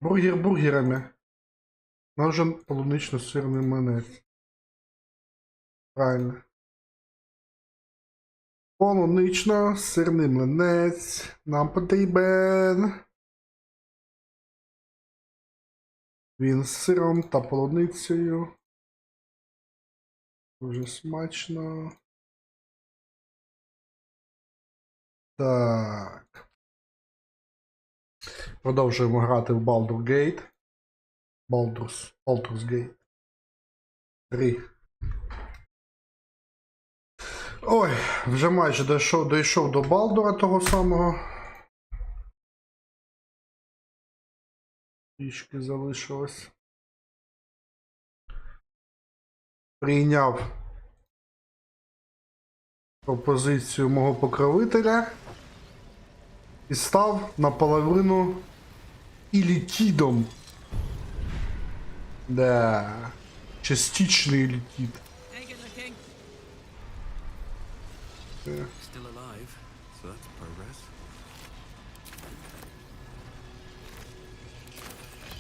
Бургер бургерами. Нужен полунично-сирний млинець. Правильно. Полунично-сирний млинець. Нам потрібен. Він з сиром та полуницею. Дуже смачно. Так. Продовжуємо грати в Baldur's Gate. Baldurs Gate 3. Ой, вже майже дійшов до Балдура того самого. Трішки залишилось. Прийняв пропозицію мого покровителя і став наполовину ілітідом. Да, частичный летит. Still alive, so that's progress.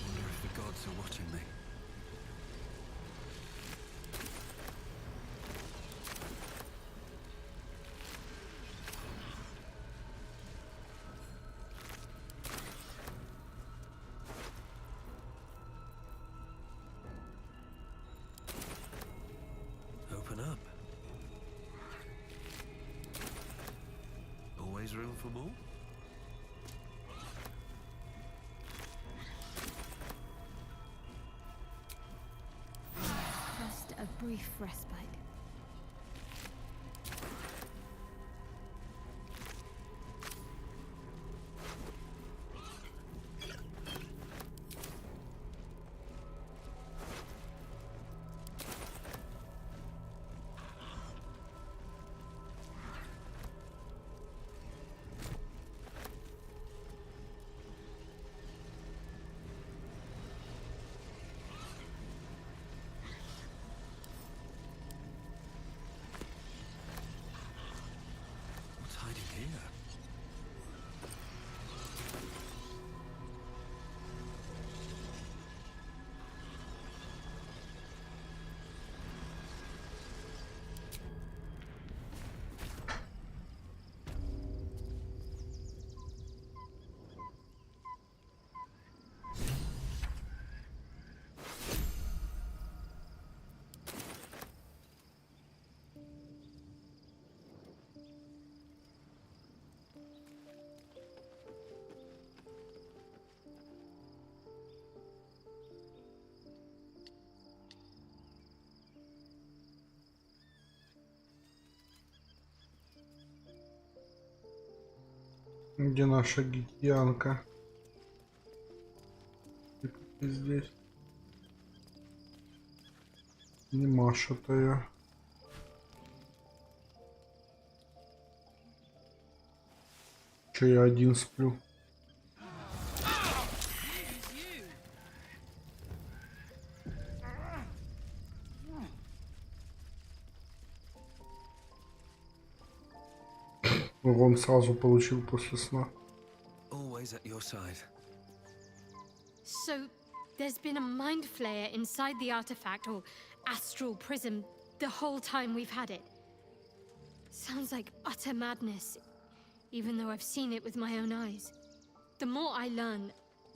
Wonder if the gods are watching me. Open up. Always room for more? Just a brief respite. What's hiding here? Где наша гитянка? Ты здесь? Не Маша-то я. Че я один сплю? Урон сразу получил после сна. Always at your side. So, there's been a mind flayer inside the artifact, or astral prism, the whole time we've had it. Sounds like utter madness, even though I've seen it with my own eyes. The more I learn,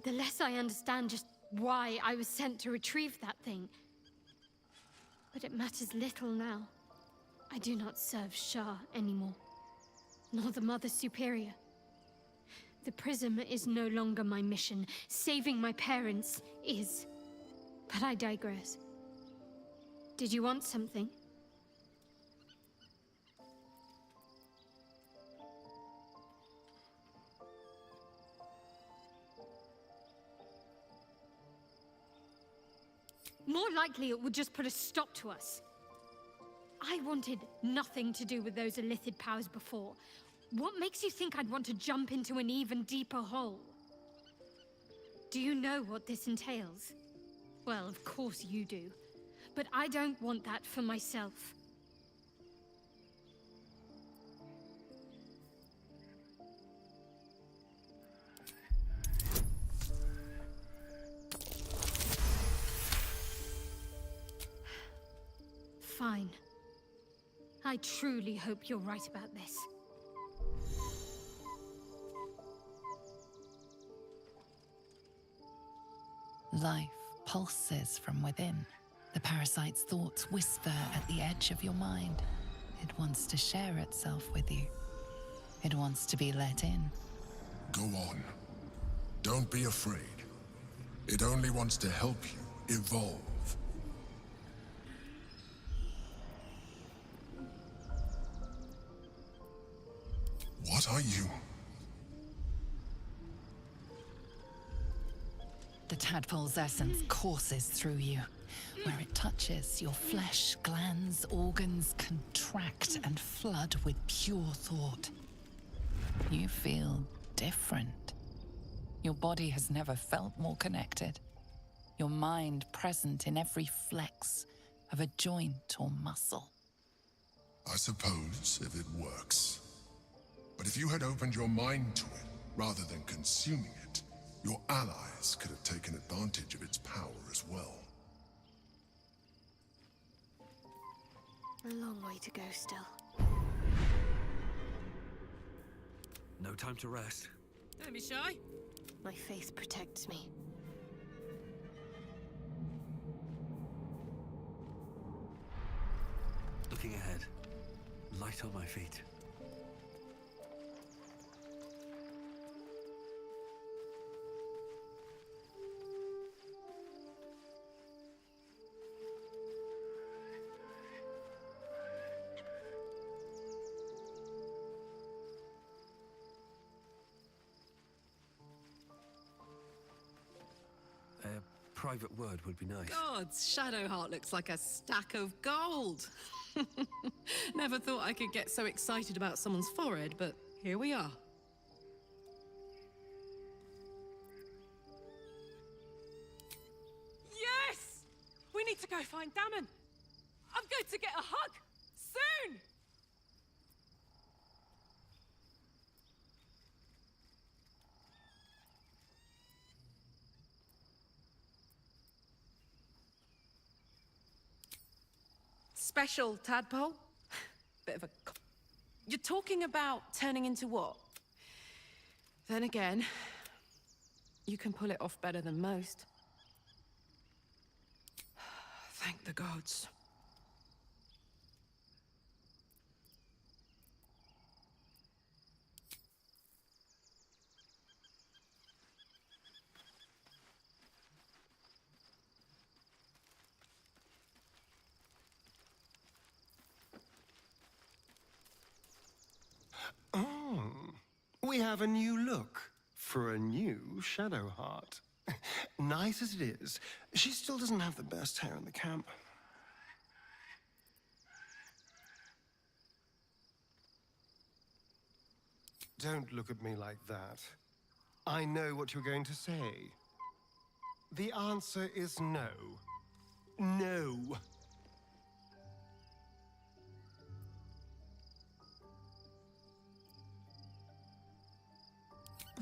the less I understand just why I was sent to retrieve that thing. But it matters little now. I do not serve Shah anymore, nor the Mother Superior. The prism is no longer my mission. Saving my parents is. But I digress. Did you want something? More likely it would just put a stop to us. I wanted nothing to do with those illithid powers before. What makes you think I'd want to jump into an even deeper hole? Do you know what this entails? Well, of course you do. But I don't want that for myself. I truly hope you're right about this. Life pulses from within. The parasite's thoughts whisper at the edge of your mind. It wants to share itself with you. It wants to be let in. Go on. Don't be afraid. It only wants to help you evolve. What are you? The tadpole's essence courses through you. Where it touches, your flesh, glands, organs contract and flood with pure thought. You feel different. Your body has never felt more connected. Your mind present in every flex of a joint or muscle. I suppose, if it works. But if you had opened your mind to it, rather than consuming it, your allies could have taken advantage of its power as well. A long way to go still. No time to rest. Don't be shy. My faith protects me. Looking ahead. Light on my feet. A private word would be nice. Gods, Shadowheart looks like a stack of gold. Never thought I could get so excited about someone's forehead, but here we are. Yes! We need to go find Damon. I'm going to get a hug soon! Special, tadpole? Bit of a... You're talking about turning into what? Then again, you can pull it off better than most. Thank the gods. We have a new look for a new Shadowheart. Nice as it is, she still doesn't have the best hair in the camp. Don't look at me like that. I know what you're going to say. The answer is no. No.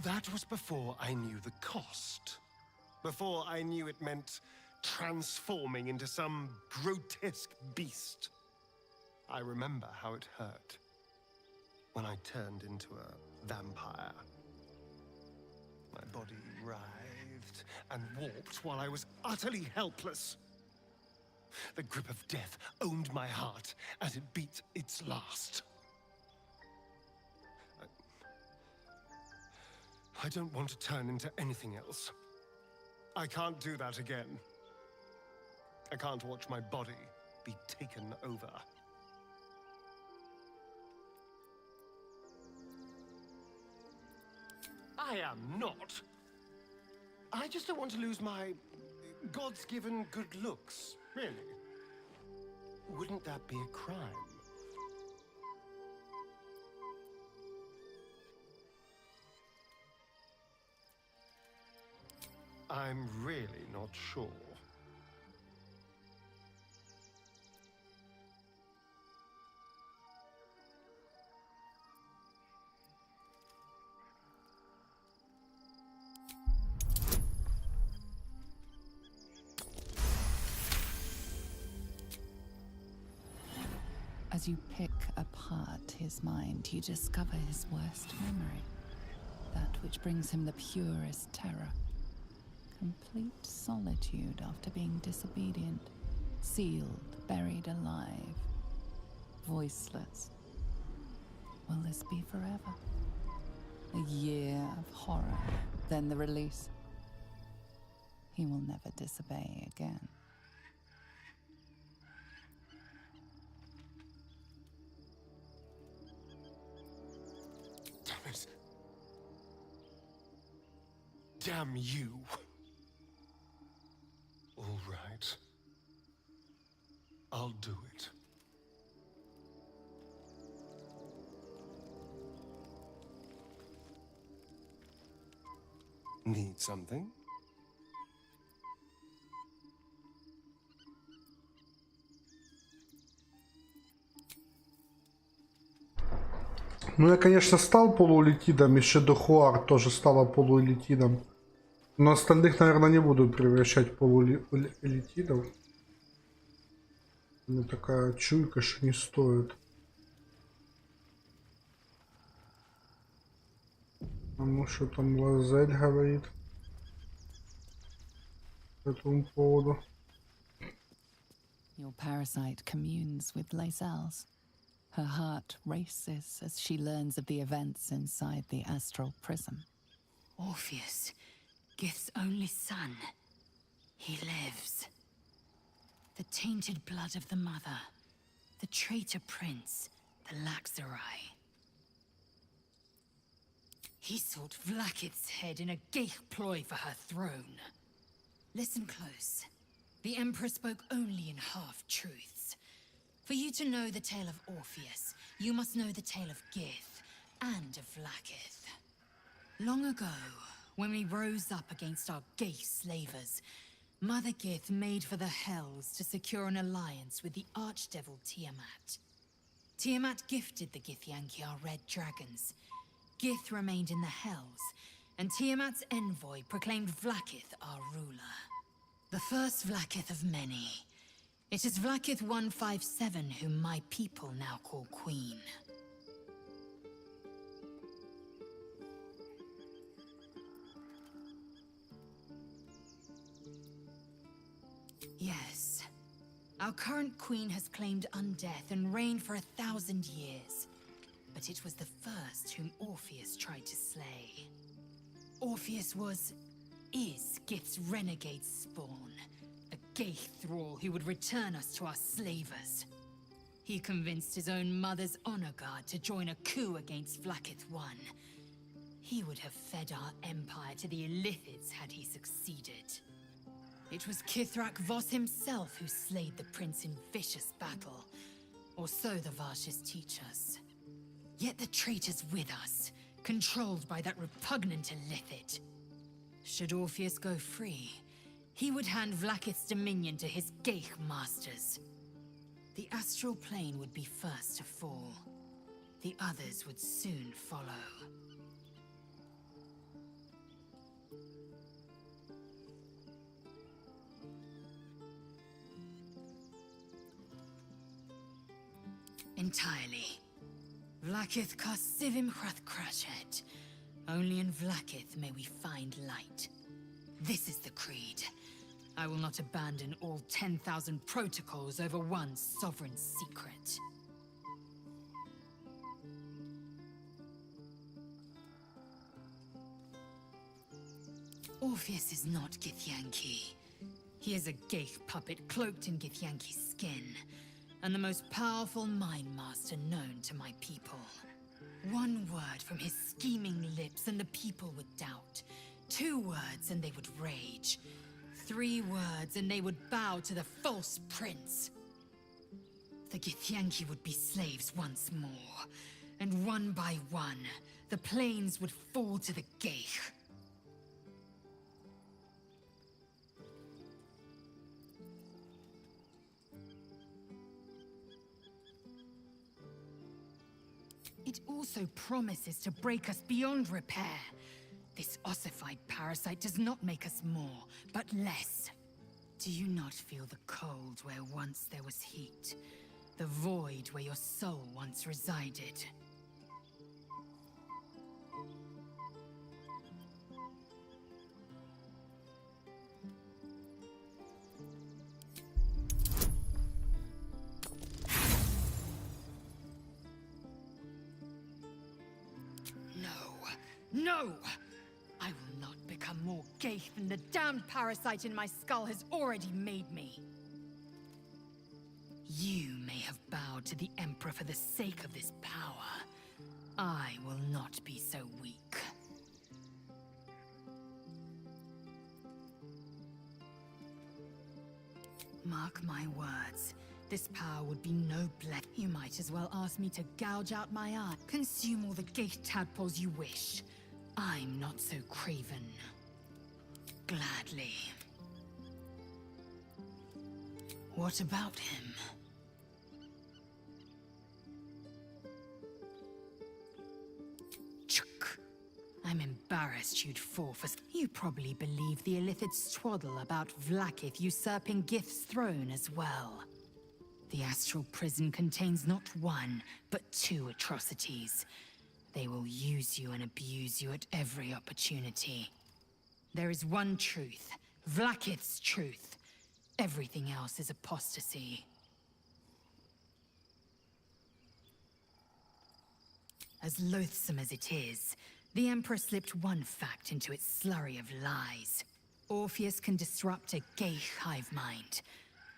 That was before I knew the cost. Before I knew it meant transforming into some grotesque beast. I remember how it hurt when I turned into a vampire. My body writhed and warped while I was utterly helpless. The grip of death owned my heart as it beat its last. I don't want to turn into anything else. I can't do that again. I can't watch my body be taken over. I am not. I just don't want to lose my God's given good looks, really. Wouldn't that be a crime? I'm really not sure. As you pick apart his mind, you discover his worst memory. That which brings him the purest terror. Complete solitude after being disobedient. Sealed, buried alive. Voiceless. Will this be forever? A year of horror, then the release. He will never disobey again. Damn it. Damn you. All right. I'll do it. Need something? Ну, я, конечно, стал полуулитидом, еще Дохуар тоже стала полуулитидом. Но остальных, наверное, не буду превращать в полуулитидов. У меня такая чуйка, что не стоит. А ну, что там Лазель говорит по этому поводу? Your parasite communes with Lazelle's. Her heart races as she learns of the events inside the astral prism. Orpheus, Gith's only son. He lives. The tainted blood of the mother. The traitor prince. The Laxarai. He sought Vlaakith's head in a Geich ploy for her throne. Listen close. The Emperor spoke only in half-truths. For you to know the tale of Orpheus, you must know the tale of Gith and of Vlaakith. Long ago, when we rose up against our Geich slavers, Mother Gith made for the Hells to secure an alliance with the archdevil Tiamat. Tiamat gifted the Githyanki our red dragons. Gith remained in the Hells, and Tiamat's envoy proclaimed Vlaakith our ruler. The first Vlaakith of many. It is Vlaakith 157 whom my people now call Queen. Yes. Our current queen has claimed undeath and reigned for 1,000 years. But it was the first whom Orpheus tried to slay. Orpheus is Gith's renegade spawn. A Geich thrall who would return us to our slavers. He convinced his own mother's honor guard to join a coup against Vlaakith I. He would have fed our empire to the Illithids had he succeeded. It was Kithrak Voss himself who slayed the prince in vicious battle, or so the Varshas teach us. Yet the traitor's with us, controlled by that repugnant Illithid. Should Orpheus go free, he would hand Vlaakith's dominion to his Geich masters. The astral plane would be first to fall. The others would soon follow. Entirely. Vlaakith casts Sivim Hrath Crashet. Only in Vlaakith may we find light. This is the creed. I will not abandon all 10,000 protocols over one sovereign secret. Orpheus is not Githyanki. He is a Geich puppet cloaked in Githyanki's skin, and the most powerful mind master known to my people. One word from his scheming lips and the people would doubt. 2 words and they would rage. 3 words and they would bow to the false prince. The Githyanki would be slaves once more, and one by one, the plains would fall to the Geich. It also promises to break us beyond repair. This ossified parasite does not make us more, but less. Do you not feel the cold where once there was heat? The void where your soul once resided. No! I will not become more Geith than the damned parasite in my skull has already made me. You may have bowed to the Emperor for the sake of this power. I will not be so weak. Mark my words. This power would be no bless. You might as well ask me to gouge out my eye. Consume all the Geith tadpoles you wish. I'm not so craven. Gladly. What about him? Chuk. I'm embarrassed you'd fall for... You probably believe the Illithid's twaddle about Vlaakith usurping Gith's throne as well. The astral prison contains not one, but two atrocities. They will use you and abuse you at every opportunity. There is one truth, Vlaakith's truth. Everything else is apostasy. As loathsome as it is, the Emperor slipped one fact into its slurry of lies. Orpheus can disrupt a Geith hive mind.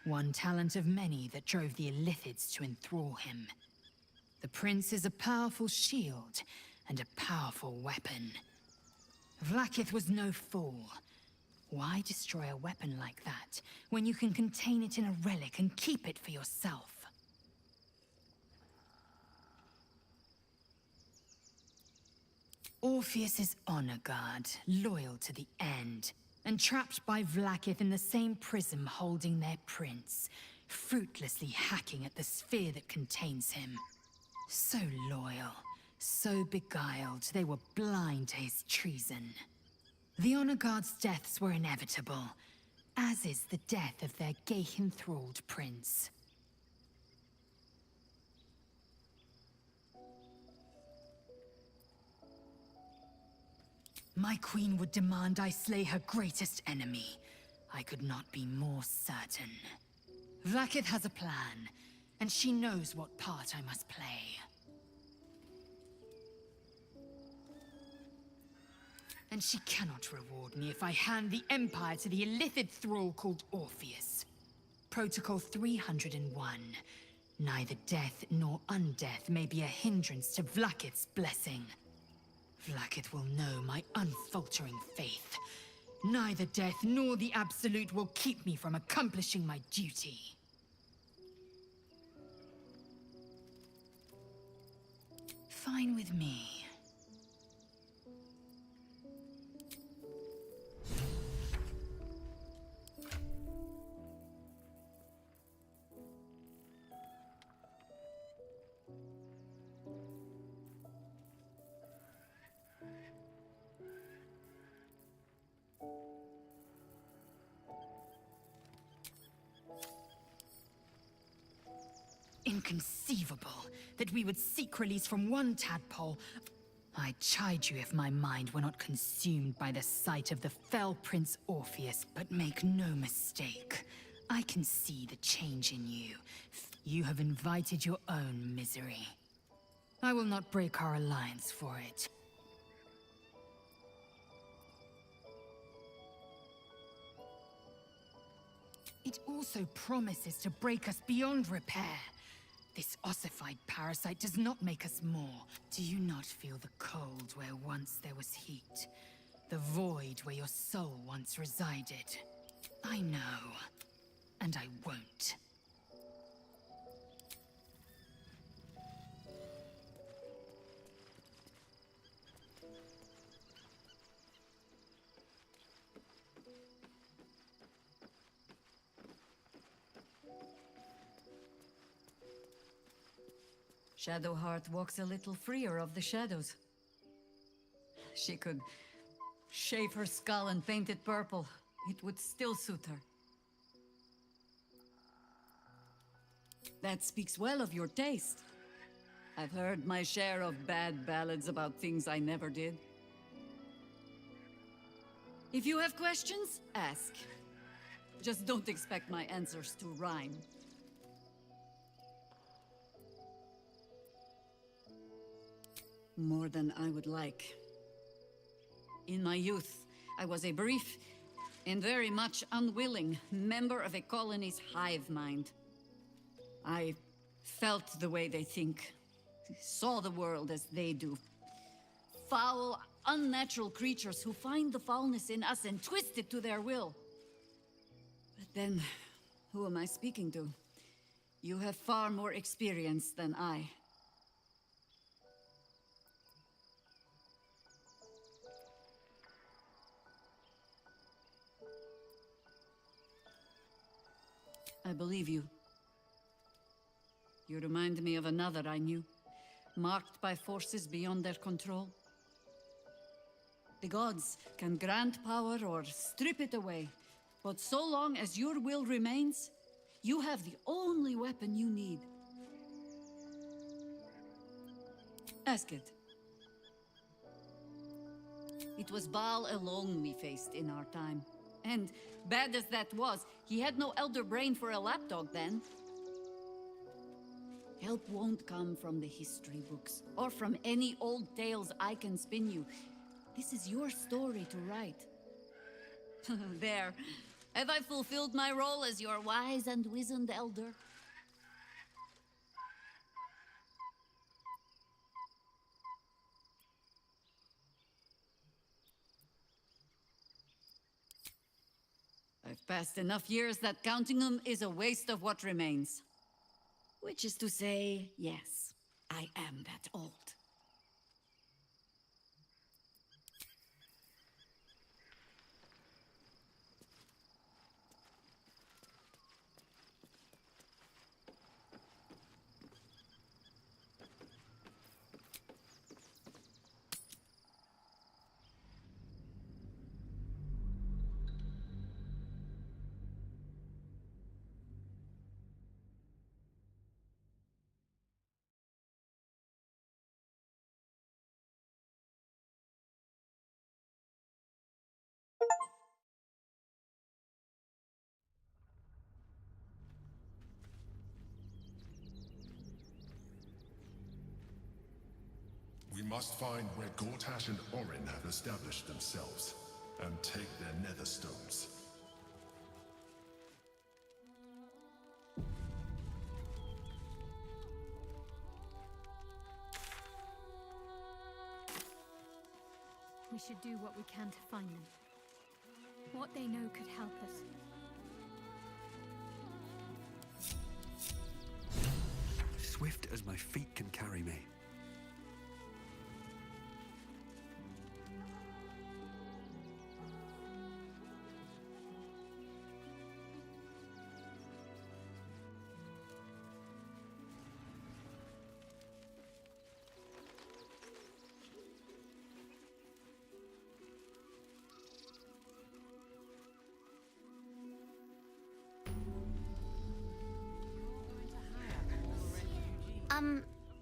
One talent of many that drove the Illithids to enthrall him. The Prince is a powerful shield and a powerful weapon. Vlaakith was no fool. Why destroy a weapon like that when you can contain it in a relic and keep it for yourself? Orpheus is honor guard, loyal to the end, and trapped by Vlaakith in the same prism holding their prince, fruitlessly hacking at the sphere that contains him. So loyal, so beguiled, they were blind to his treason. The Honor Guard's deaths were inevitable, as is the death of their Geith-enthralled prince. My queen would demand I slay her greatest enemy. I could not be more certain. Vlaakith has a plan, and she knows what part I must play. And she cannot reward me if I hand the Empire to the Illithid thrall called Orpheus. Protocol 301. Neither death nor undeath may be a hindrance to Vlaakith's blessing. Vlaakith will know my unfaltering faith. Neither death nor the Absolute will keep me from accomplishing my duty. Fine with me. Inconceivable that we would seek release from one tadpole. I'd chide you if my mind were not consumed by the sight of the fell Prince Orpheus, but make no mistake. I can see the change in you. You have invited your own misery. I will not break our alliance for it. It also promises to break us beyond repair. This ossified parasite does not make us more. Do you not feel the cold where once there was heat? The void where your soul once resided? I know. And I won't. Shadowheart walks a little freer of the shadows. She could shave her skull and paint it purple. It would still suit her. That speaks well of your taste. I've heard my share of bad ballads about things I never did. If you have questions, ask. Just don't expect my answers to rhyme. More than I would like. In my youth, I was a brief and very much unwilling member of a colony's hive mind. I felt the way they think, saw the world as they do. Foul, unnatural creatures who find the foulness in us and twist it to their will. But then, who am I speaking to? You have far more experience than I. I believe you. You remind me of another I knew, marked by forces beyond their control. The gods can grant power or strip it away, but so long as your will remains, you have the only weapon you need. Ask it. It was Baal alone we faced in our time. And, bad as that was, he had no elder brain for a lapdog then. Help won't come from the history books, or from any old tales I can spin you. This is your story to write. There. Have I fulfilled my role as your wise and wizened elder? I've passed enough years that counting them is a waste of what remains. Which is to say, yes, I am that old. We must find where Gortash and Orin have established themselves, and take their nether stones. We should do what we can to find them. What they know could help us. Swift as my feet can carry me.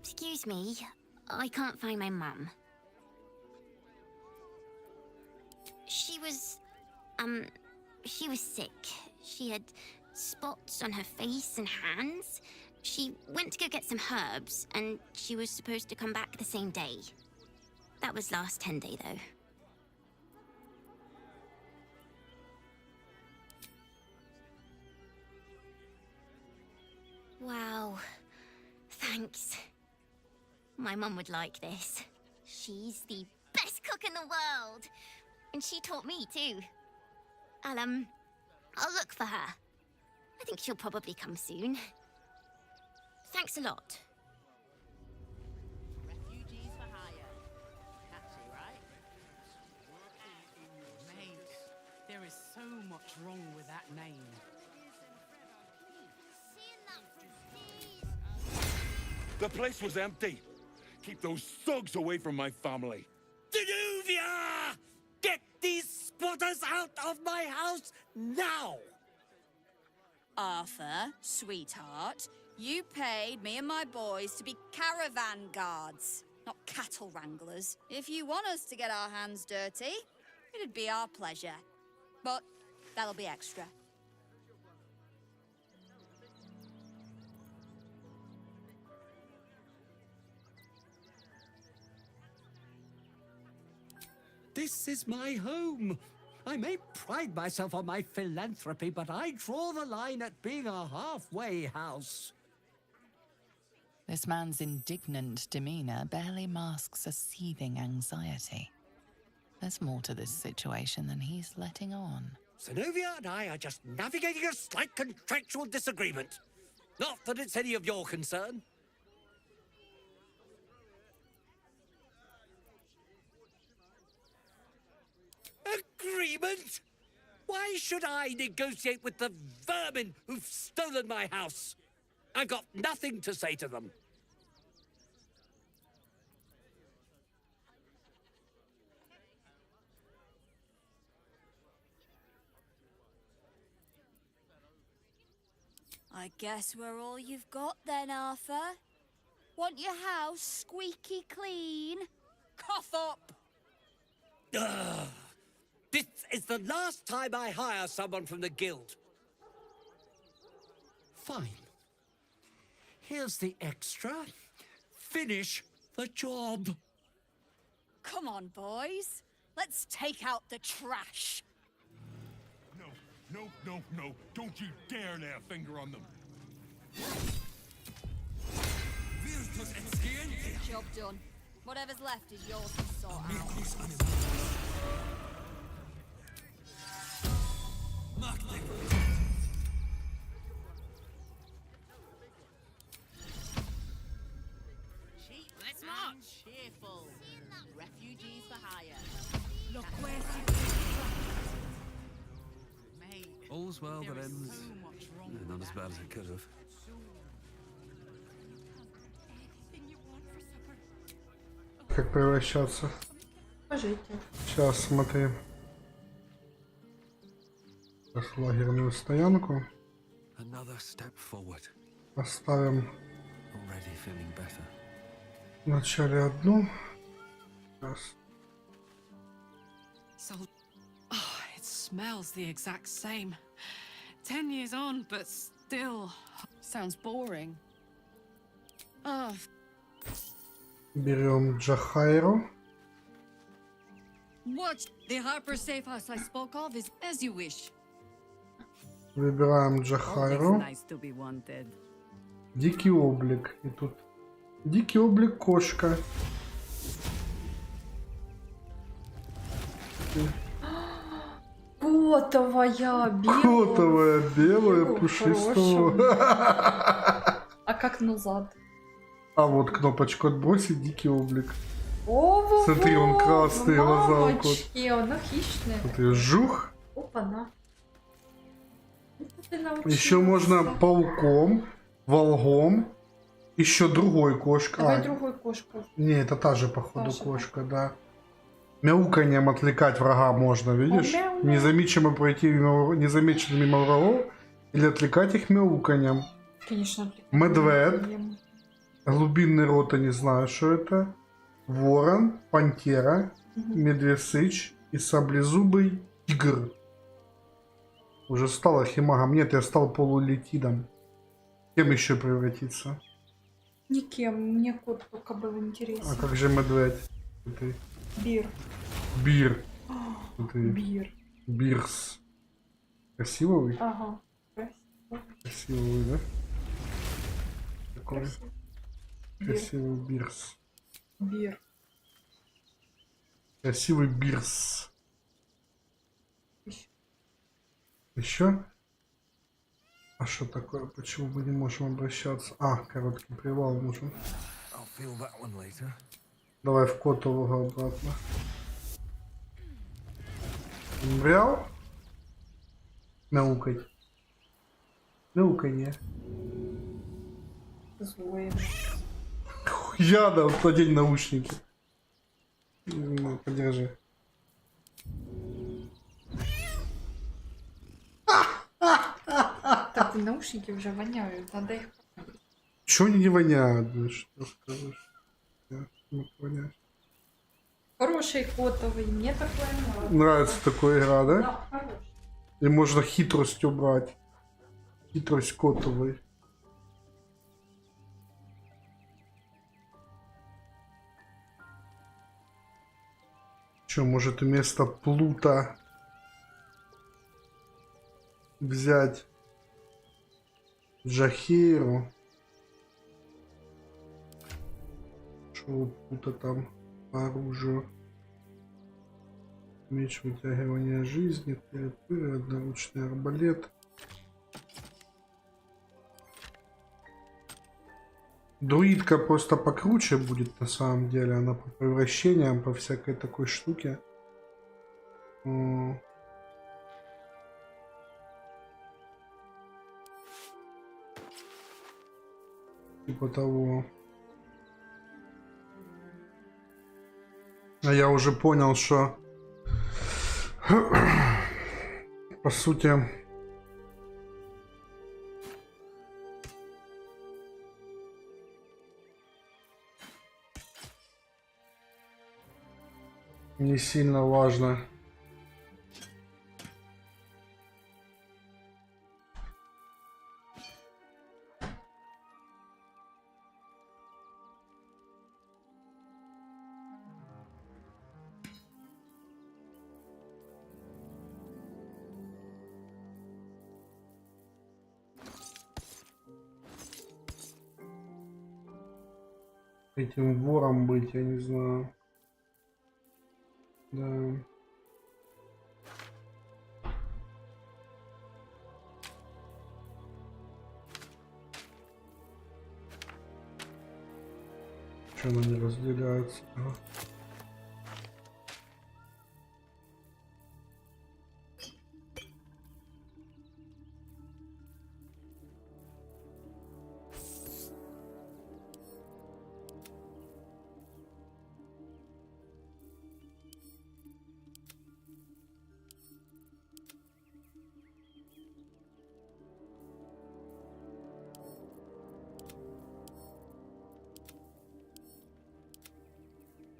Excuse me. I can't find my mum. She was sick. She had spots on her face and hands. She went to go get some herbs, and she was supposed to come back the same day. That was last 10 day, though. Wow. Thanks. My mum would like this. She's the best cook in the world. And she taught me, too. I'll look for her. I think she'll probably come soon. Thanks a lot. Refugees for hire. Catchy, right? Mate, there is so much wrong with that name. The place was empty. Keep those thugs away from my family. Danuvia! Get these spotters out of my house now! Arthur, sweetheart, You paid me and my boys to be caravan guards, not cattle wranglers. If you want us to get our hands dirty, it'd be our pleasure. But that'll be extra. This is my home. I may pride myself on my philanthropy, but I draw the line at being a halfway house. This man's indignant demeanor barely masks a seething anxiety. There's more to this situation than he's letting on. Zenobia and I are just navigating a slight contractual disagreement. Not that it's any of your concern. Agreement? Why should I negotiate with the vermin who've stolen my house? I've got nothing to say to them. I guess we're all you've got then, Arthur. Want your house squeaky clean? Cough up! Ugh. This is the last time I hire someone from the guild. Fine. Here's the extra. Finish the job. Come on, boys. Let's take out the trash. No, no, no, no. Don't you dare lay a finger on them. Job done. Whatever's left is yours to sort out. Let's march. Cheerful. Refugees for hire. Look where Mate, all's well that ends. Not as bad as it could have. Как превращаться? Покажите. Сейчас, смотри. Сейчас лагерную стоянку. Another step forward. Поставим Already feeling better. вначале одну. Сейчас. So, oh, it smells the exact same. 10 years on, but still sounds boring. Oh, Берем Джахайру. What? The Harper safe house I spoke of is as you wish. Выбираем Джахайру. Nice to be wanted. Дикий облик. И тут дикий облик кошка. Котовая, белая. Котовая, белая, пушистого. А как назад? А вот кнопочку отбросить, дикий облик. О, Смотри, он красный, глаза у кот. Она хищная. Смотри, жух. Опа-на. Еще можно пауком, волгом, еще другой кошка. Давай другой кошку. Не, это та же, походу, Та же, кошка, да. Мяуканьем отвлекать врага можно, видишь? Мяу-мяу. Незамеченно пройти незамеченно мимо врагов или отвлекать их мяуканьем. Конечно. Медведь. Глубинный рот, я не знаю, что это. Ворон, пантера, медвесыч и саблезубый тигр. Уже стал архимагом. Нет, я стал полулетидом. Кем еще превратиться? Никем. Мне кот пока был интересен. А как же медведь? Ты. Бир. Бир. Ты. Бир. Бирс. Красивый? Ага. Красивый, да? Такой. Красивый. Красивый бирс. Бир. Красивый бирс. Еще? А что такое? Почему мы не можем обращаться? А, короткий привал нужен. I'll feel that one later. Давай в котового обратно. Брял? Мяукать. Мяуканье. Злое. Яда, вот надень наушники. Ну, подержи. Так, наушники уже воняют, надо их... Чё они не воняют? Да, что скажешь? Воняют. Хороший котовый, мне такое нравится. Нравится такая игра, да? Да, хороший. И можно хитрость убрать. Хитрость котовой. Чё, может вместо плута взять Джахейру? Что у плута там по оружию? Меч вытягивания жизни, перепыры, одноручный арбалет. Друидка просто покруче будет на самом деле, она по превращениям, по всякой такой штуке. Типа того. А я уже понял, что по сути не сильно важно. Этим вором быть, я не знаю. Да. Что она не разделяется? Ага.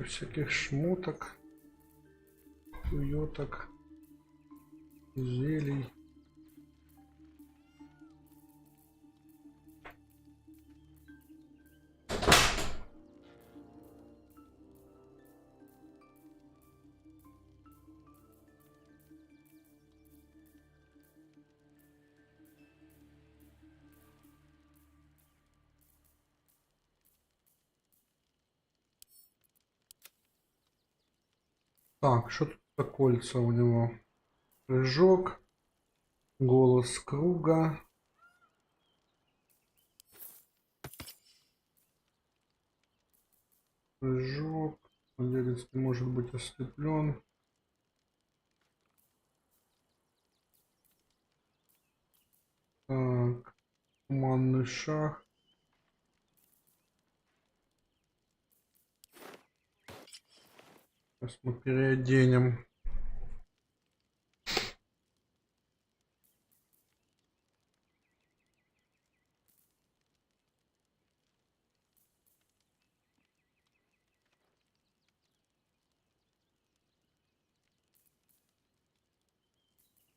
Всяких шмоток, хуёток, зелий. Так, что тут за кольца у него? Прыжок, голос круга. Прыжок. Владелец не может быть ослеплен. Так, туманный шаг. Сейчас мы переоденем.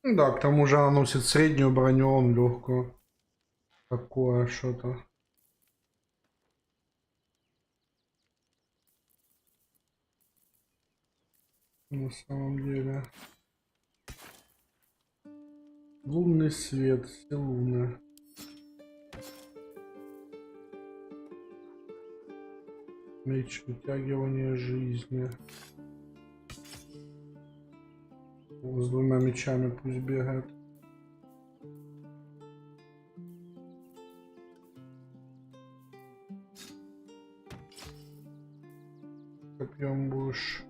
Да, к тому же она носит среднюю броню, он легкую. Такое что-то. На самом деле. Лунный свет, все луны. Меч вытягивания жизни. С двумя мечами пусть бегает. Копьем будешь.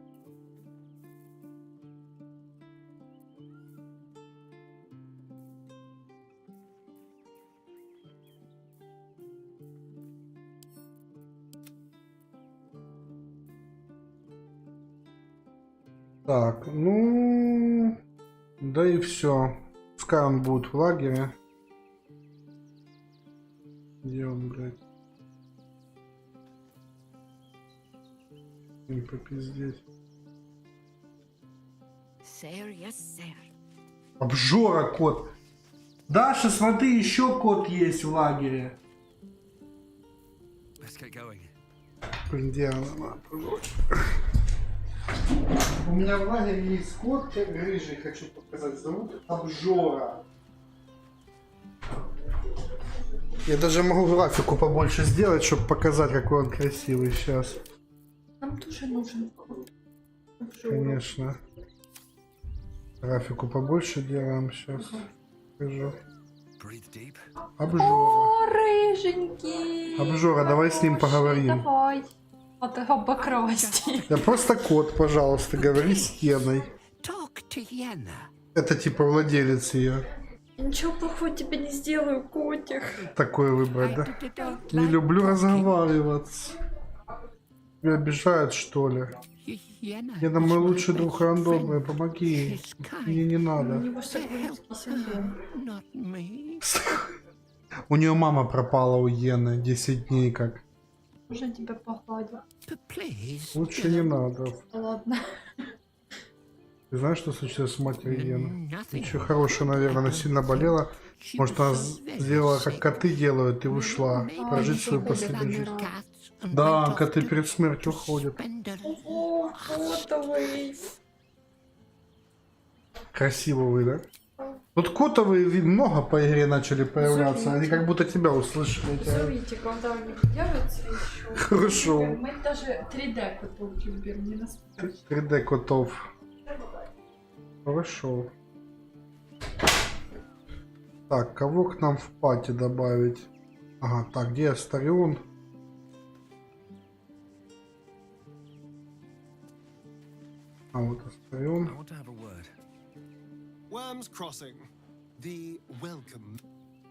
Так, ну, да и все. Пускай он будет в лагере. Где он, блядь? Не попиздеть. Sir, yes, sir. Обжора кот. Даша, смотри, еще кот есть в лагере. Let's get going. Где она? У меня в лагере есть кот, рыжий, хочу показать. Зовут Обжора. Я даже могу графику побольше сделать, чтобы показать, какой он красивый сейчас. Нам тоже нужен кот. Конечно. Графику побольше делаем сейчас. Покажу. Обжора. О, рыженький. Обжора, давай с ним поговорим. Давай. Вот обокрасти. Я просто кот, пожалуйста, говори с Еной. Это типа владелец ее. Ничего плохого тебе не сделаю, котик. Такой выбрать, да? Не люблю разговаривать. Меня обижают, что ли? Ена мой лучший друг, и он добрый, помоги. Мне не У надо. него стокгольмский синдром. У нее мама пропала у Ены 10 дней как. Можно тебя погладить? Лучше не надо. Ладно. Ты знаешь, что случилось с матерью Ены? Ничего хорошего, наверное, она сильно болела. Может, она сделала, как коты делают, и ушла. Прожить свою последнюю жизнь. Да, коты перед смертью уходят. О, котовый. Красиво вы, да? Тут котовые много по игре начали появляться. Они как будто тебя услышали. Зовите, когда они появятся еще. Хорошо. Мы даже 3D котов любим, не нас. 3D котов. Хорошо. Так, кого к нам в пати добавить? Ага, так, где Астарион? А вот Астарион. I want to have a word. Worm's Crossing. The welcome.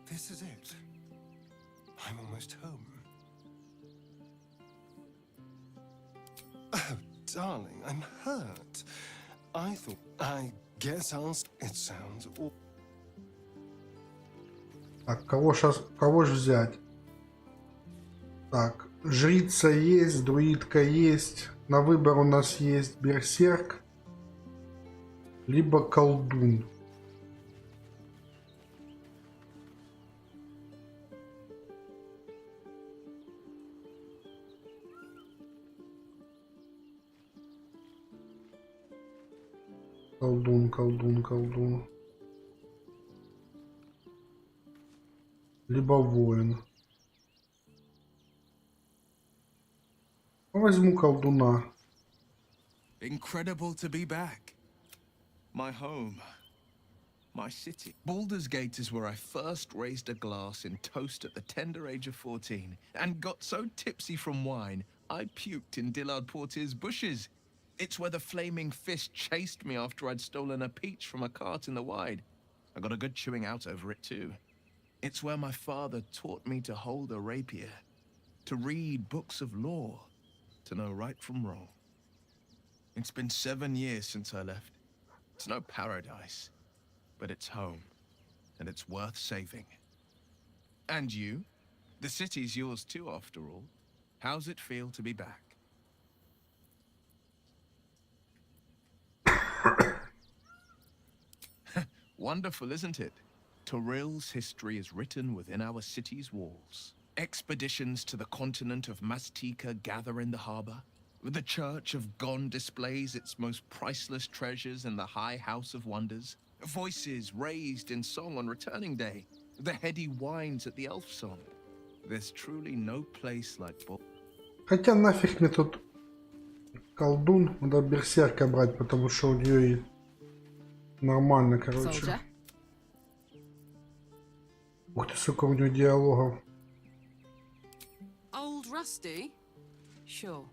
This is it. I'm almost home. Oh, darling, I'm hurt. I guess it sounds awful. Так, кого ж взять? Так, жрица есть, друидка есть. На выбор у нас есть берсерк, либо колдун. Колдун. Либо воин. Возьму колдуна. Incredible to be back. My home. My city. Baldur's Gate is where I first raised a glass in toast at the tender age of 14 and got so tipsy from wine, I puked in Dillard Portier's bushes. It's where the flaming fist chased me after I'd stolen a peach from a cart in the Wide. I got a good chewing out over it too. It's where my father taught me to hold a rapier, to read books of law, to know right from wrong. It's been 7 years since I left. It's no paradise, but it's home, and it's worth saving. And you? The city's yours too, after all. How's it feel to be back? Wonderful, isn't it? Torril's history is written within our city's walls. Expeditions to the continent of Mastika gather in the harbor. The Church of Gon displays its most priceless treasures in the High House of Wonders. Voices raised in song on returning day. The heady wines at the elf song. There's truly no place like Baldurs. Хотя нафиг мне тут колдун, надо берсерка брать, потому что у нее и нормально, короче. Soldier. Ух ты, сколько у нее диалогов. Old Rusty? Sure.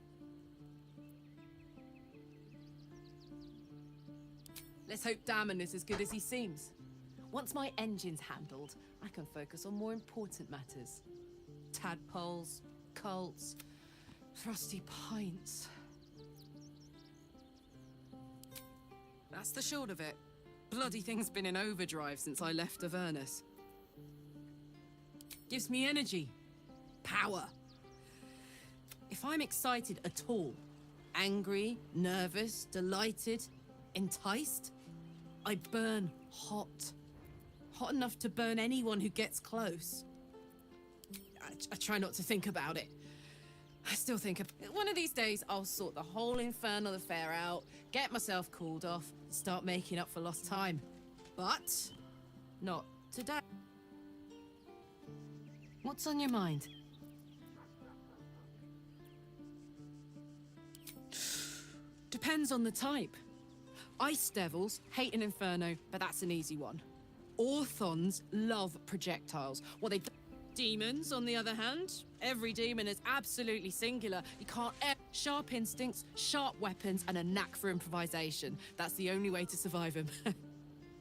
Let's hope Damon is as good as he seems. Once my engine's handled, I can focus on more important matters. Tadpoles, cults, frosty pints. That's the short of it. Bloody thing's been in overdrive since I left Avernus. Gives me energy. Power. If I'm excited at all, Angry, nervous, delighted, enticed. I burn hot. Hot enough to burn anyone who gets close. I try not to think about it. I still think of one of these days I'll sort the whole infernal affair out, get myself cooled off, and start making up for lost time. But not today. What's on your mind? Depends on the type. Ice devils hate an inferno, but that's an easy one. Orthons love projectiles. Well, demons, on the other hand, every demon is absolutely singular. You can't sharp instincts, sharp weapons, and a knack for improvisation. That's the only way to survive them.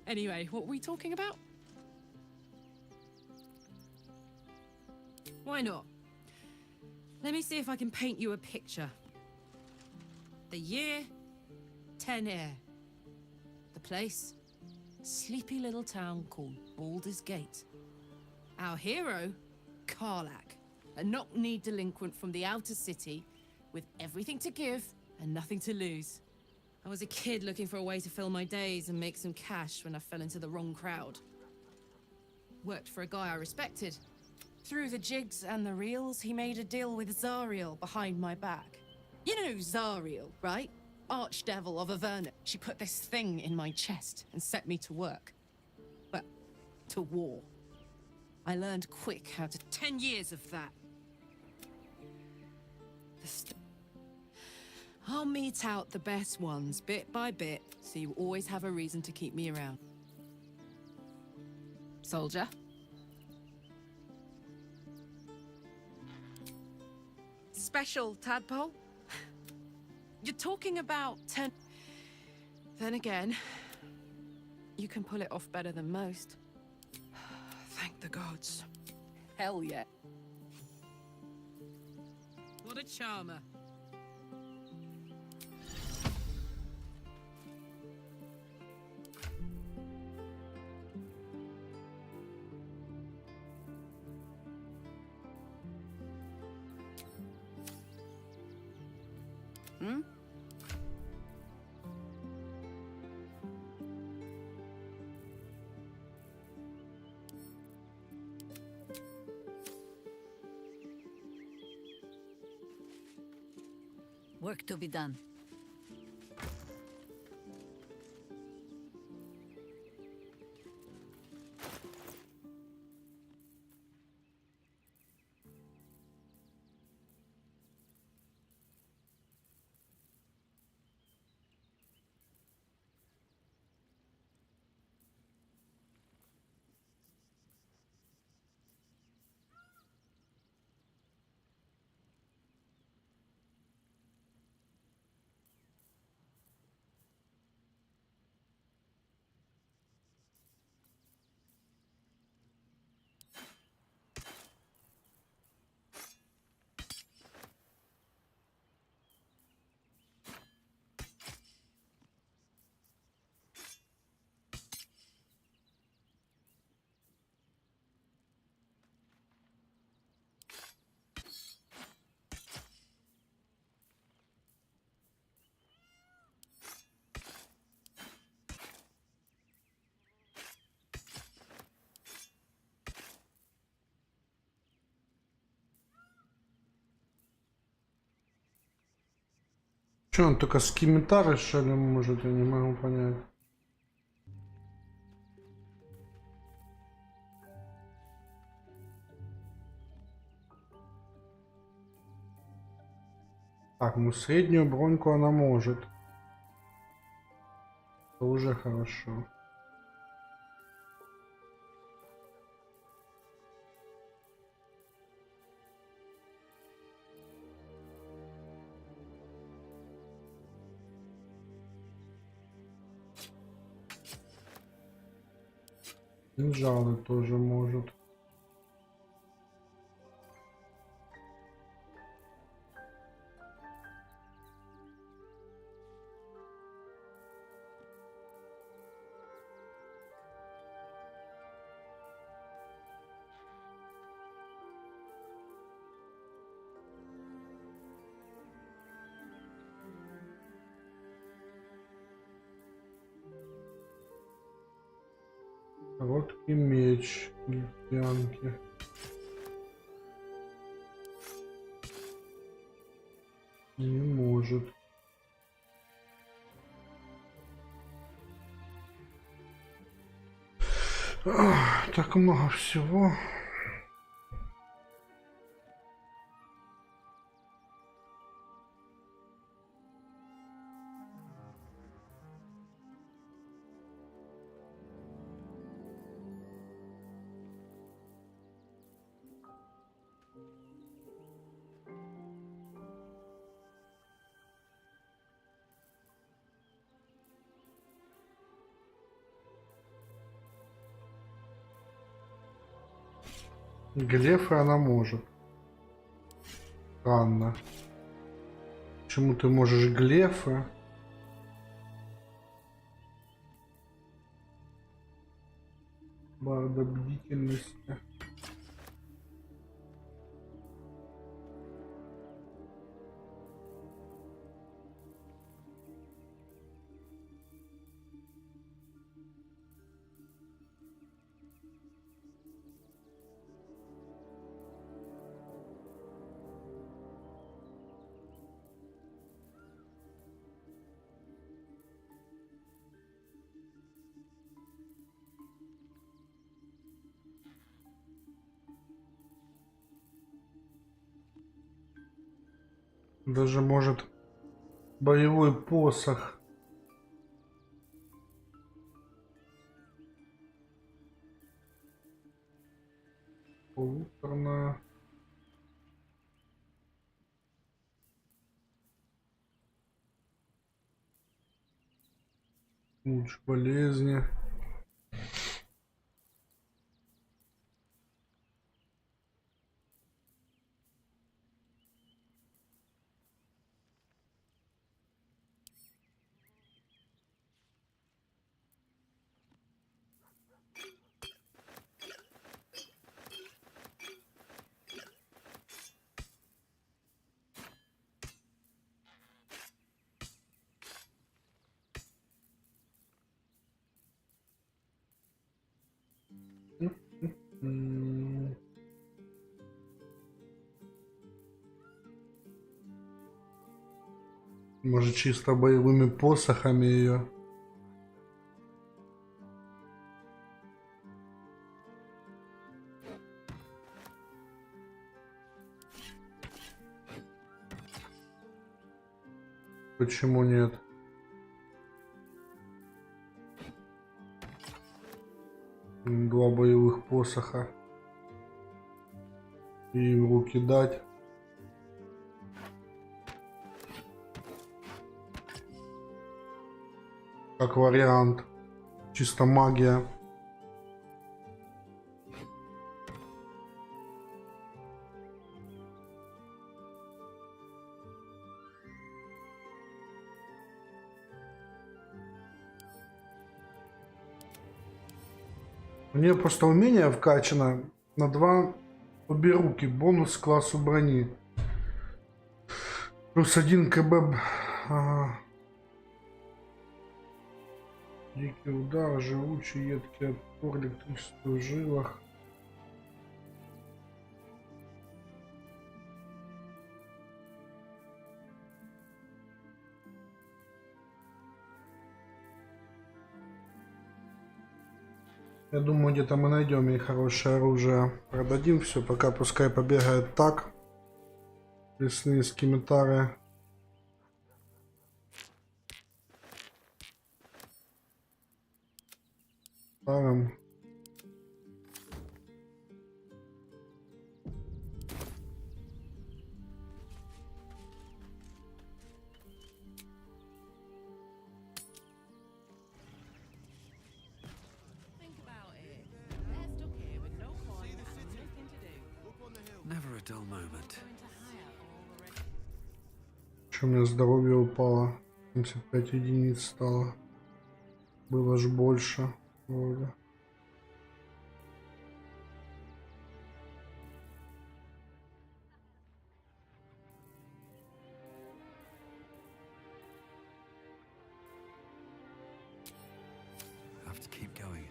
Anyway, what were we talking about? Why not? Let me see if I can paint you a picture. The year, 10 air. The place, sleepy little town called Baldur's Gate. Our hero, Karlach, a knock-kneed delinquent from the outer city with everything to give and nothing to lose. I was a kid looking for a way to fill my days and make some cash when I fell into the wrong crowd. Worked for a guy I respected. Through the jigs and the reels, he made a deal with Zariel behind my back. You know Zariel, right? Archdevil of Averna. She put this thing in my chest and set me to work. Well, to war. I learned quick how to 10 years of that. I'll mete out the best ones bit by bit, so you always have a reason to keep me around. Soldier? Special, tadpole? You're talking about 10... Then again, you can pull it off better than most. Thank the gods. Hell yeah. What a charmer. Hmm? Work to be done. Че он только скимитары, что ли, может, я не могу понять. Так, ну среднюю броньку она может. Это уже хорошо. Кинжалы тоже может. Короткий меч. Янки. Не может. Ах, так много всего. Глефы она может. Странно. Почему ты можешь глефы? Барда бдительности. Даже может боевой посох. Полуторная. Луч болезни. Может, чисто боевыми посохами ее. Почему нет? Два боевых посоха. И им руки дать. Как вариант. Чисто магия. У нее просто умение вкачано на 2 обе руки. Бонус к классу брони. Плюс 1 КБ. Ага. Дикий удар, живучий, едкий отпор, электричество в жилах. Я думаю, где-то мы найдем ей хорошее оружие. Продадим все, пока пускай побегает так. Лесные скимитары. Ставим. Never a dull moment. Что у меня здоровье упало? 75 единиц стало. Было ж больше. Вроде. Have to keep going.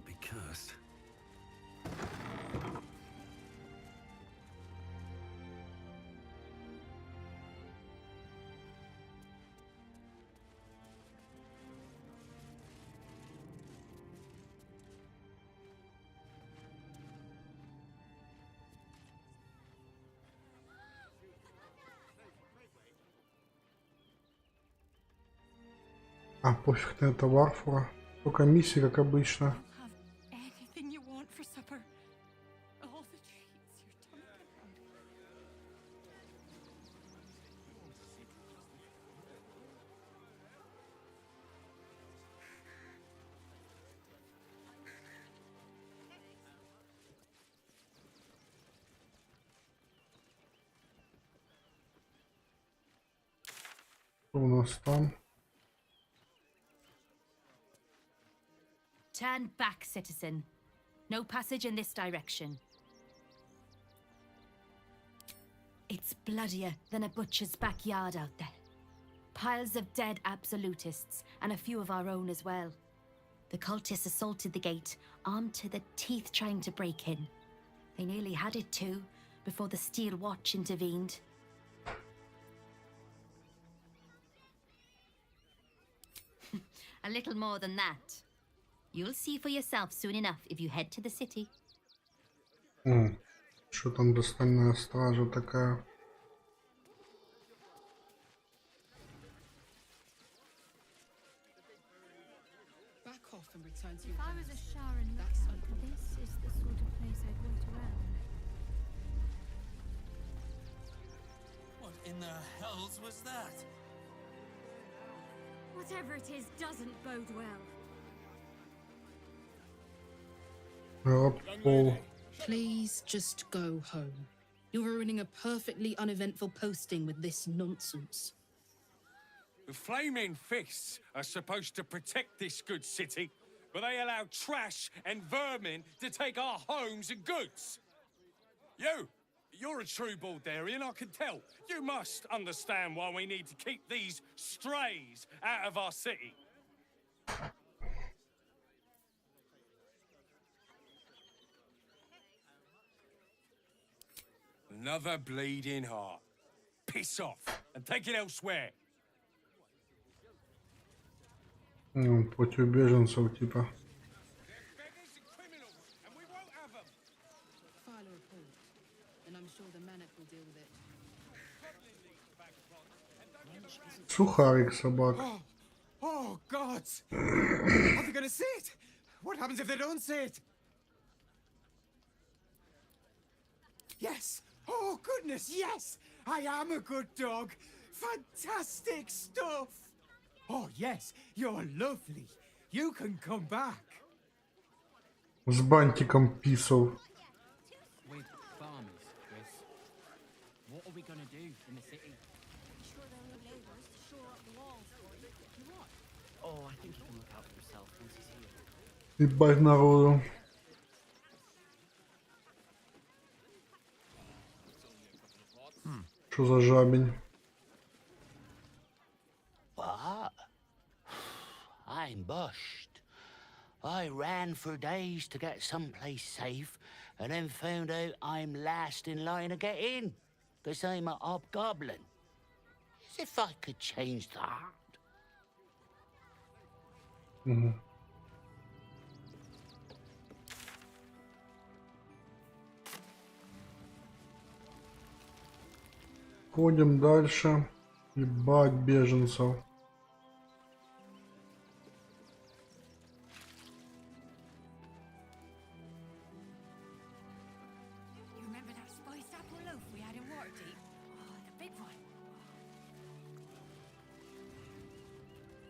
be cursed. А, пофиг на это Варфура. Только миссия, как обычно. Have anything you want for supper. All the treats your tummy can handle. Что у нас там? Turn back, citizen. No passage in this direction. It's bloodier than a butcher's backyard out there. Piles of dead absolutists, and a few of our own as well. The cultists assaulted the gate, armed to the teeth trying to break in. They nearly had it too, before the Steel Watch intervened. A little more than that. You'll see for yourself soon enough if you head to the city. Что там за стальная стража такая? Back off and return to If your I was a house. Sharon That's lookout, this is the sort of place I'd wait around. What in the hells was that? Whatever it is doesn't bode well. Please just go home. You're ruining a perfectly uneventful posting with this nonsense. The flaming fists are supposed to protect this good city, but they allow trash and vermin to take our homes and goods. You're a true Baldurian, I can tell. You must understand why we need to keep these strays out of our city. Another bleeding heart. Piss off and take it elsewhere. Против беженцев, типа. File a report, and I'm sure the Manic will deal with it. Сухарик собак. Oh, God! Are they gonna see it? What happens if they don't see it? Yes! Oh, goodness, yes! I am a good dog! Fantastic stuff! Oh, yes, you're lovely. You can come back. С бантиком писал. With farmers, Chris. What are we gonna do in the city? Sure they'll need laborers to shore up the walls for you. You what? Oh, I think he can look out for himself once he's here. Ебать народу. Что за жабень? What? I'm bushed. I ran for days to get someplace safe, and then found out I'm last in line to get in, because I'm a hobgoblin. As if I could change that. Ходим дальше. Ебать беженцев. You remember that spiced apple loaf we had in Waterdeep? Oh, the big one.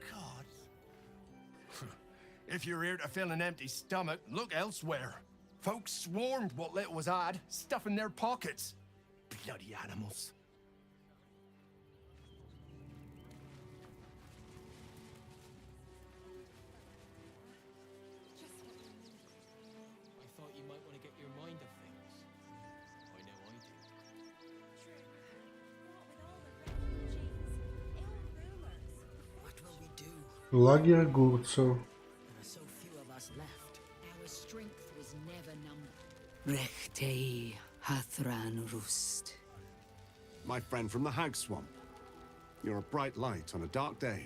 God. If you're here to fill an empty stomach, look elsewhere. Folks swarmed what little was odd, stuffing their pockets. Bloody animals. I thought you might want to get your mind off things. I know I do. What will we do? Лагерь гурцев. There are so few of us left. There was Rechtei Hathran Rust. My friend from the Hag Swamp. You're a bright light on a dark day.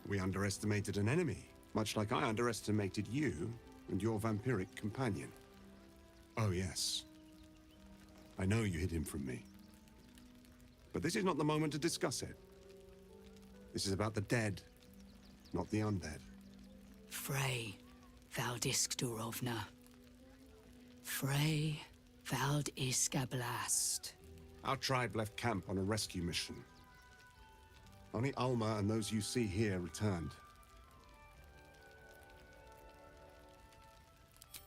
We underestimated an enemy, much like I underestimated you and your vampiric companion. Oh yes. I know you hid him from me. But this is not the moment to discuss it. This is about the dead, not the undead. Frey Valdiskdurovna. Frey Valdiskablast. Our tribe left camp on a rescue mission. Only Alma and those you see here returned.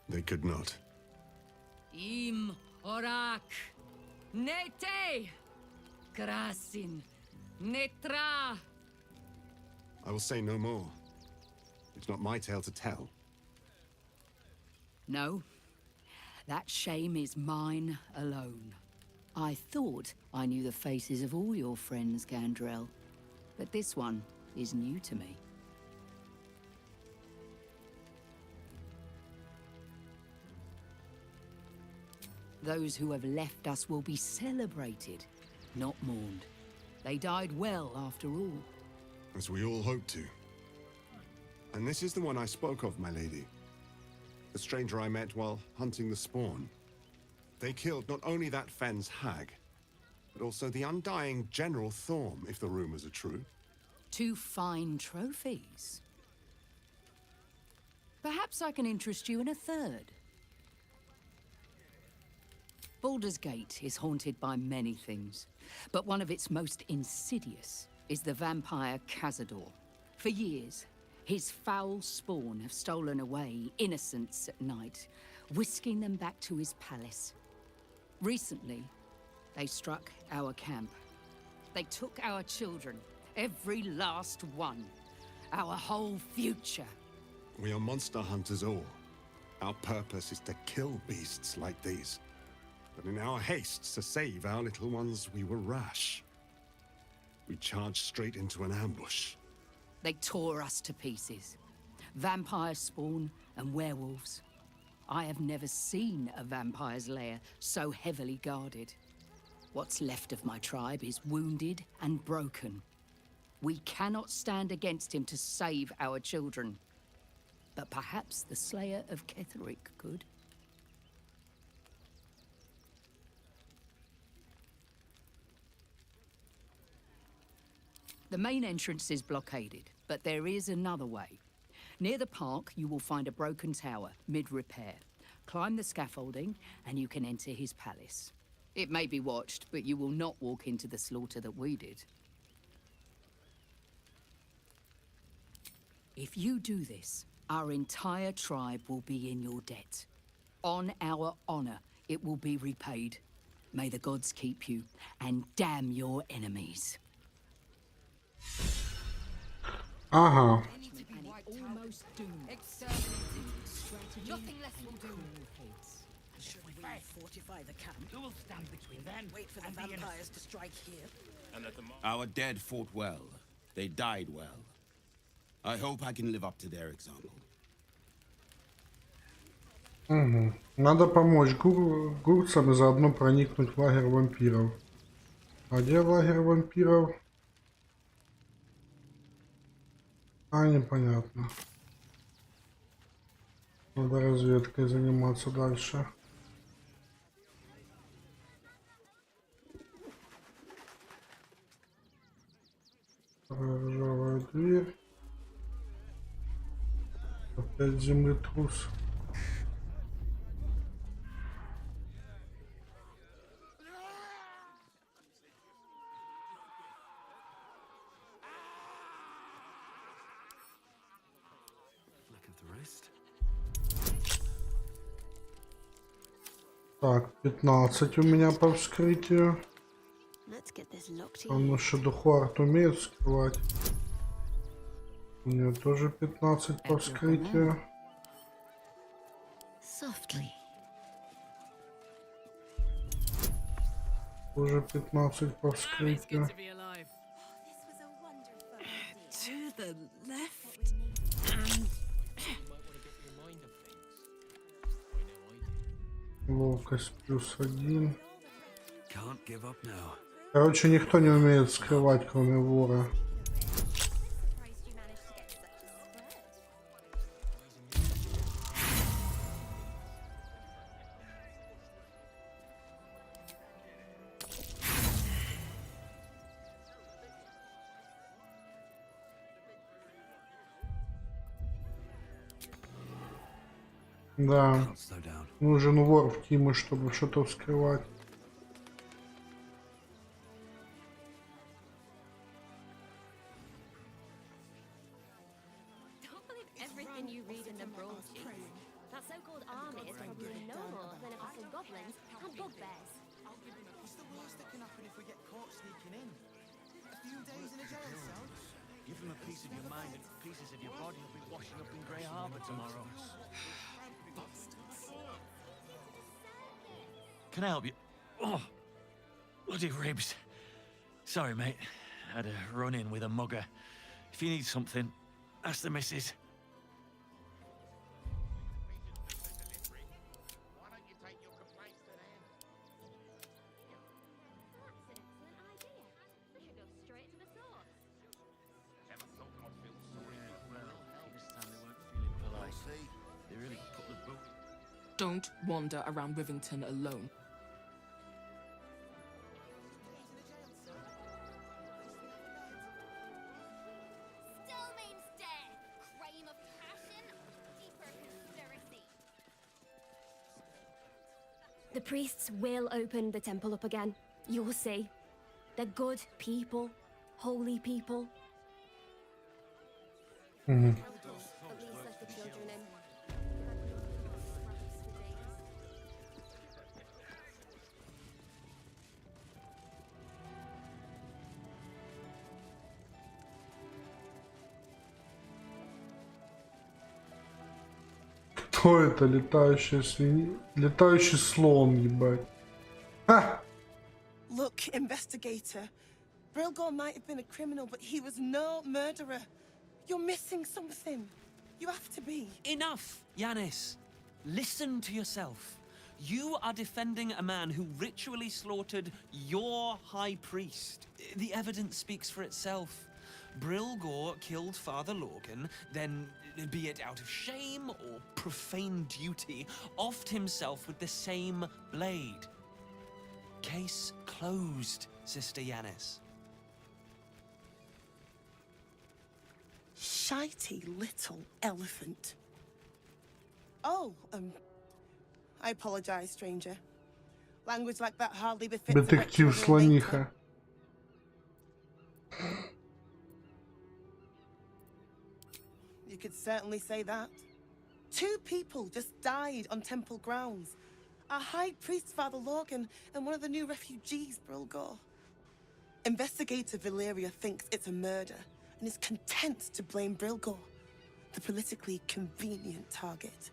They could not. Im Orak. Nete. Krasin. Netra. I will say no more. It's not my tale to tell. No. That shame is mine alone. I thought I knew the faces of all your friends, Gandrel. But this one is new to me. Those who have left us will be celebrated, not mourned. They died well, after all. As we all hope to. And this is the one I spoke of, my lady. The stranger I met while hunting the spawn. They killed not only that fen's hag, but also the undying General Thorm, if the rumors are true. 2 fine trophies. Perhaps I can interest you in a third. Baldur's Gate is haunted by many things, but one of its most insidious is the vampire Cazador. For years, his foul spawn have stolen away innocents at night, whisking them back to his palace. Recently, they struck our camp. They took our children, every last one, our whole future. We are monster hunters all. Our purpose is to kill beasts like these. But in our haste to save our little ones, we were rash. We charged straight into an ambush. They tore us to pieces. Vampire spawn and werewolves. I have never seen a vampire's lair so heavily guarded. What's left of my tribe is wounded and broken. We cannot stand against him to save our children. But perhaps the Slayer of Ketheric could. The main entrance is blockaded, but there is another way. Near the park, you will find a broken tower, mid-repair. Climb the scaffolding, and you can enter his palace. It may be watched, but you will not walk into the slaughter that we did. If you do this, our entire tribe will be in your debt. On our honor, it will be repaid. May the gods keep you, and damn your enemies. Aha. Almost doomed. Nothing less will do. Should we fortify the camp? Who will stand between them? Wait for the vampires to strike here. Our dead fought well. They died well. I hope I can live up to their example. Угу. Надо помочь гурцам и заодно проникнуть в лагерь вампиров. А где лагерь вампиров? А, непонятно. Надо разведкой заниматься дальше. Ржавая дверь. Опять землетрус. Так, 15 у меня по вскрытию. Он еще Духуарт умеет вскрывать. У нее тоже 15 по вскрытию. Уже 15 по вскрытию. To the Ловкость +1. Can't give up now. Короче, никто не умеет скрывать, кроме вора. Да. Нужен вор в тиму, чтобы что-то скрывать. Don't believe everything you read in the broadsheets. That so-called army is probably no more than a couple goblins and bugbears. It's the worst that can happen if we get caught sneaking in. A few days in a jail cell. Give them a piece of your mind and pieces of your body will be washing up in Grey Harbour tomorrow. Can I help you? Oh, bloody ribs. Sorry, mate. Had a run-in with a mugger. If you need something, ask the missus. Don't wander around Rivington alone. Still means death. Crime of passion, deeper conspiracy. The priests will open the temple up again. You'll see. They're good people, holy people. At least let the children in. Кто это? Летающая свинья? Летающий слон, ебать. Ха! Look, investigator. Brilgor might have been a criminal, but he was no murderer. You're missing something. You have to be. Enough, Yanis. Listen to yourself. You are defending a man who ritually slaughtered your high priest. The evidence speaks for itself. Brilgor killed Father Lorcan, then, be it out of shame or profane duty, offed himself with the same blade. Case closed, Sister Yanis. Shitey little elephant. Oh, I apologize, stranger. Language like that hardly befits a Детектив слониха. You could certainly say that. 2 people just died on temple grounds. Our high priest, Father Lorcan, and one of the new refugees, Brilgor. Investigator Aliriyaa thinks it's a murder and is content to blame Brilgor, the politically convenient target.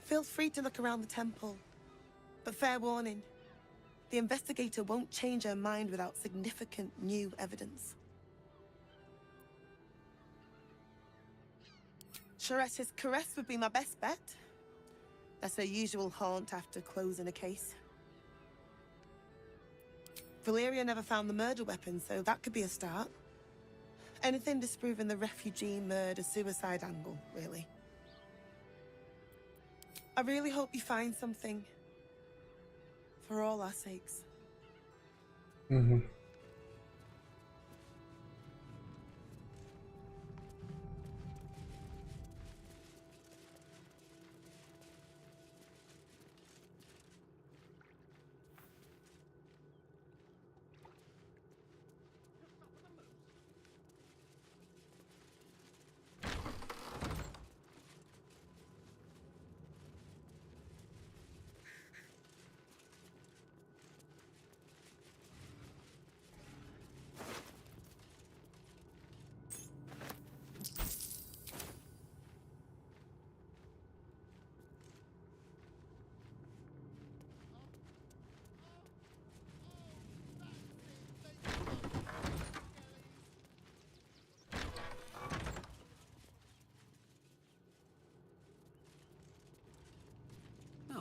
Feel free to look around the temple, but fair warning, the investigator won't change her mind without significant new evidence. Chares's caress would be my best bet. That's her usual haunt after closing a case. Aliriyaa never found the murder weapon, so that could be a start. Anything disproving the refugee murder-suicide angle, really. I really hope you find something. For all our sakes. Угу.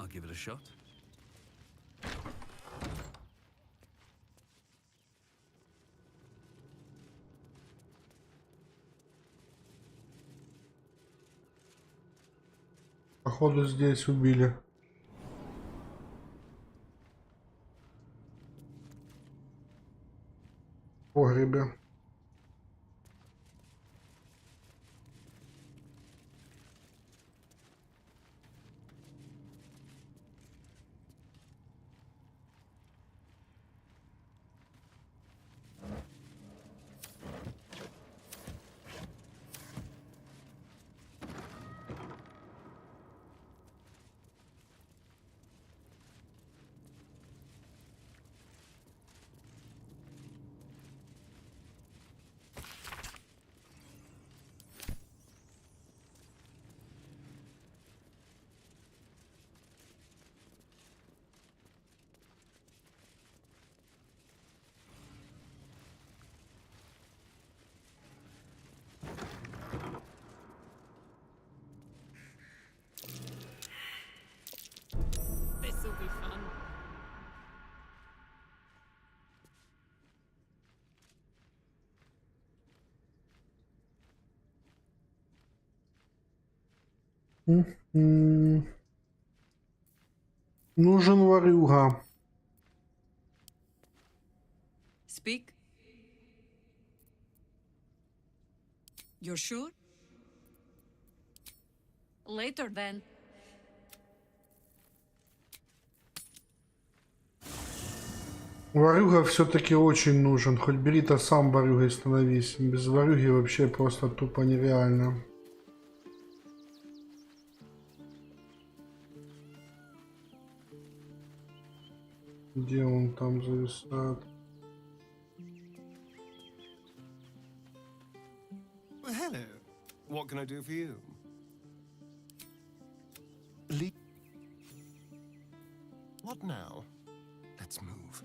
I'll give it a shot. Походу здесь убили. В погребе. This'll be fun. Нужен ворюга. Speak. You're sure? Later then. Ворюга все-таки очень нужен. Хоть бери-то сам ворюгой становись. Без ворюги вообще просто тупо нереально. Где он там зависает? Well, hello. What can I do for you? What now? Let's move.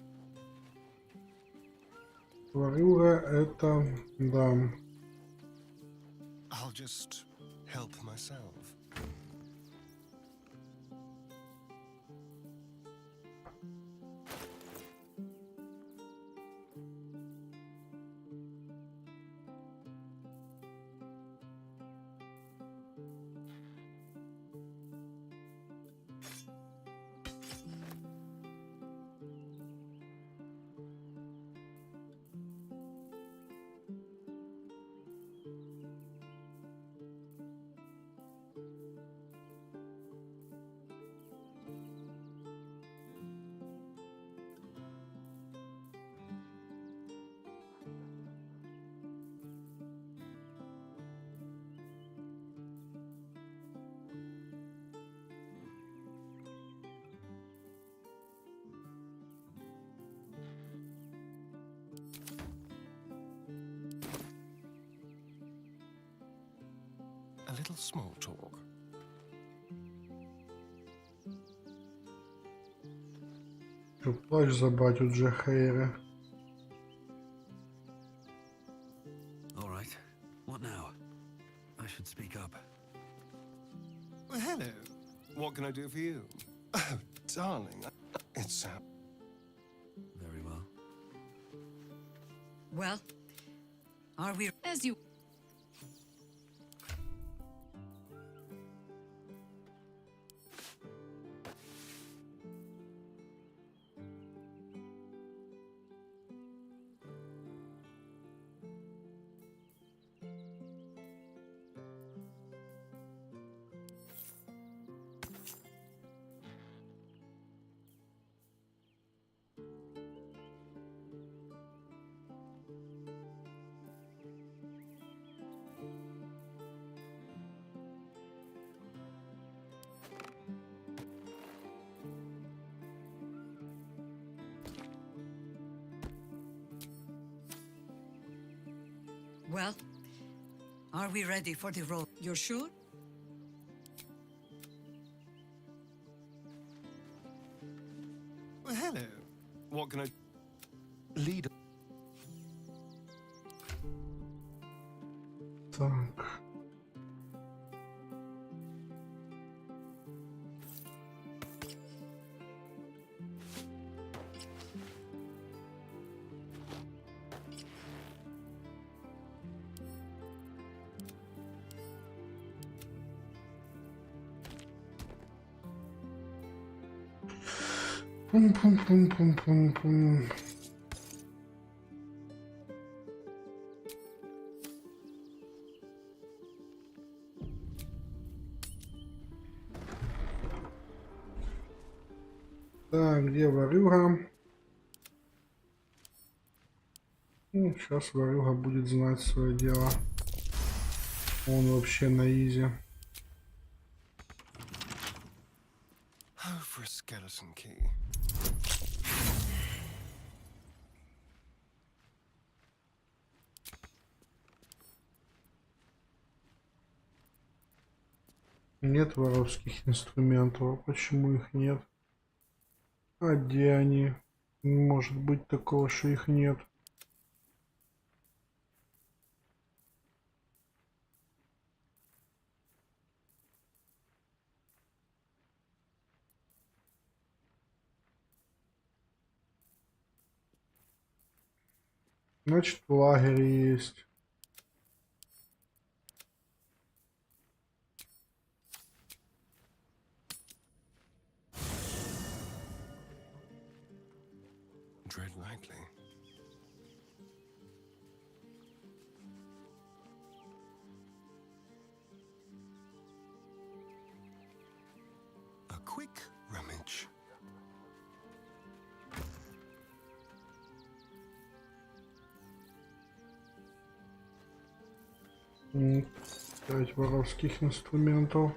Ворюга это... да. I'll just help myself. A little small talk. Плащ забрать у Джахейра. All right. What now? I should speak up. Well, hello. What can I do for you? Oh, darling, it's Very well. Well, are we as you... Well, are we ready for the roll? You're sure? Well, hello. What can I... Lead... Пум-пум-пум-пум-пум-пум. Так, где ворюга? Ну, сейчас ворюга будет знать свое дело. Он вообще на изи. Oh, for a skeleton key. Нет воровских инструментов. А почему их нет? А где они? Не может быть такого, что их нет. Значит, в лагере есть. Tread lightly. A quick rummage. М, 5 воровских инструментов.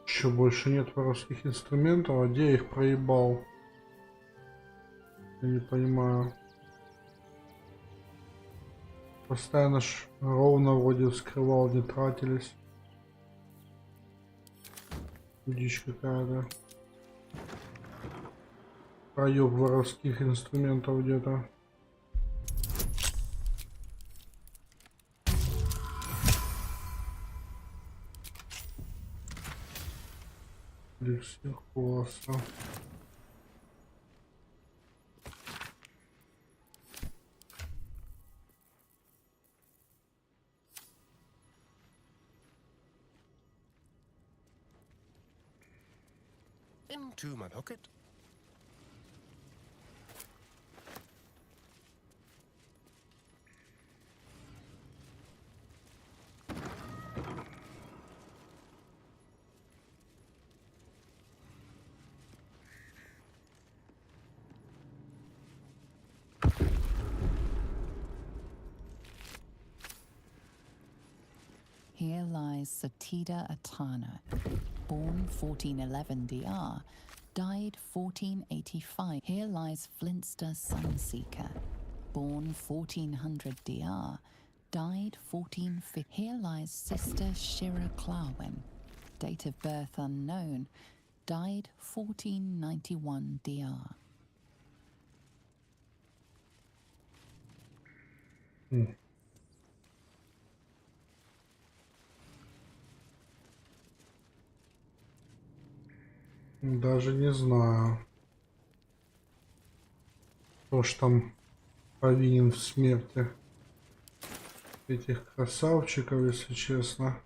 Еще больше нет воровских инструментов, а где я их проебал? Я не понимаю. Постоянно ж ровно вроде вскрывал, не тратились. Дичь какая-то. Проеб воровских инструментов где-то. Для всех класса. Into my pocket. Here lies Satida Atana, born 1411 DR, died 1485. Here lies Flintster Sunseeker, born 1400 DR, died 1450. Here lies Sister Shira Clarwen, date of birth unknown, died 1491 DR. Даже не знаю, кто ж там повинен в смерти этих красавчиков, если честно.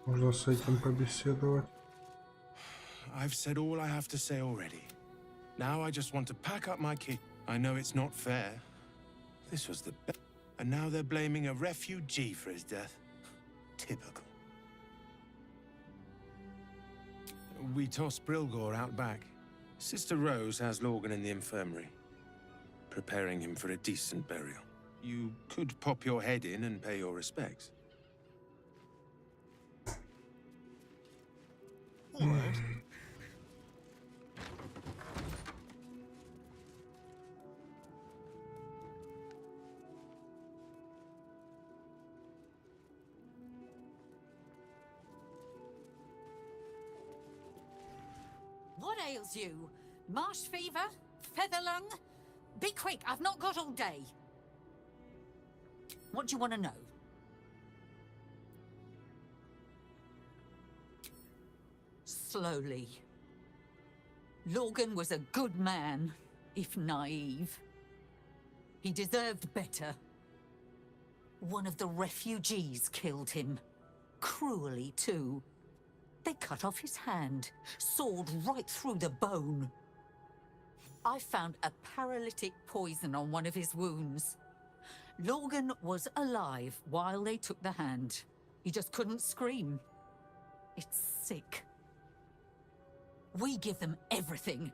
Можно с этим побеседовать. I've said all I have to say already. Now I just want to pack up my kit. I know it's not fair. This was the best. And now they're blaming a refugee for his death. Typical. We toss Brilgor out back. Sister Rose has Lorgan in the infirmary, preparing him for a decent burial. You could pop your head in and pay your respects. forward. What ails you? Marsh fever? Feather lung? Be quick, I've not got all day. What do you want to know? Slowly. Logan was a good man, if naive. He deserved better. One of the refugees killed him. Cruelly, too. They cut off his hand, sawed right through the bone. I found a paralytic poison on one of his wounds. Logan was alive while they took the hand. He just couldn't scream. It's sick. We give them everything,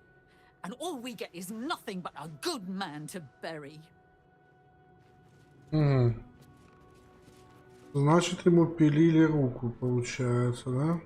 and all we get is nothing but a good man to bury. Значит, ему пилили руку, получается, да?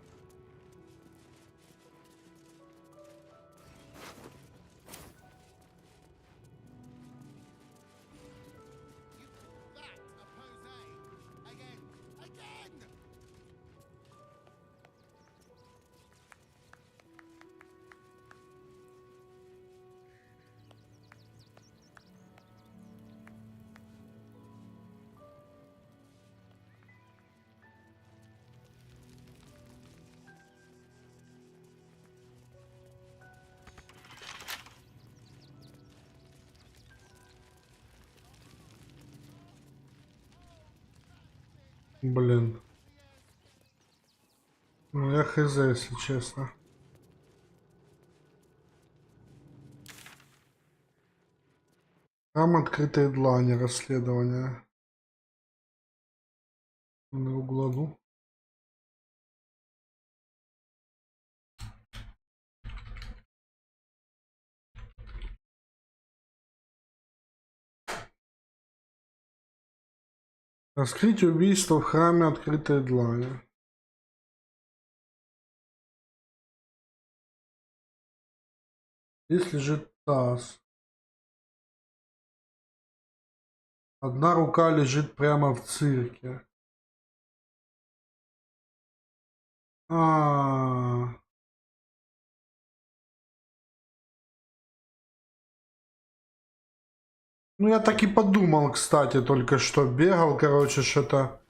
Блин. Ну я хз, если честно. Там открытые длани, расследования. На углу. Раскрыть убийство в храме открытой длани. Здесь лежит таз. Одна рука лежит прямо в цирке. Ну, я так и подумал, кстати, только что бегал, короче, что-то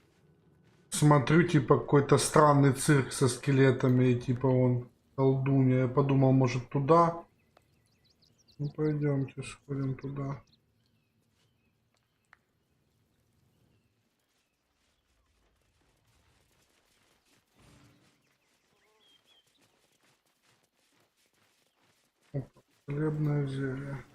смотрю, типа, какой-то странный цирк со скелетами, и типа он колдунья. Я подумал, может, туда? Ну, пойдемте, сходим туда. Хлебное зелье.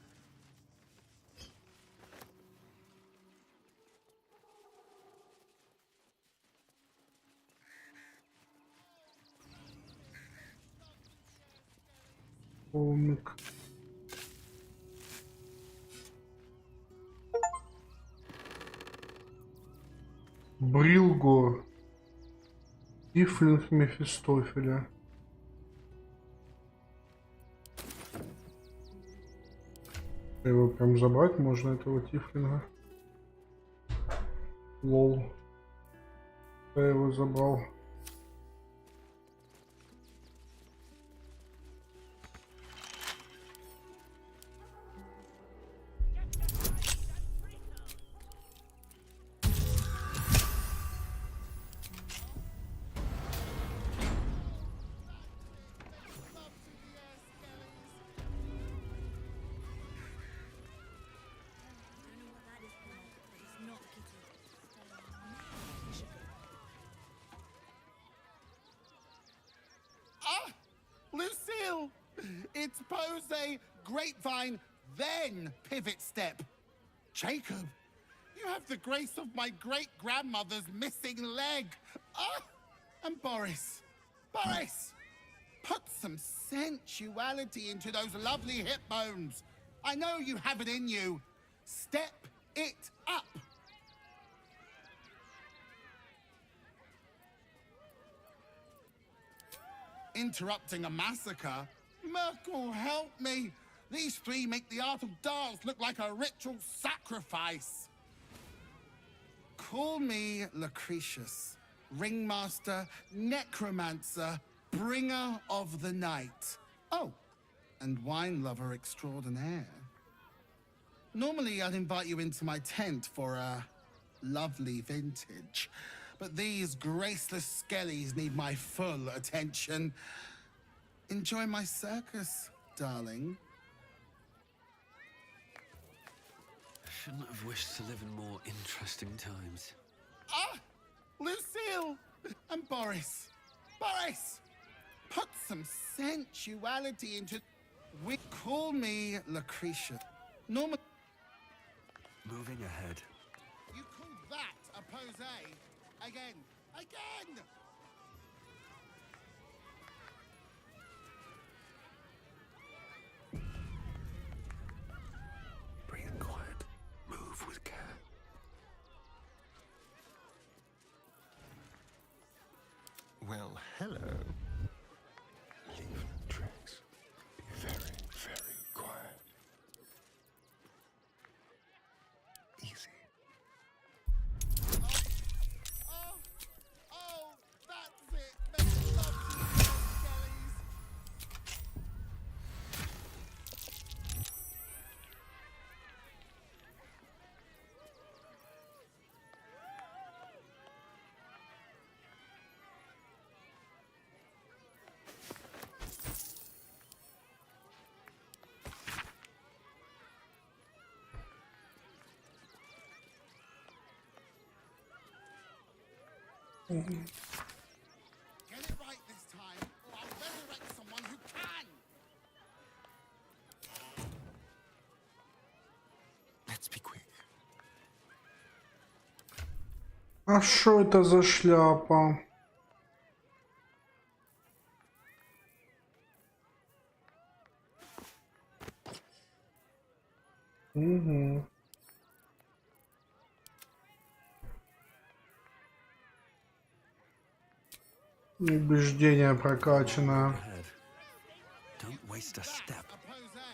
Полник. Брилгор. Тифлинг Мефистофеля. Его прям забрать можно, этого тифлинга. Лол. Я его забрал. Lucille! It's pose, grapevine, then pivot step. Jacob, you have the grace of my great-grandmother's missing leg. And Boris, put some sensuality into those lovely hip bones. I know you have it in you. Step it up. interrupting a massacre. Merkel, help me. These three make the art of dance look like a ritual sacrifice. Call me Lucretius, ringmaster, necromancer, bringer of the night. Oh, and wine lover extraordinaire. Normally, I'd invite you into my tent for a lovely vintage, but these graceless skellies need my full attention. Enjoy my circus, darling. Shouldn't have wished to live in more interesting times. Ah! Lucille! And Boris. Boris! Put some sensuality into... We call me Lucretia. Normal... Moving ahead. You call that a pose? Again. Again! Breathe quiet. Move with care. Well, hello. Leave tricks. Be very, very quiet. Easy. Oh, that's it. Make love to the skellies. Get it right this time, or I'll resurrect someone who can! Let's be quick. А что это за шляпа? Угу. Убеждение прокачано. Don't waste a step. A pose?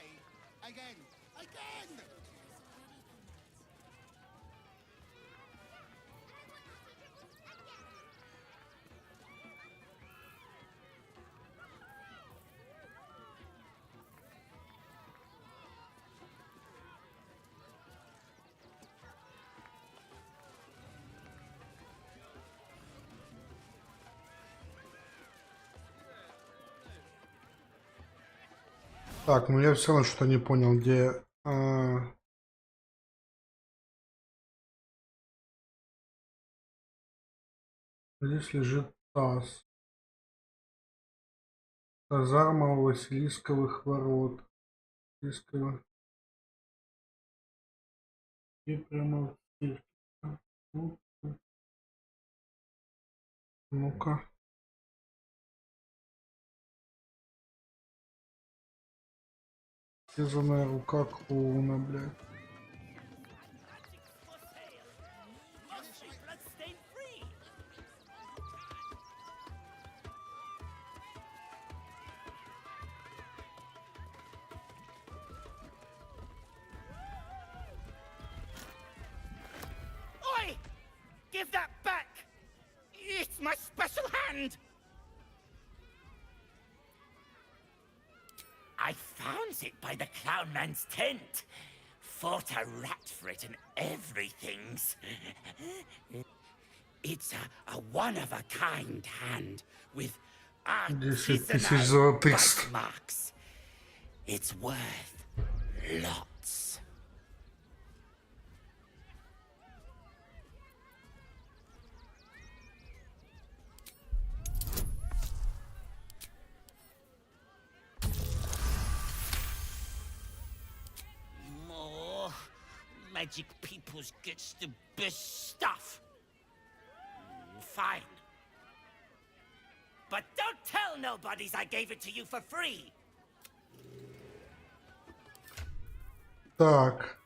Again. Again! Так, ну я все равно что-то не понял, где... Здесь лежит таз. Казарма у Василисковых ворот. Василисковых. И прямо в цирке. Ну-ка. Связанная рука клоуна, блядь. Oi! Give that back! It's my special hand! I found it by the clown man's tent. Fought a rat for it and everything's. It's a one-of-a-kind hand with 10 000 artisanal золотых. bite marks. It's worth lots. More magic peoples gets the best stuff. Fine. But don't tell nobodies I gave it to you for free. Так.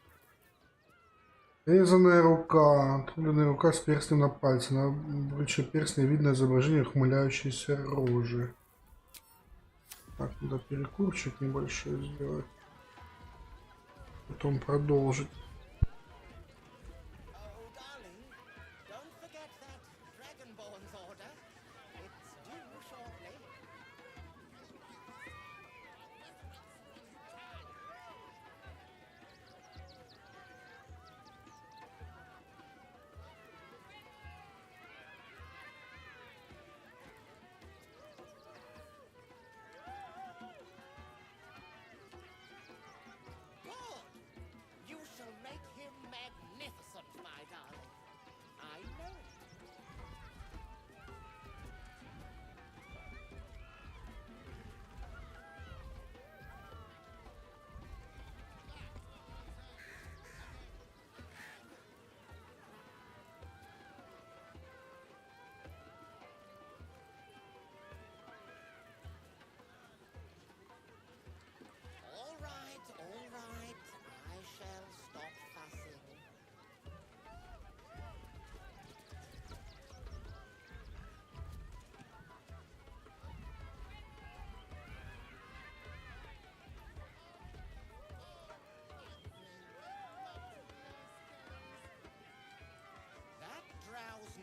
Резаная рука. Отрубленная рука с перстнем на пальце. На брюче перстня видно изображение ухмыляющейся рожи. Так, надо перекурчик небольшой сделать. Потом продолжить.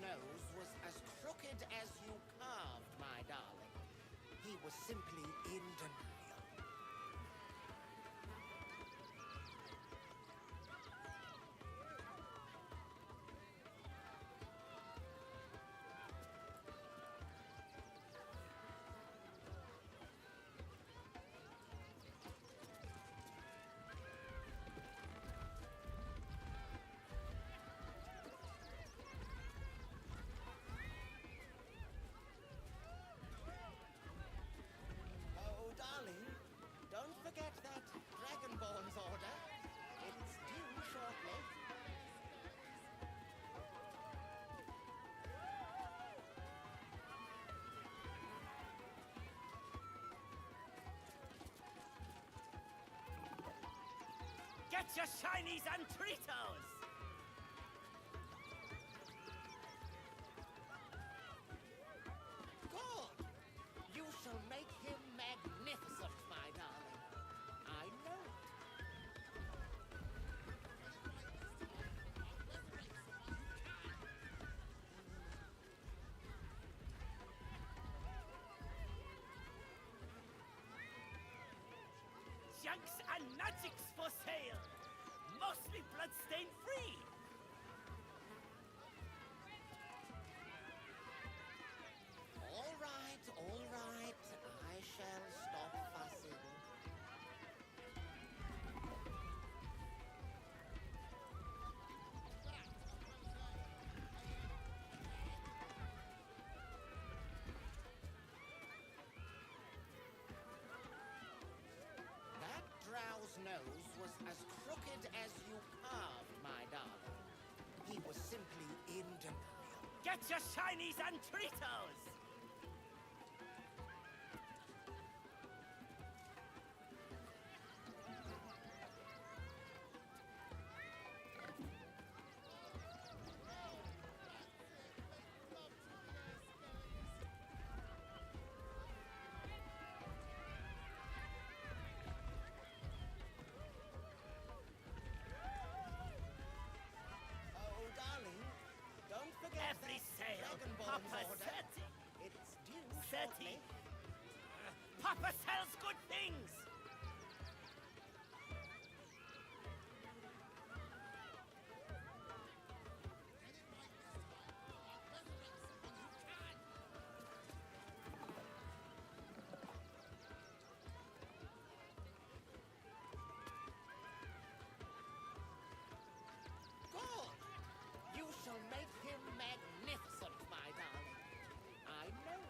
Nose was as crooked as you carved, my darling. He was simply in denial. Forget that Dragonborn's order. It's due shortly. Get your shinies and Tritos! Good! You shall make him magnificent, my darling. I know. Junks and magics for sale. Mostly bloodstain free. All right, all right. I shall stop fussing. That drow's nose was as crooked as you carved, my darling. He was simply in denial. Get your shinies and Tritos! Every sale, Papa 30. It's due 30. Papa sells good things. Good. You shall make him magnificent, my darling. I know.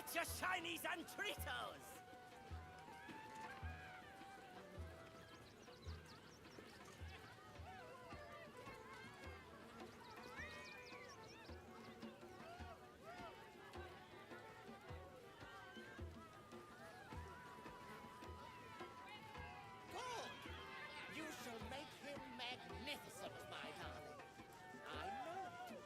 Get your shinies and treatos! You shall make him magnificent, my darling. I know it.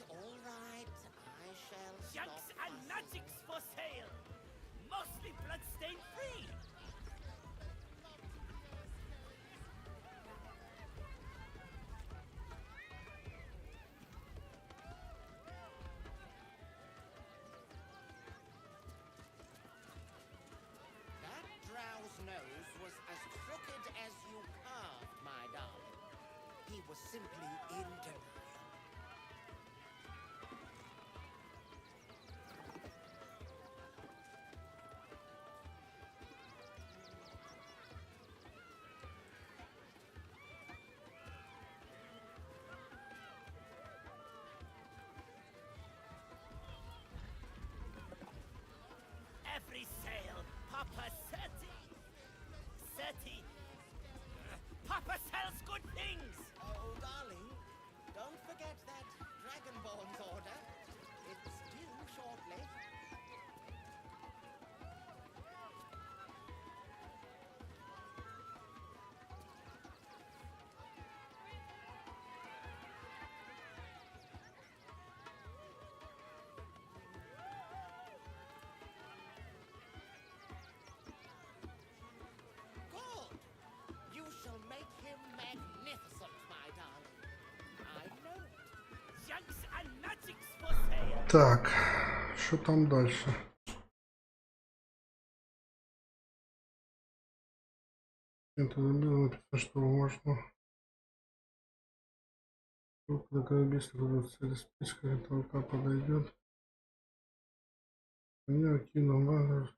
All right. I shall Junks stop and magics for sale. Mostly bloodstain free. That drow's nose was as crooked as you carved, my darling. He was simply in denial. Every sale, Papa Seti. Papa sells good things. Oh, darling, don't forget that Dragonborn's order. It's due shortly. You shall make him magnificent, my darling. I know it. Junks and magics for sale. Так, что там дальше? Это забыл написано, что можно. Такая быстро через списка, это рука подойдет. Мне окинул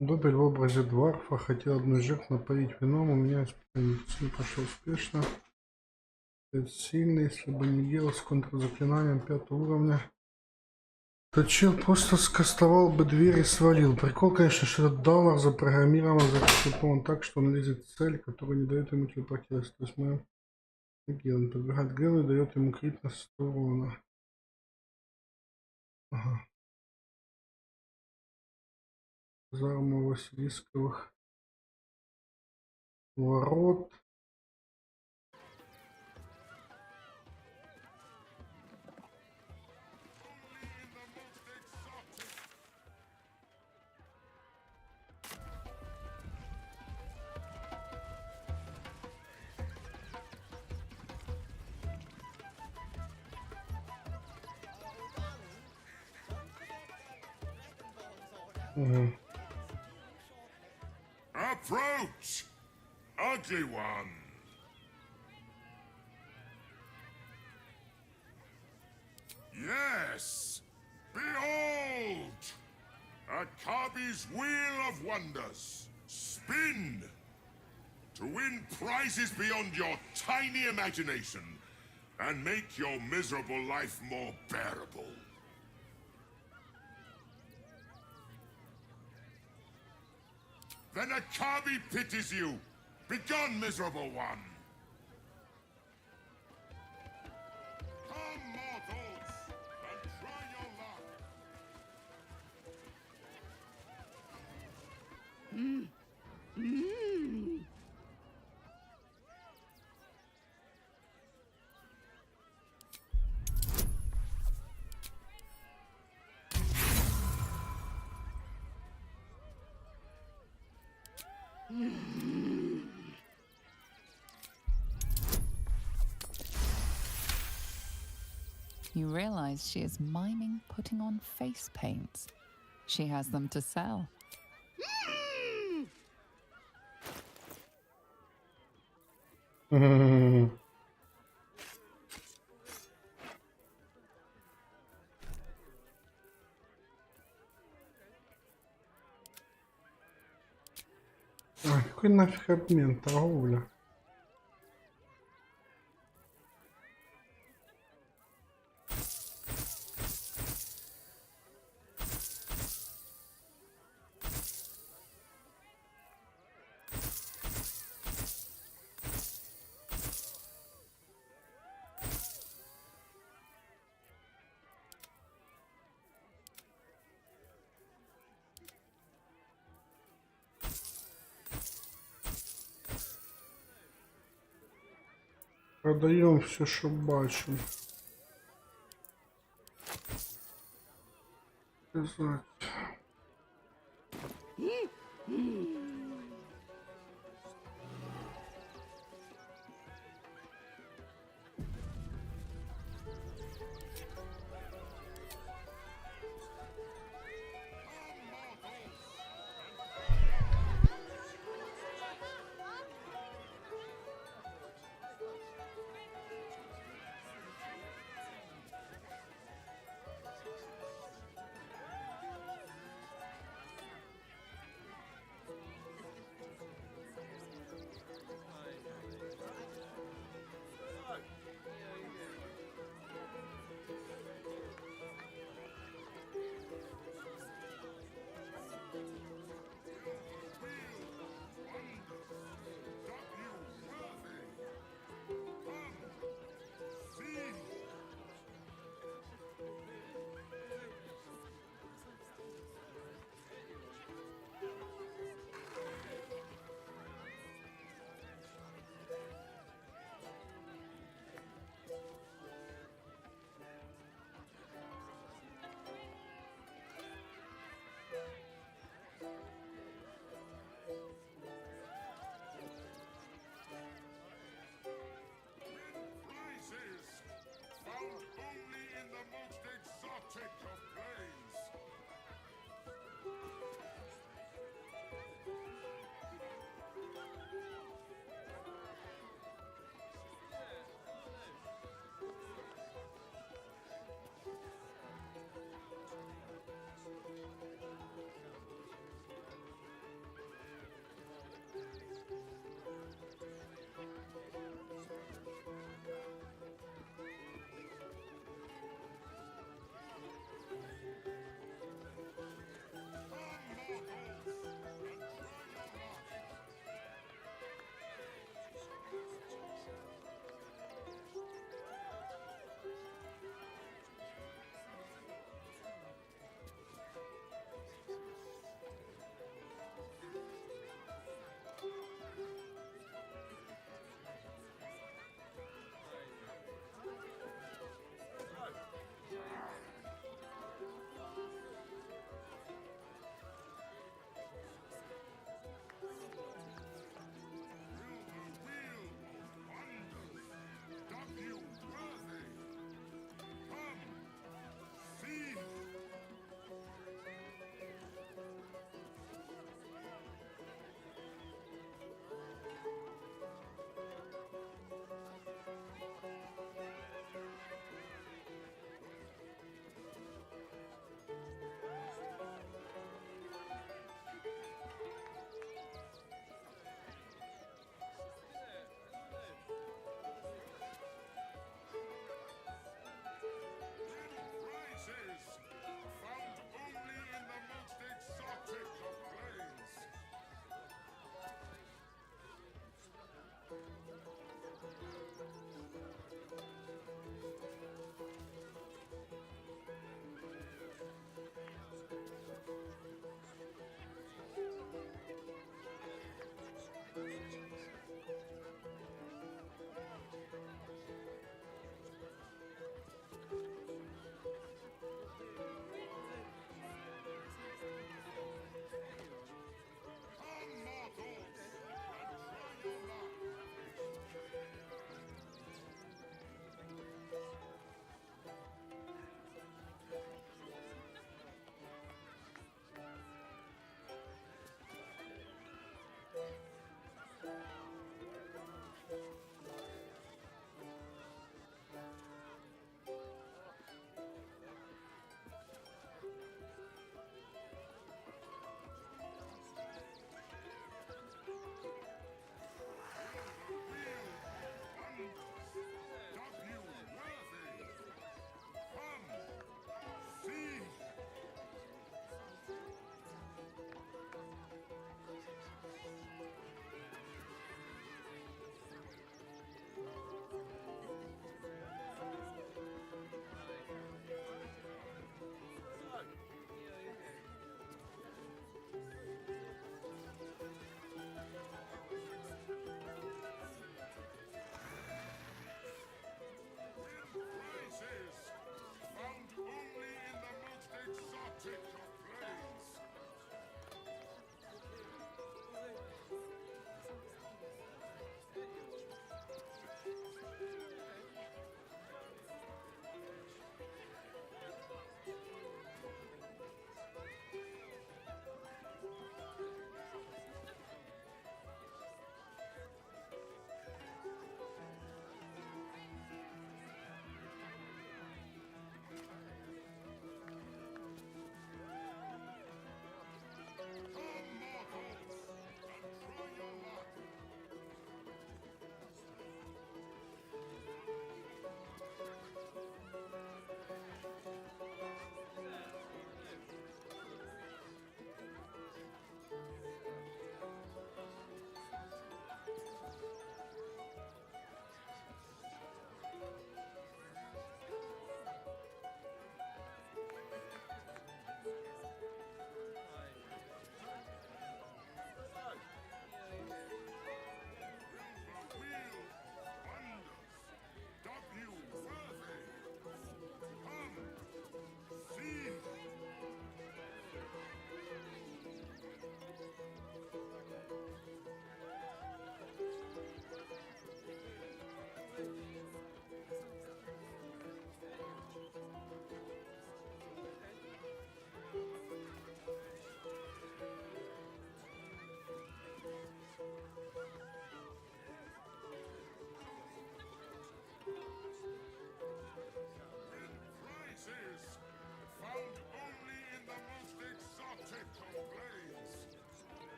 Добель в образе дварфа хотел одну жертву напоить вином, у меня исполнитель пошел успешно. Сильный, если бы не делал с контрзаклинанием 5 уровня, то чел просто скастовал бы дверь и свалил. Прикол, конечно, что этот Даллар запрограммирован он так, что он лезет в цель, которая не дает ему телепортироваться. То есть мы он подбегает к Гелу и дает ему крит на 100 урона. Ага. Зарма Василисковых ворот. Approach, ugly one. Yes, behold, Akabi's wheel of wonders. Spin to win prizes beyond your tiny imagination and make your miserable life more bearable. Then Akabi pities you. Begone, miserable one. Come, mortals, and try your luck. You realize she is miming putting on face paints. She has them to sell. Ой, какой нафиг обмен, торговля? Продаем все, что бачим. Сказать.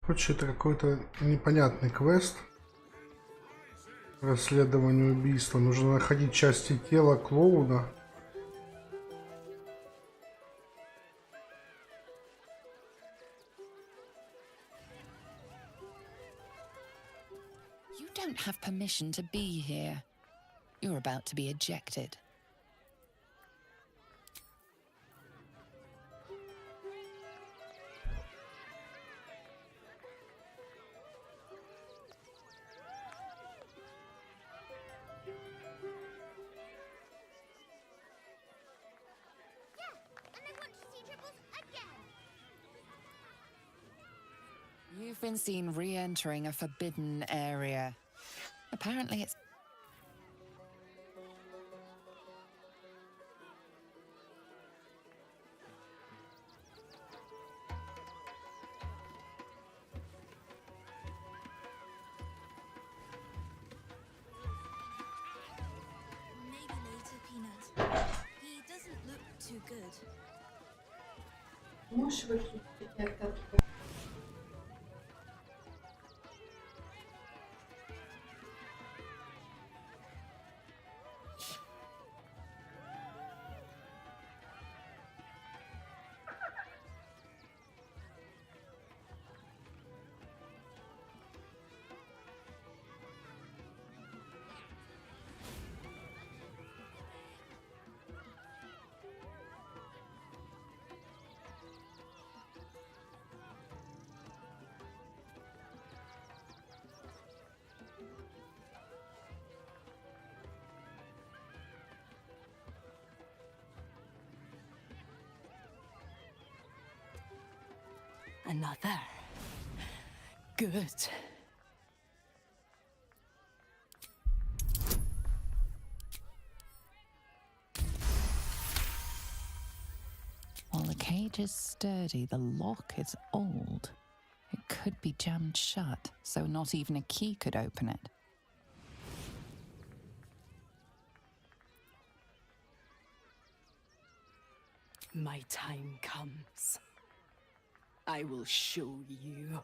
Короче, это какой-то непонятный квест. Расследование убийства. Нужно находить части тела клоуна. You don't have permission to be here. You're about to be ejected. You've been seen re-entering a forbidden area. Apparently it's... Maybe later, Peanut. He doesn't look too good. Можешь выключить это? Another. Good. While the cage is sturdy, the lock is old. It could be jammed shut, so not even a key could open it. My time comes. I will show you.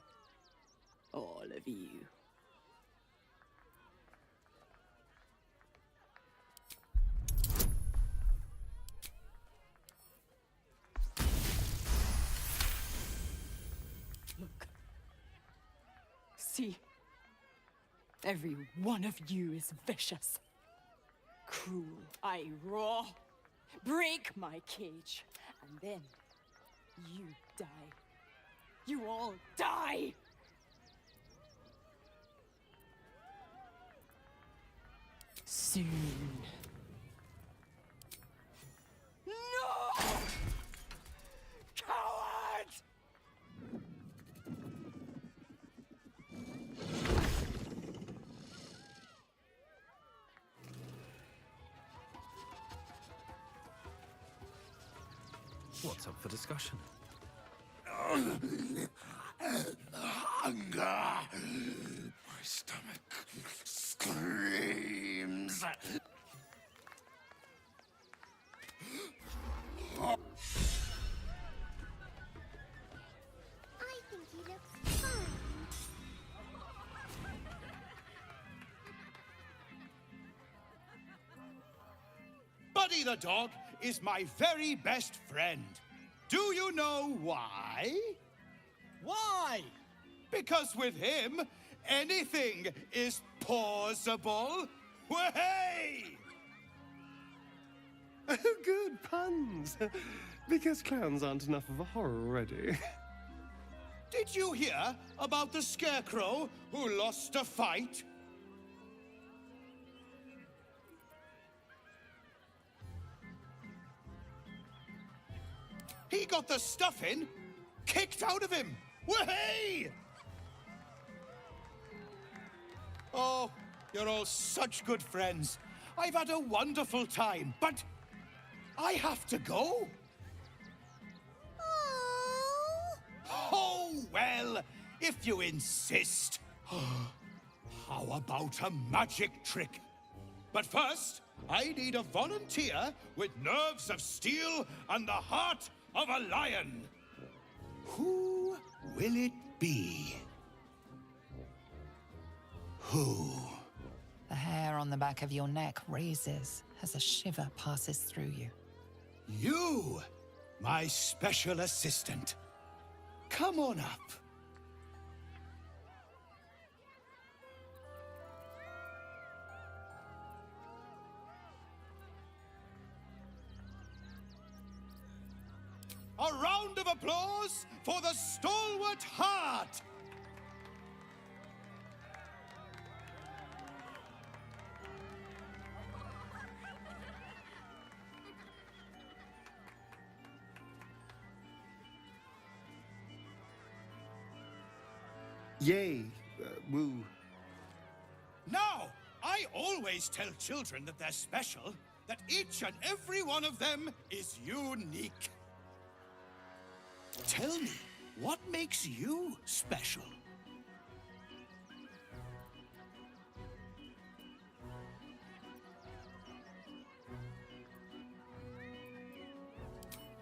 All of you. Look. See? Every one of you is vicious. Cruel. I roar. Break my cage. And then you die. You all die! Soon. No! Coward! What's up for discussion? Hunger. My stomach screams. I think he looks fine. Buddy the dog is my very best friend. Do you know why? Why? Because with him, anything is possible. Way! Good puns. Because clowns aren't enough of a horror already. Did you hear about the scarecrow who lost a fight? He got the stuffing kicked out of him. Way! Oh, you're all such good friends. I've had a wonderful time, but I have to go. Oh, well, if you insist. How about a magic trick? But first, I need a volunteer with nerves of steel and the heart of a lion. Who will it be? Who? The hair on the back of your neck raises as a shiver passes through you. You, my special assistant. Come on up. A round of applause for the stalwart heart! Yay, woo. Now, I always tell children that they're special, that each and every one of them is unique. Tell me, what makes you special?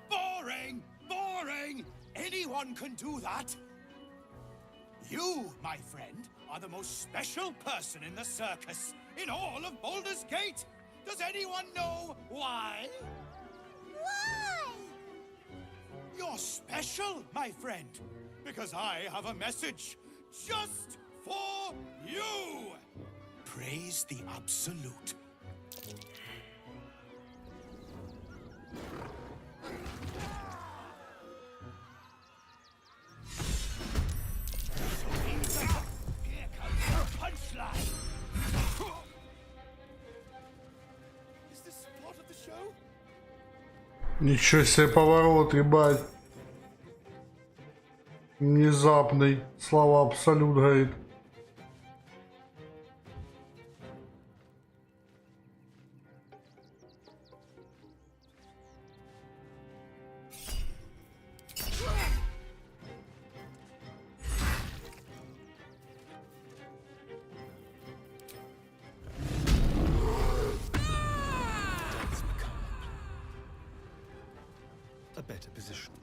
Boring! Boring! Anyone can do that! You, my friend, are the most special person in the circus, in all of Baldur's Gate! Does anyone know why? Why? You're special, my friend, because I have a message just for you! Praise the Absolute. Here comes the punchline! Is this part of the show? Ничего себе поворот, ебать. Внезапный. Слава Абсолют говорит. A better position.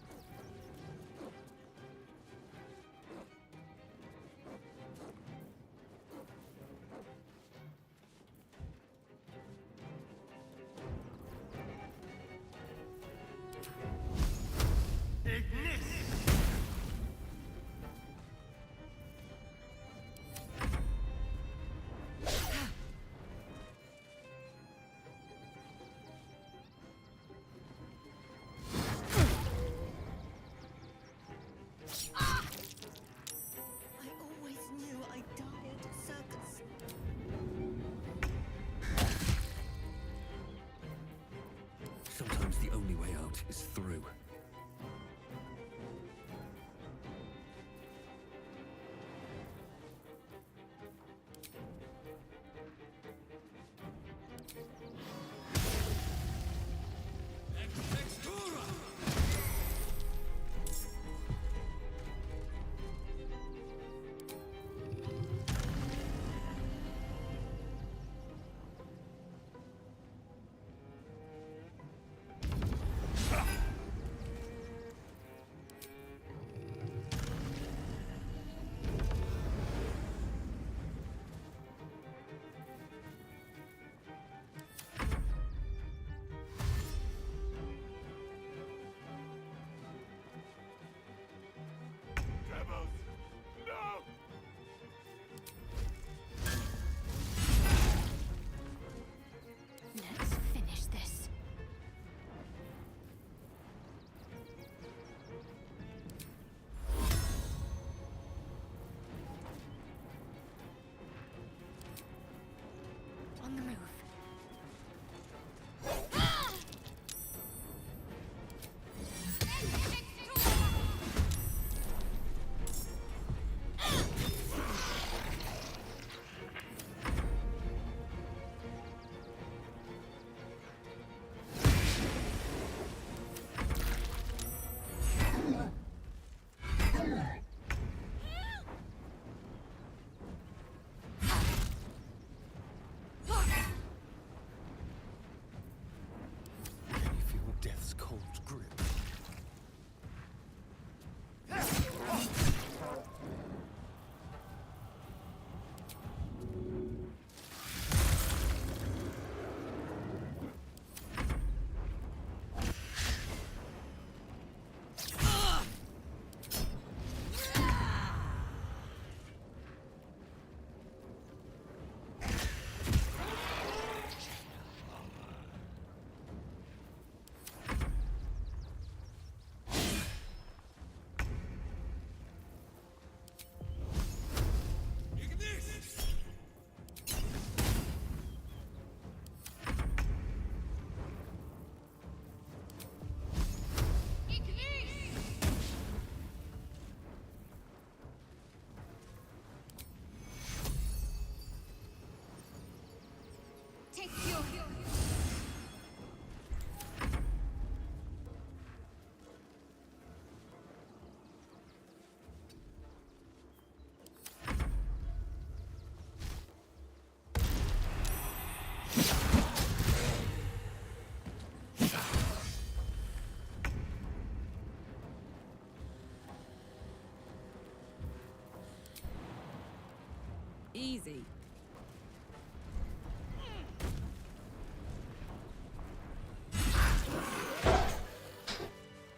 Easy.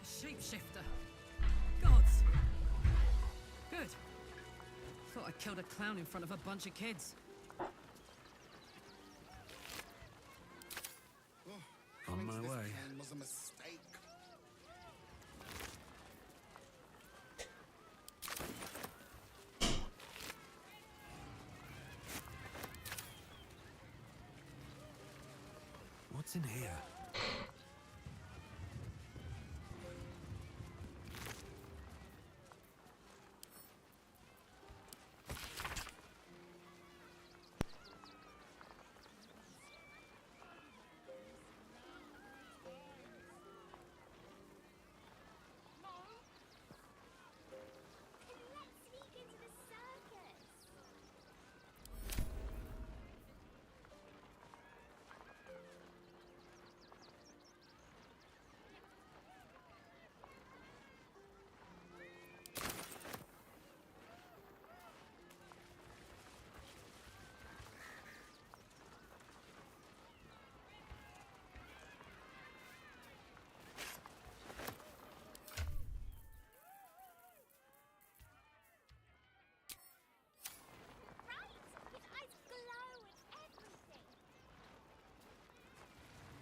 Shapeshifter. Gods. Good. Thought I killed a clown in front of a bunch of kids. On my way. Was a mistake. What's in here?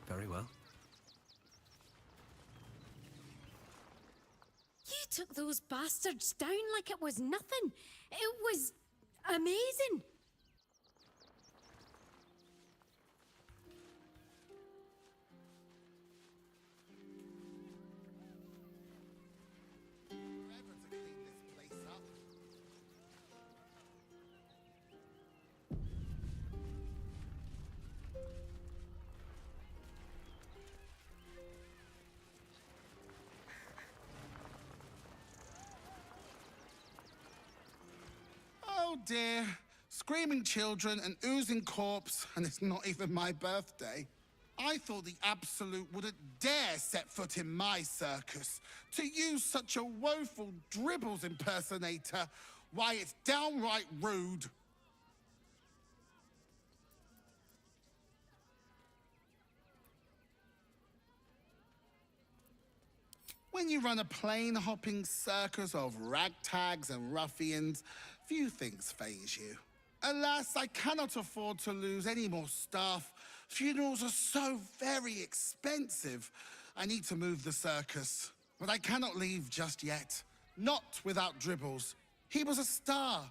Very well. You took those bastards down like it was nothing. It was amazing. Oh dear. Screaming children, an oozing corpse, and it's not even my birthday. I thought the Absolute wouldn't dare set foot in my circus. To use such a woeful dribbles impersonator, why, it's downright rude. When you run a plane-hopping circus of ragtags and ruffians, few things faze you. Alas, I cannot afford to lose any more staff. Funerals are so very expensive. I need to move the circus, but I cannot leave just yet. Not without Dribbles. He was a star.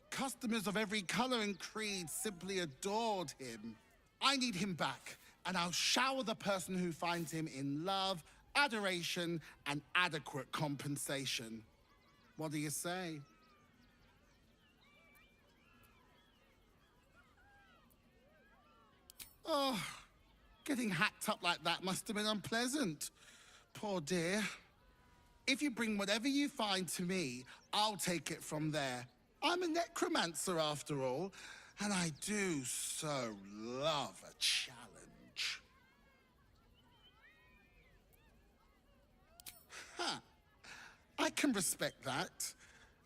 Customers of every color and creed simply adored him. I need him back, and I'll shower the person who finds him in love, adoration, and adequate compensation. What do you say? Oh, getting hacked up like that must have been unpleasant. Poor dear. If you bring whatever you find to me, I'll take it from there. I'm a necromancer after all, and I do so love a challenge. Huh. I can respect that.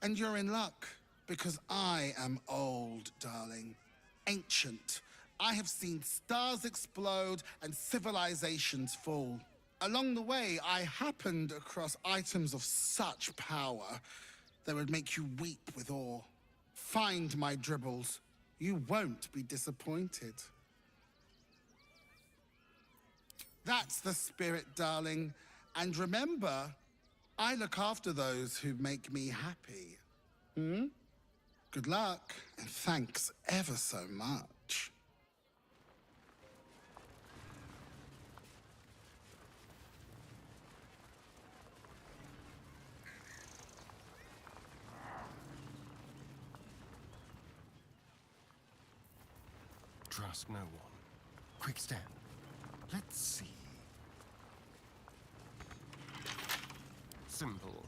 And you're in luck, because I am old, darling. Ancient. I have seen stars explode and civilizations fall. Along the way, I happened across items of such power that would make you weep with awe. Find my Dribbles. You won't be disappointed. That's the spirit, darling. And remember, I look after those who make me happy. Good luck, and thanks ever so much. Trust no one. quick step. Let's see. Simple.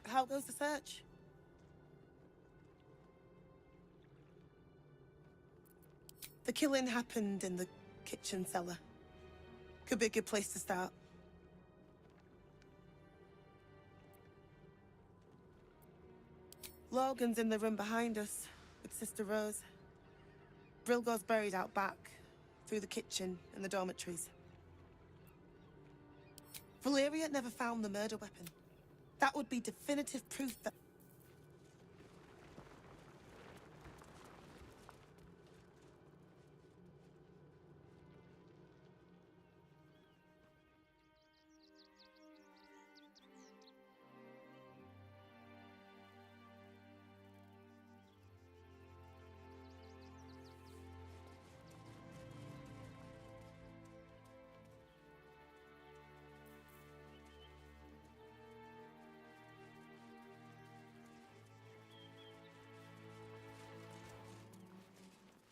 How goes the search? The killing happened in the kitchen cellar. Could be a good place to start. Logan's in the room behind us with Sister Rose. Brilgo's buried out back, through the kitchen and the dormitories. Aliriyaa never found the murder weapon. That would be definitive proof that...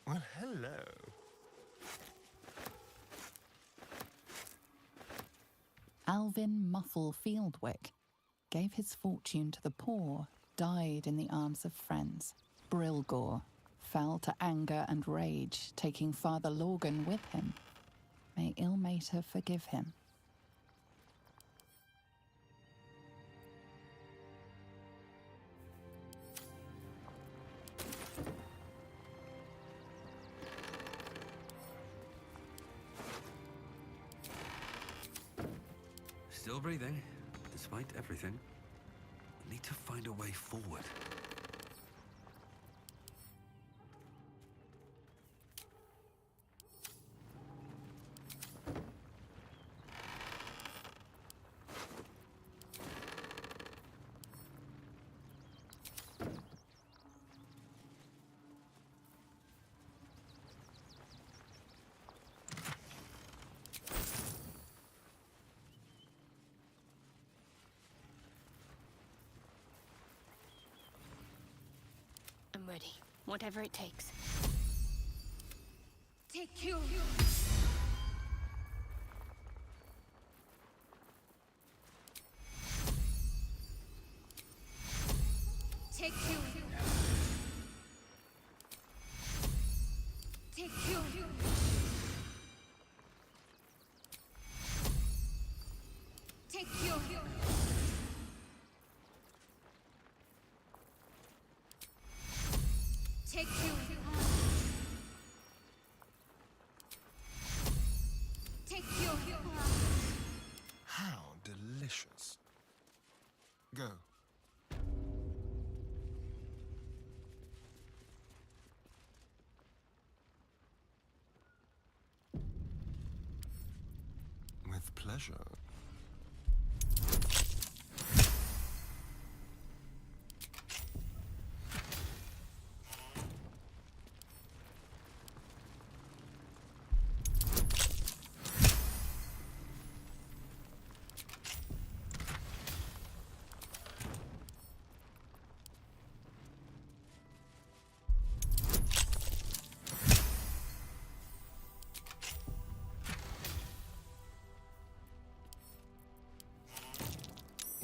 Well, hello. Alvin Muffle Fieldwick gave his fortune to the poor, died in the arms of friends. Brilgor fell to anger and rage, taking Father Logan with him. May Ilmater forgive him. Still breathing, despite everything. Need to find a way forward. I'm ready. Whatever it takes. Take you. Take you. Take you. Take you. Take you. Take you. How delicious. Go. With pleasure.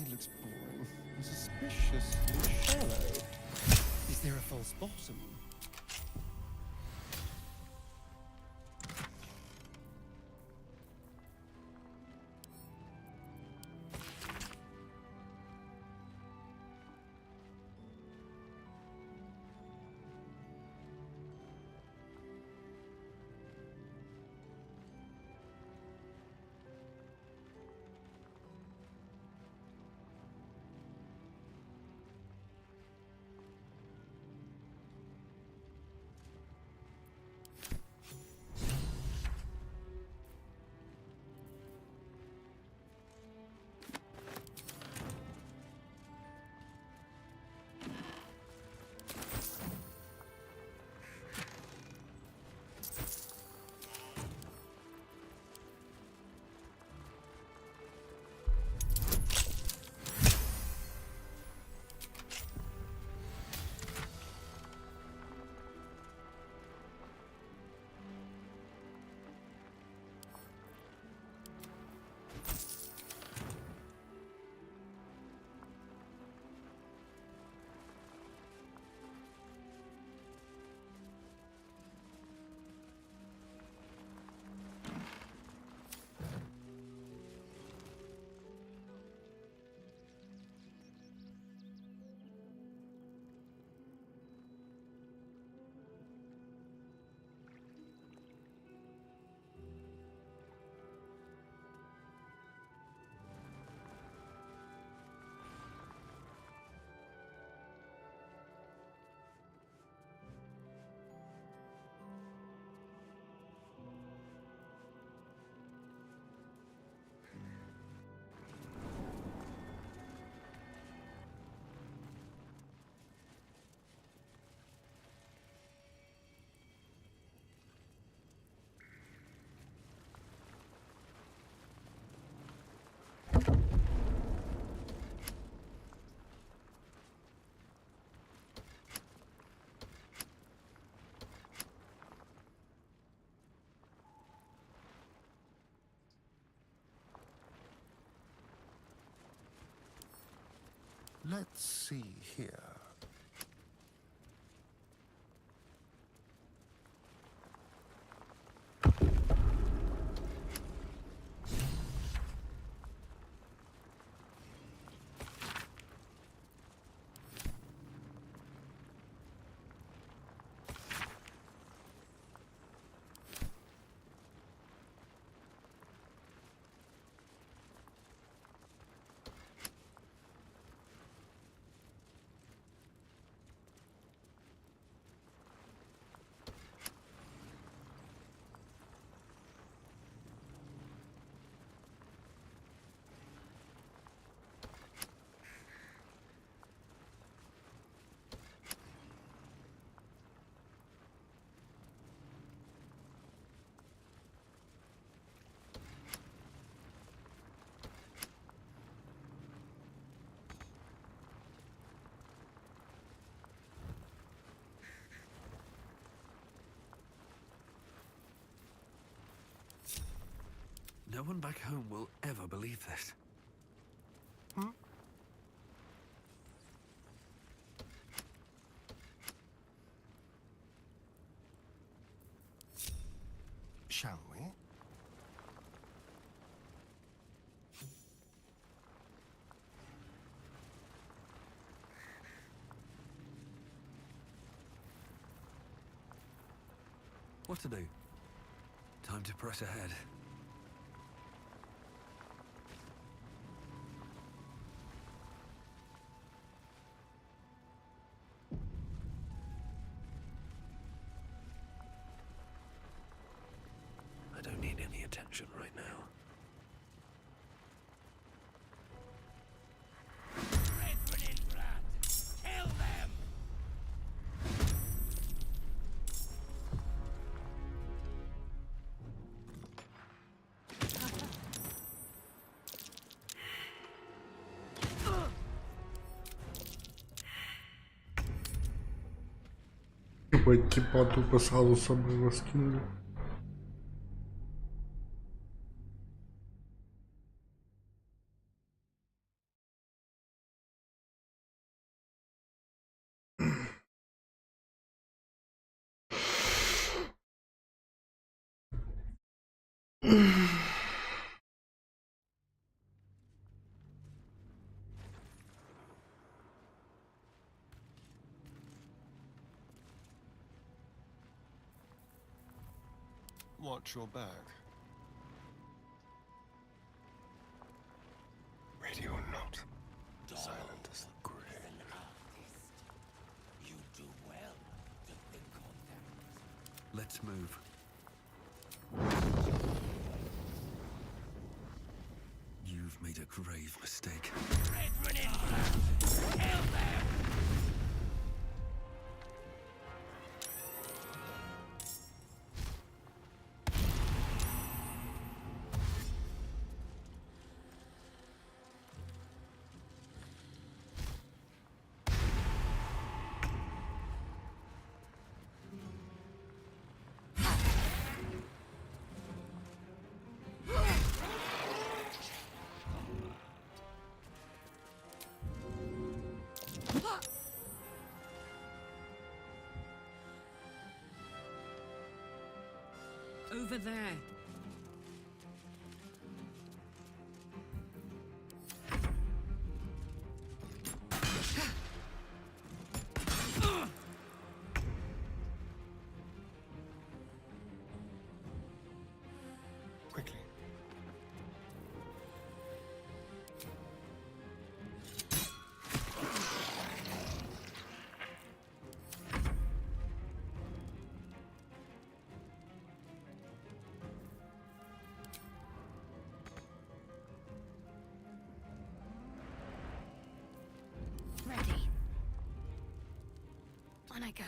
It looks boring and suspiciously shallow. Is there a false bottom? Let's see here. No one back home will ever believe this. Shall we? What to do? Time to press ahead. I don't need any attention right now. Kill them! Ебать, типа тупо сразу с собой раскинули. Watch your back. Ready or not, silent as the grave. You do well to think on that. Let's move. You've made a grave mistake. Kill them! Over there. Quickly. Ready. On I go.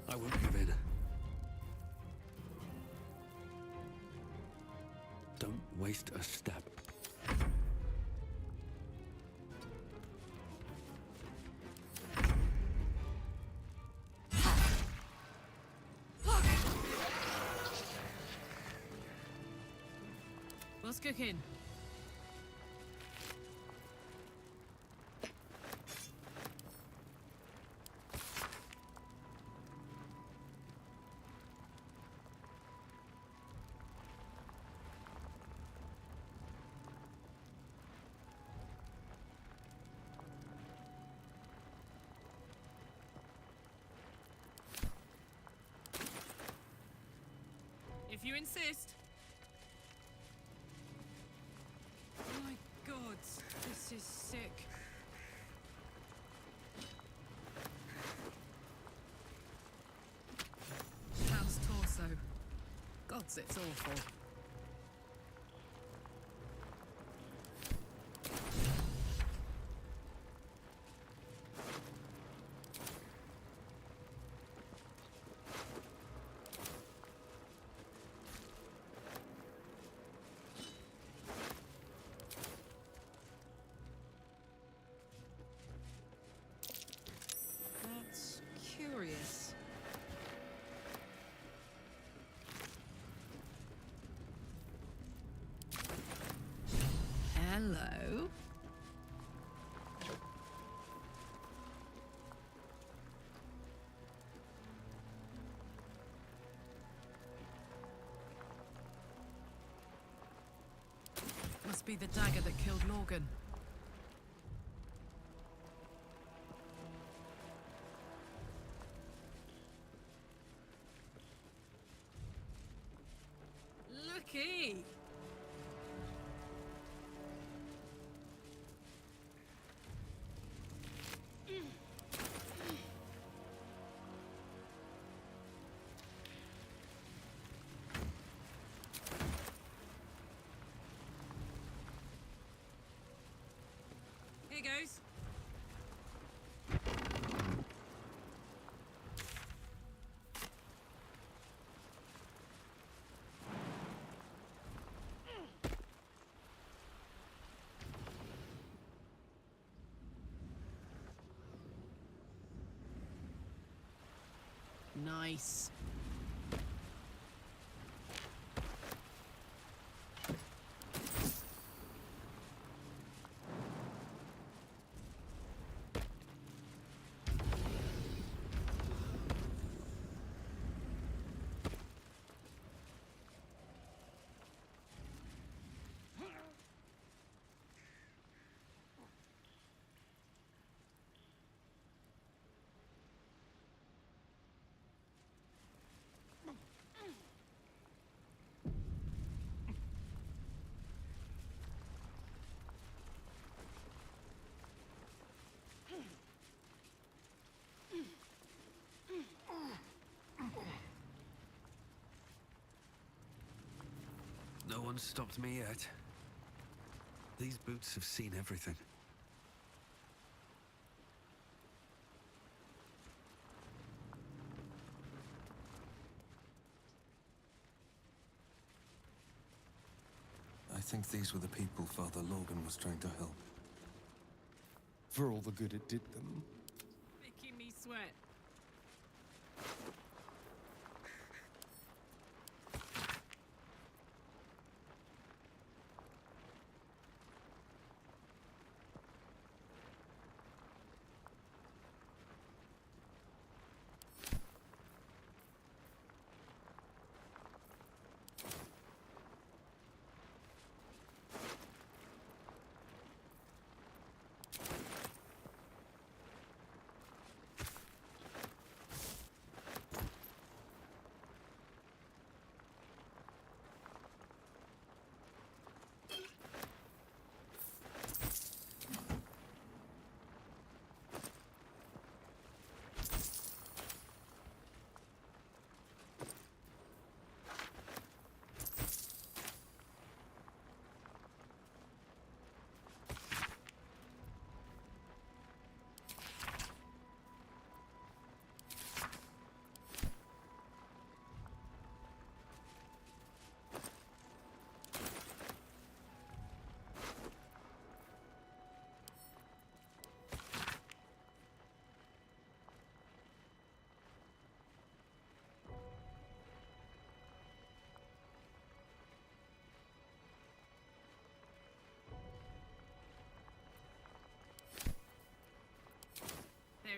I won't give in. Don't waste a step. What's cooking? If you insist. Oh my god, this is sick. How's torso? Gods, it's awful. That's curious. Hello. Must be the dagger that killed Lorgan. Looky! Here goes. Nice. No one's stopped me yet. These boots have seen everything. I think these were the people Father Logan was trying to help. For all the good it did them. Making me sweat.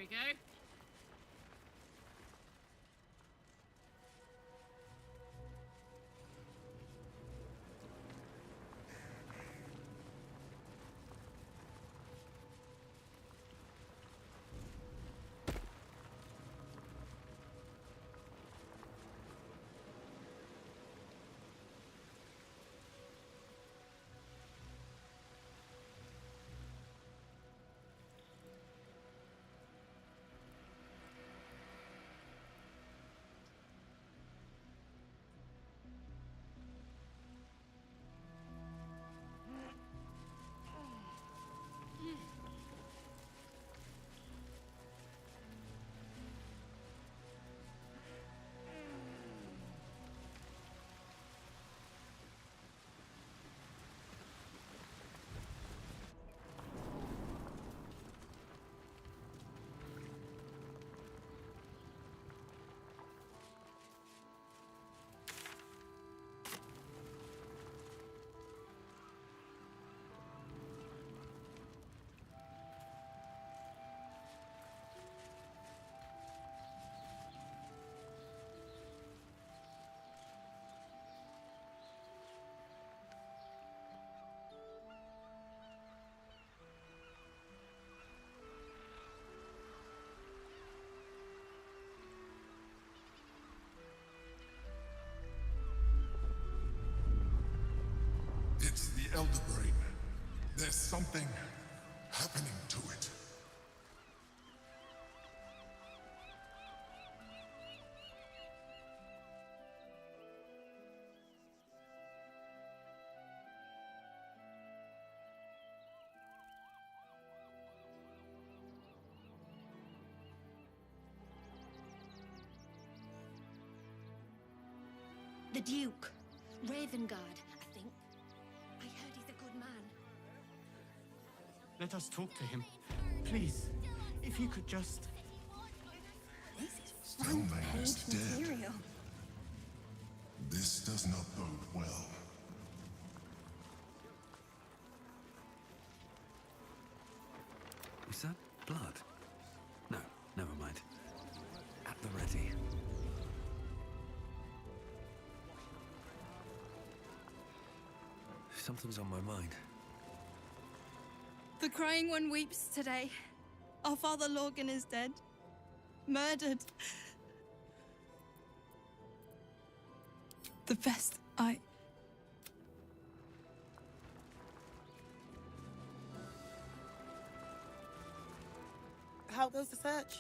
we go. It's the Elder Brain. There's something happening to it. The Duke. Ravengard, I think. I heard he's a good man. Let us talk to him. Please, if you could just... This is Stillman is front-page dead. material. This does not bode well. Is that blood? No, never mind. At the ready. Something's on my mind. The crying one weeps today. Our father Logan is dead. Murdered. The best How goes the search?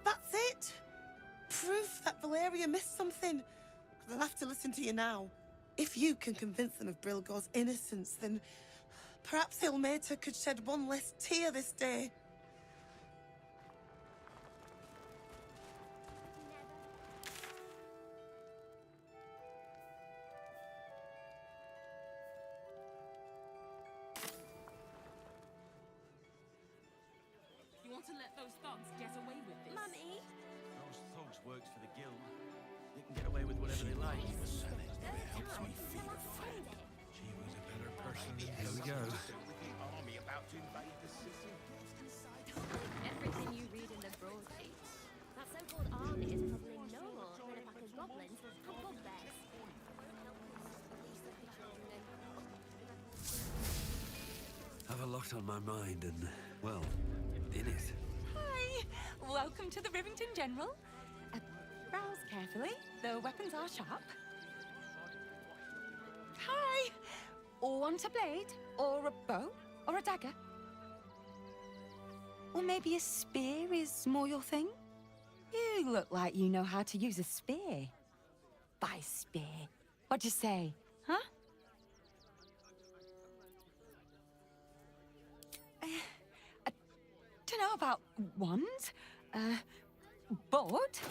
That's it! Proof that Valeria missed something. They'll have to listen to you now. If you can convince them of Brilgor's innocence, then perhaps Ilmater could shed one less tear this day. You want to let those thugs get away with this? Mummy! Those thugs worked for the guild. They can get away with whatever they like. She was a better person than Here we go. Army about to invade the city. Everything you read in the broadsheets. That so-called army is probably no more than a pack of goblins and bugbears. I've a lot on my mind and, well, in it. Hi! Welcome to the Rivington General. Browse carefully. The weapons are sharp. Hi! Want a blade? Or a bow? Or a dagger? Or maybe a spear is more your thing? You look like you know how to use a spear. By spear. What'd you say? Huh? I don't know about wands. But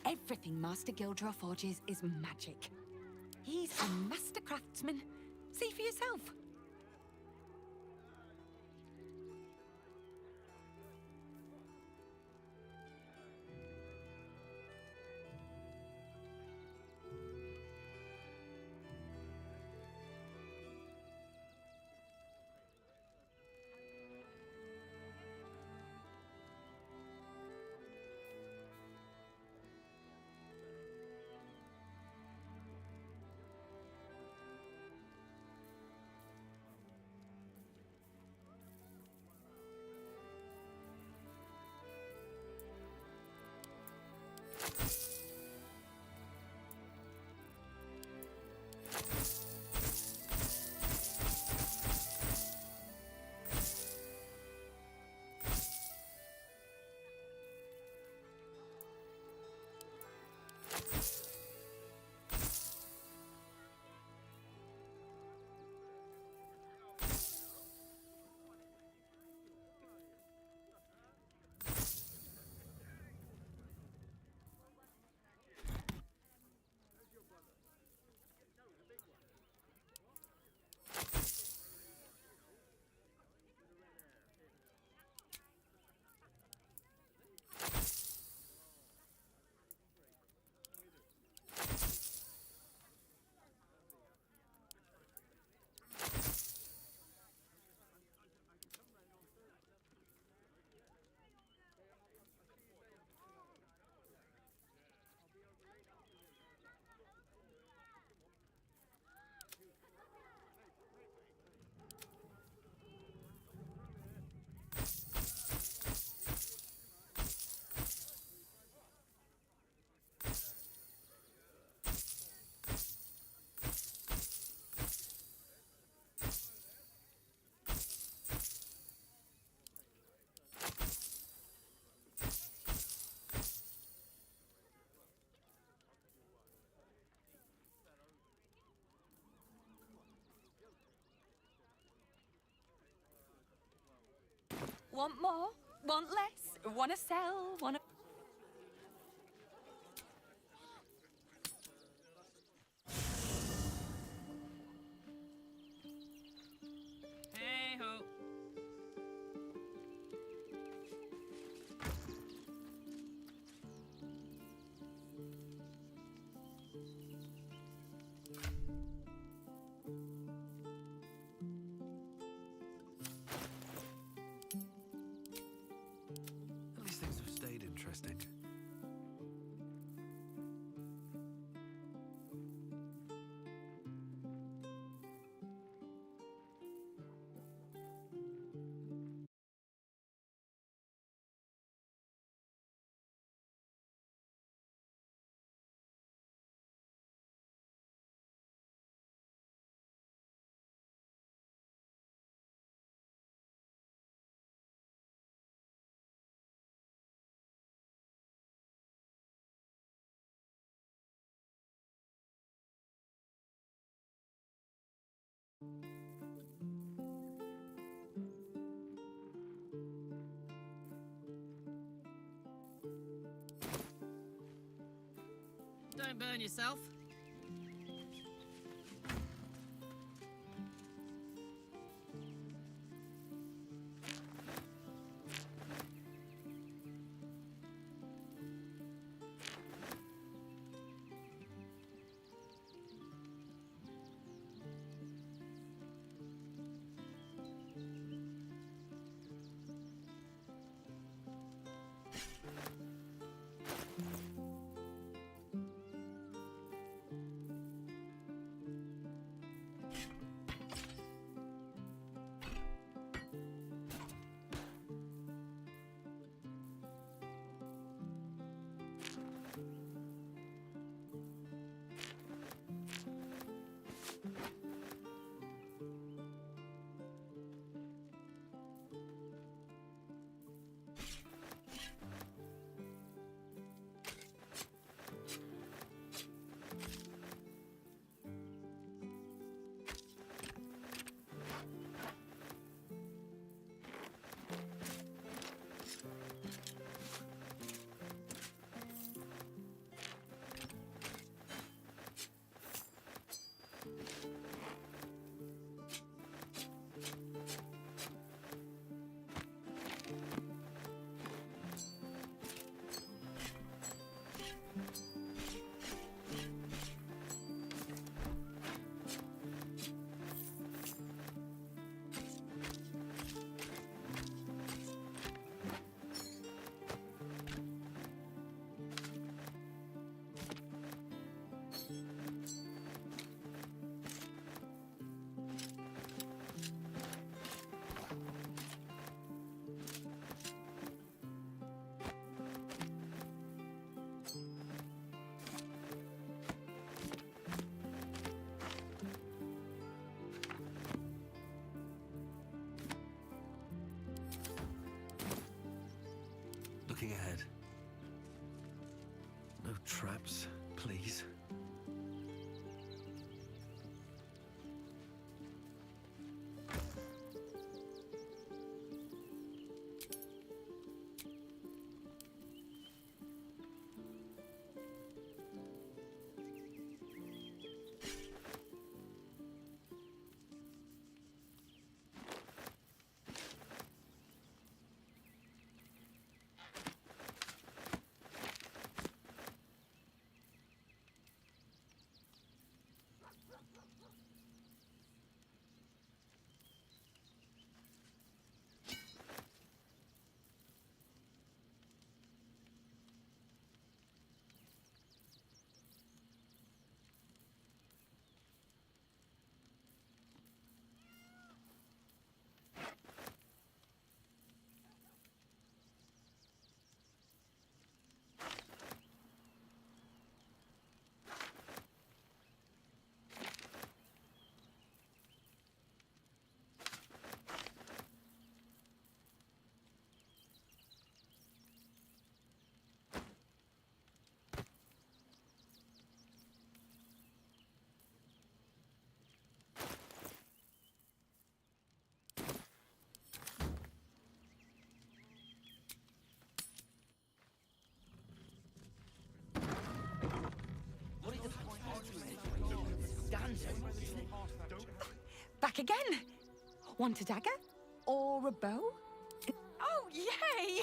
everything Master Gildra forges is magic. He's a master craftsman. See for yourself. Want more? Want less? Wanna sell? Wanna... Hey-ho. At least things have stayed interesting. Don't burn yourself. looking ahead. No traps, please. Back again? Want a dagger? Or a bow? Oh, yay!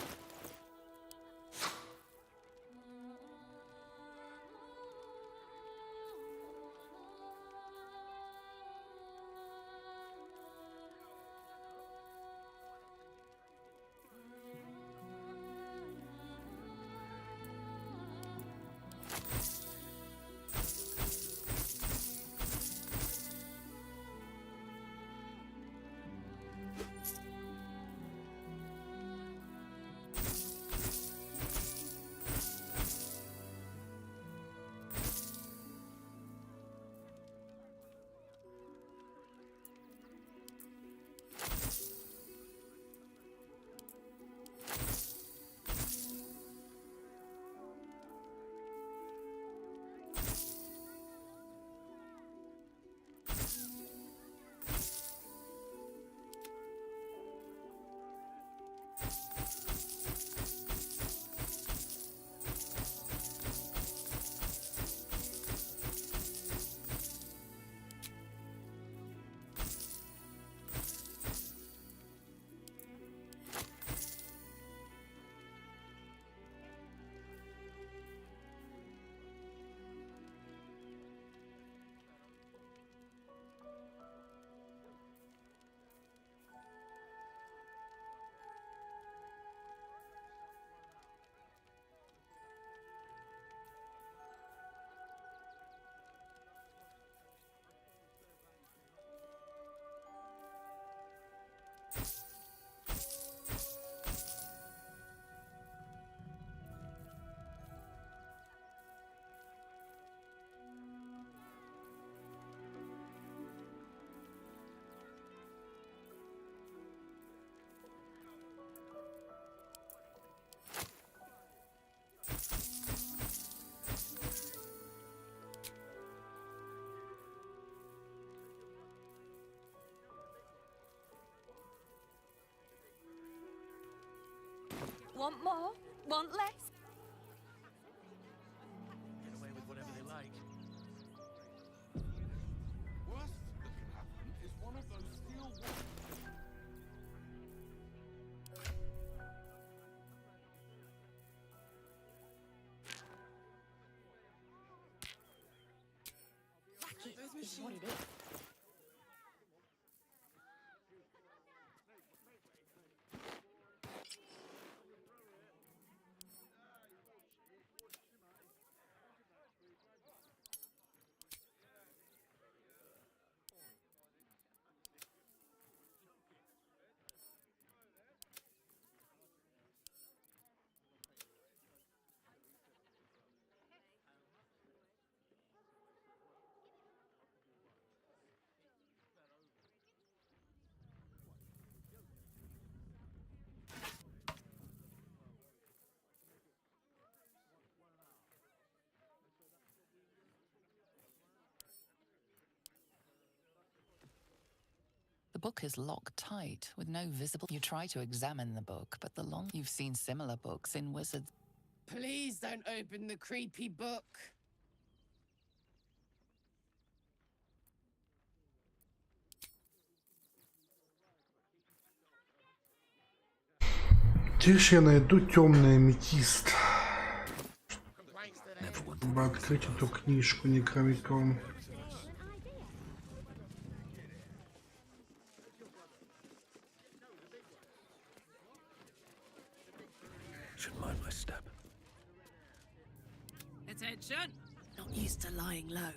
Want more? Want less? Get away with whatever they like. Worst that can happen is one of those steel Those machines. The book is locked tight, with no visible... You try to examine the book, but the long... You've seen similar books in Wizards... Please don't open the creepy book. Где же я найду темный аметист? Чтобы открыть эту книжку Некромикон. Should mind my step. Attention! Not used to lying low.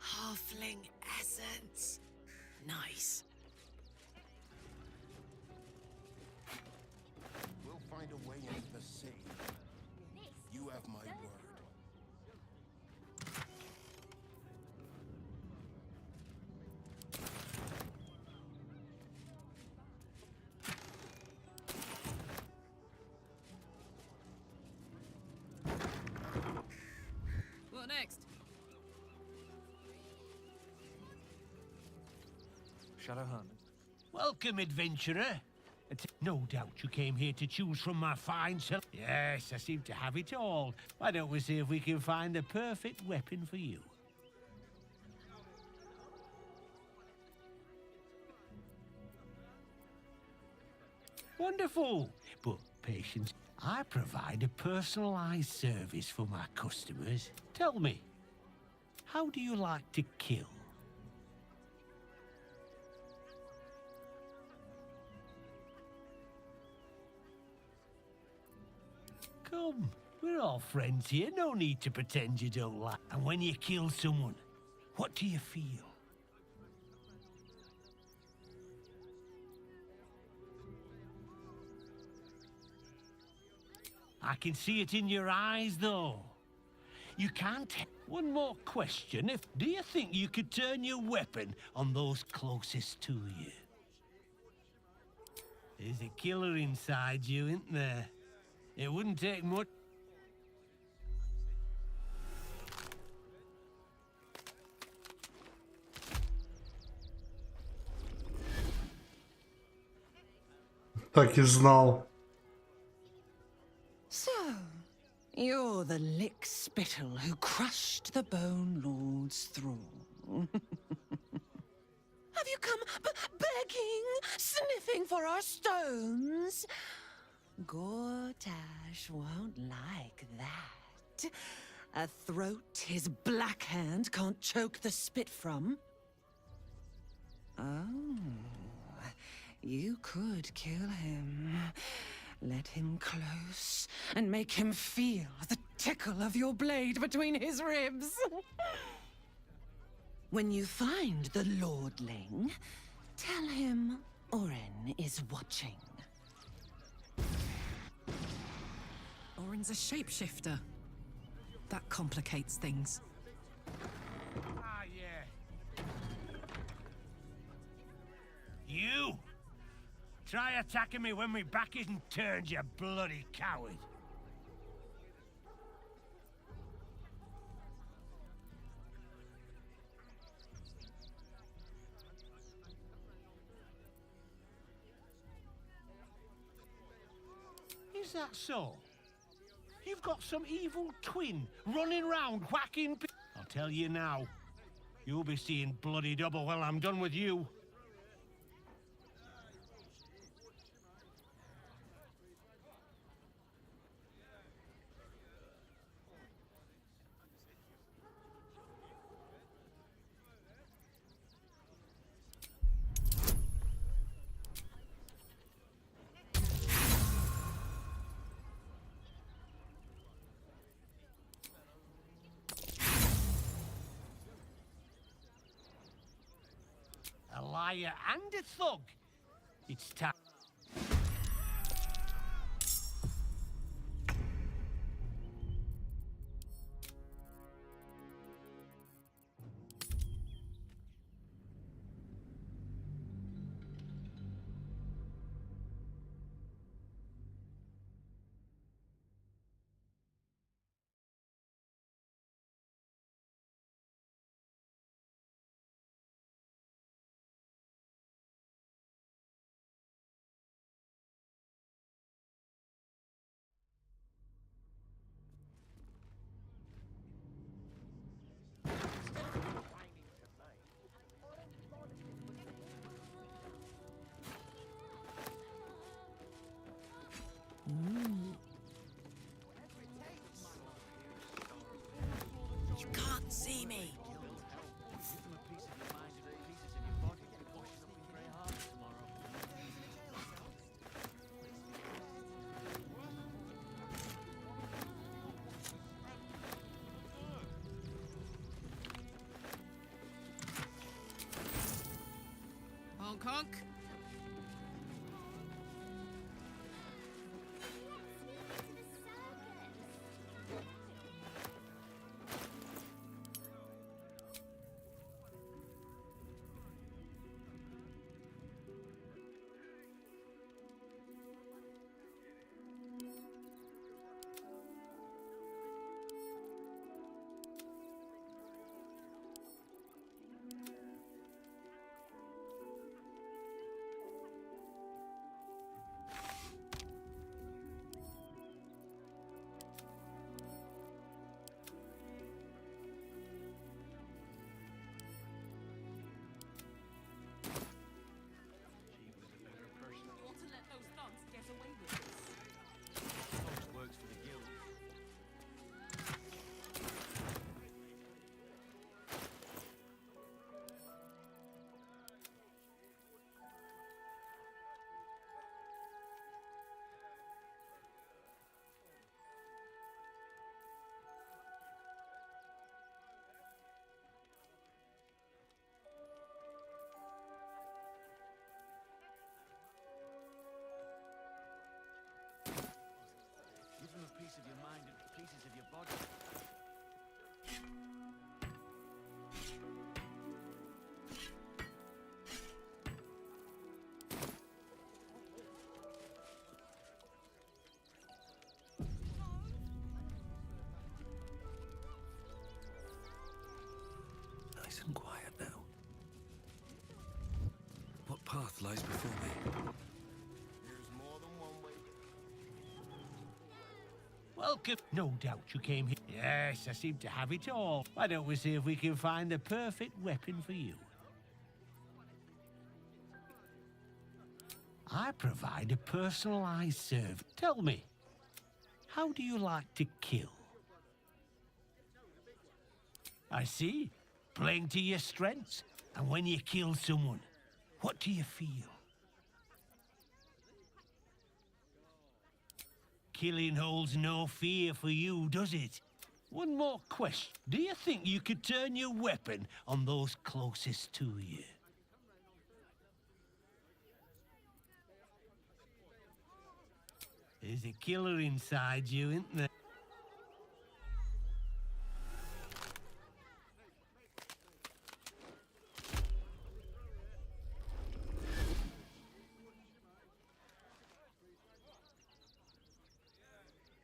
Halfling essence. Nice. We'll find a way into the sea. You have my word. What next? Shadowhunt. Welcome, adventurer. No doubt you came here to choose from my fine select. Yes, I seem to have it all. Why don't we see if we can find the perfect weapon for you? Wonderful, but patience. I provide a personalized service for my customers. Tell me, how do you like to kill? Come, we're all friends here. No need to pretend you don't like. And when you kill someone, what do you feel? I can see it in your eyes, though. You can't. One more question. Do you think you could turn your weapon on those closest to you? There's a killer inside you, isn't there? It wouldn't take much. Так и знал. So, you're the lick spittle who crushed the Bone Lord's thrall. Have you come begging, sniffing for our stones? Gortash won't like that. A throat his black hand can't choke the spit from. Oh, you could kill him. Let him close and make him feel the tickle of your blade between his ribs. When you find the Lordling, tell him Orin is watching. Orin's a shapeshifter. That complicates things. Ah, yeah. You! Try attacking me when my back isn't turned, you bloody coward. Is that so? You've got some evil twin running round whacking I'll tell you now. You'll be seeing bloody double when I'm done with you. a liar and a thug. It's time. You can't see me. Honk honk. Piece of your mind and pieces of your body. Nice and quiet now. What path lies before me? Welcome. No doubt you came here. Yes, I seem to have it all. Why don't we see if we can find the perfect weapon for you? I provide a personalized service. Tell me, how do you like to kill? I see. Playing to your strengths. And when you kill someone, what do you feel? Killing holds no fear for you, does it? One more question. Do you think you could turn your weapon on those closest to you? There's a killer inside you, isn't there?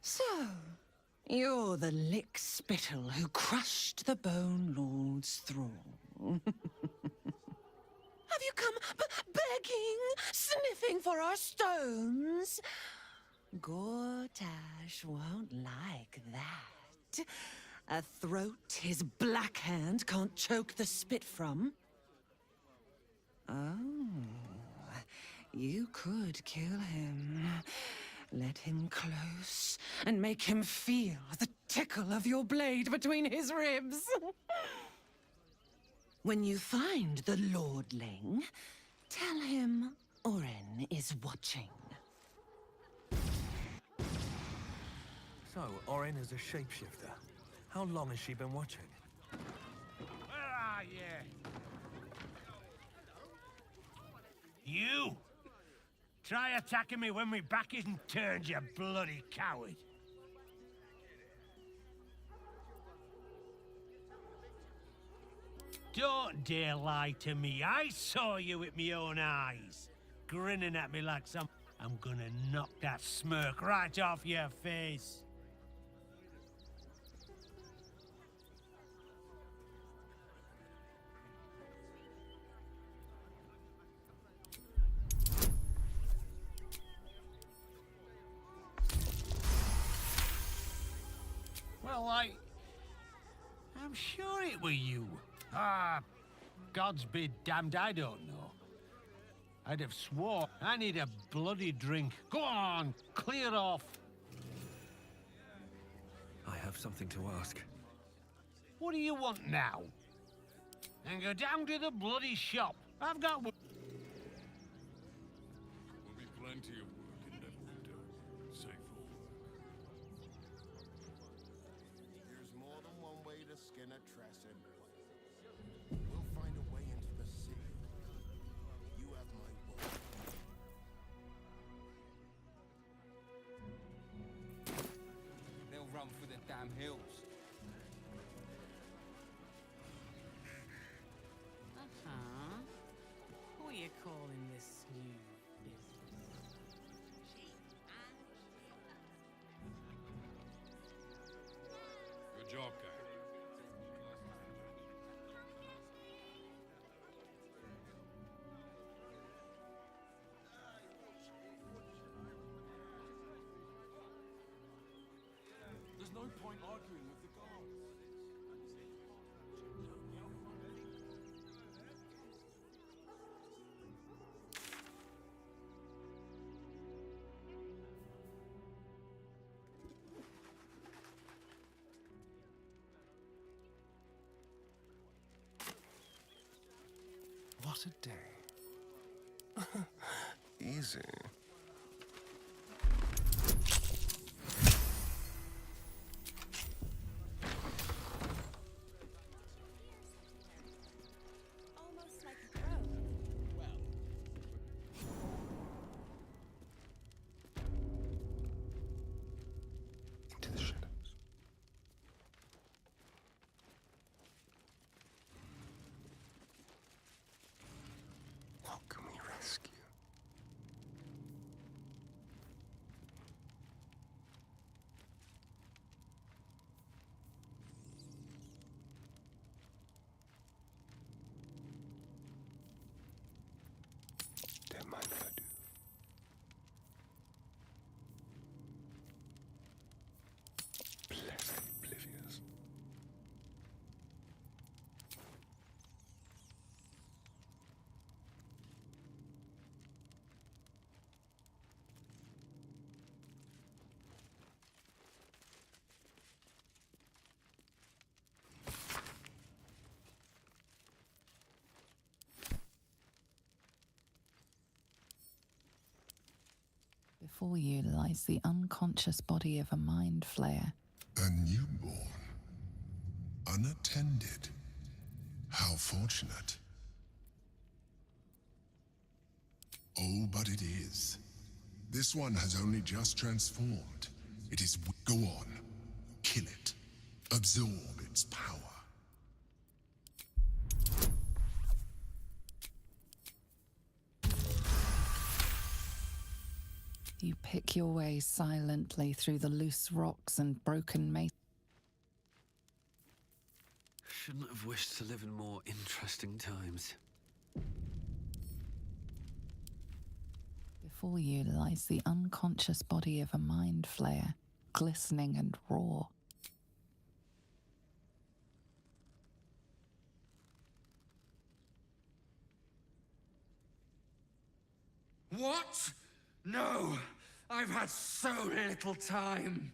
So, you're the lick-spittle who crushed the Bone Lord's thrall. Have you come begging, sniffing for our stones? Gortash won't like that. A throat his black hand can't choke the spit from. Oh, you could kill him. Let him close and make him feel the tickle of your blade between his ribs. When you find the Lordling, tell him Oren is watching. So, Oren is a shapeshifter. How long has she been watching? Where are you? You! Try attacking me when my back isn't turned, you bloody coward. Don't dare lie to me. I saw you with my own eyes. Grinning at me like some... I'm gonna knock that smirk right off your face. Well, I'm sure it were you. Ah, God's be damned, I don't know. I'd have swore. I need a bloody drink. Go on, clear off. I have something to ask. What do you want now? And go down to the bloody shop. I've got... Will be plenty of work in that window. Safe for work. There's more than one way to skin a Tresson. We'll find a way into the city. You have my word. They'll run for the damn hills. Who are you calling this new business? Good job, guy. There's no point arguing with the guards. What a day. Easy. Almost like a crow. Well. Into the shadows. What can we rescue? Don't mind if I do. Pleasantly oblivious. Before you lies the unconscious body of a mind flayer. A newborn. Unattended. How fortunate. Oh, but it is. This one has only just transformed. It is... Go on. Kill it. Absorb its power. You pick your way silently through the loose rocks and broken masonry. Shouldn't have wished to live in more interesting times. Before you lies the unconscious body of a mind flayer, glistening and raw. What? No! I've had so little time!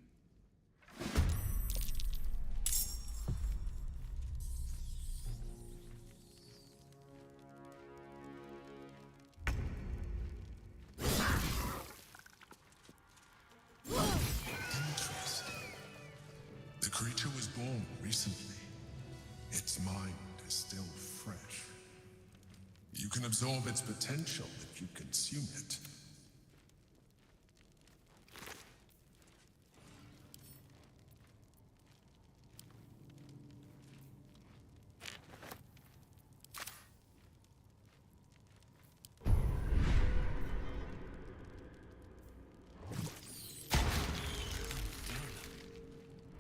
Interesting. The creature was born recently. Its mind is still fresh. You can absorb its potential if you consume it.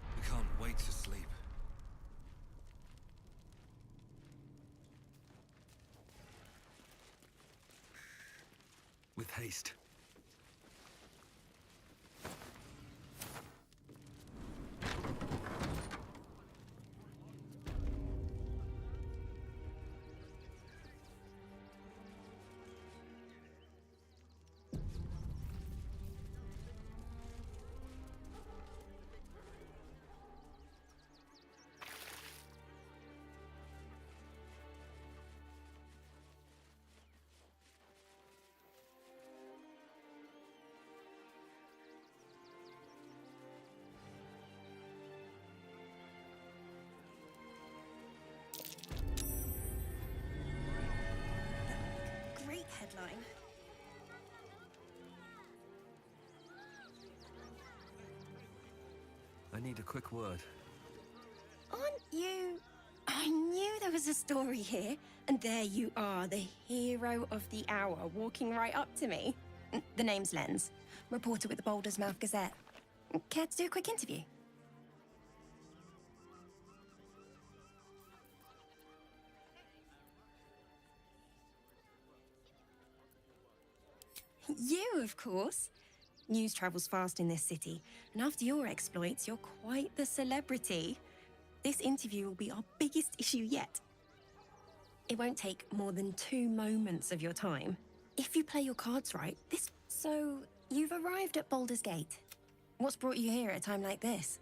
I can't wait to sleep. With haste. Great headline. I need a quick word. Aren't you... I knew there was a story here, and there you are, the hero of the hour, walking right up to me. The name's Lens, reporter with the Baldurs Mouth Gazette. Care to do a quick interview? You, of course. News travels fast in this city, and after your exploits, you're quite the celebrity. This interview will be our biggest issue yet. It won't take more than 2 moments of your time. If you play your cards right, this... So, you've arrived at Baldur's Gate. What's brought you here at a time like this?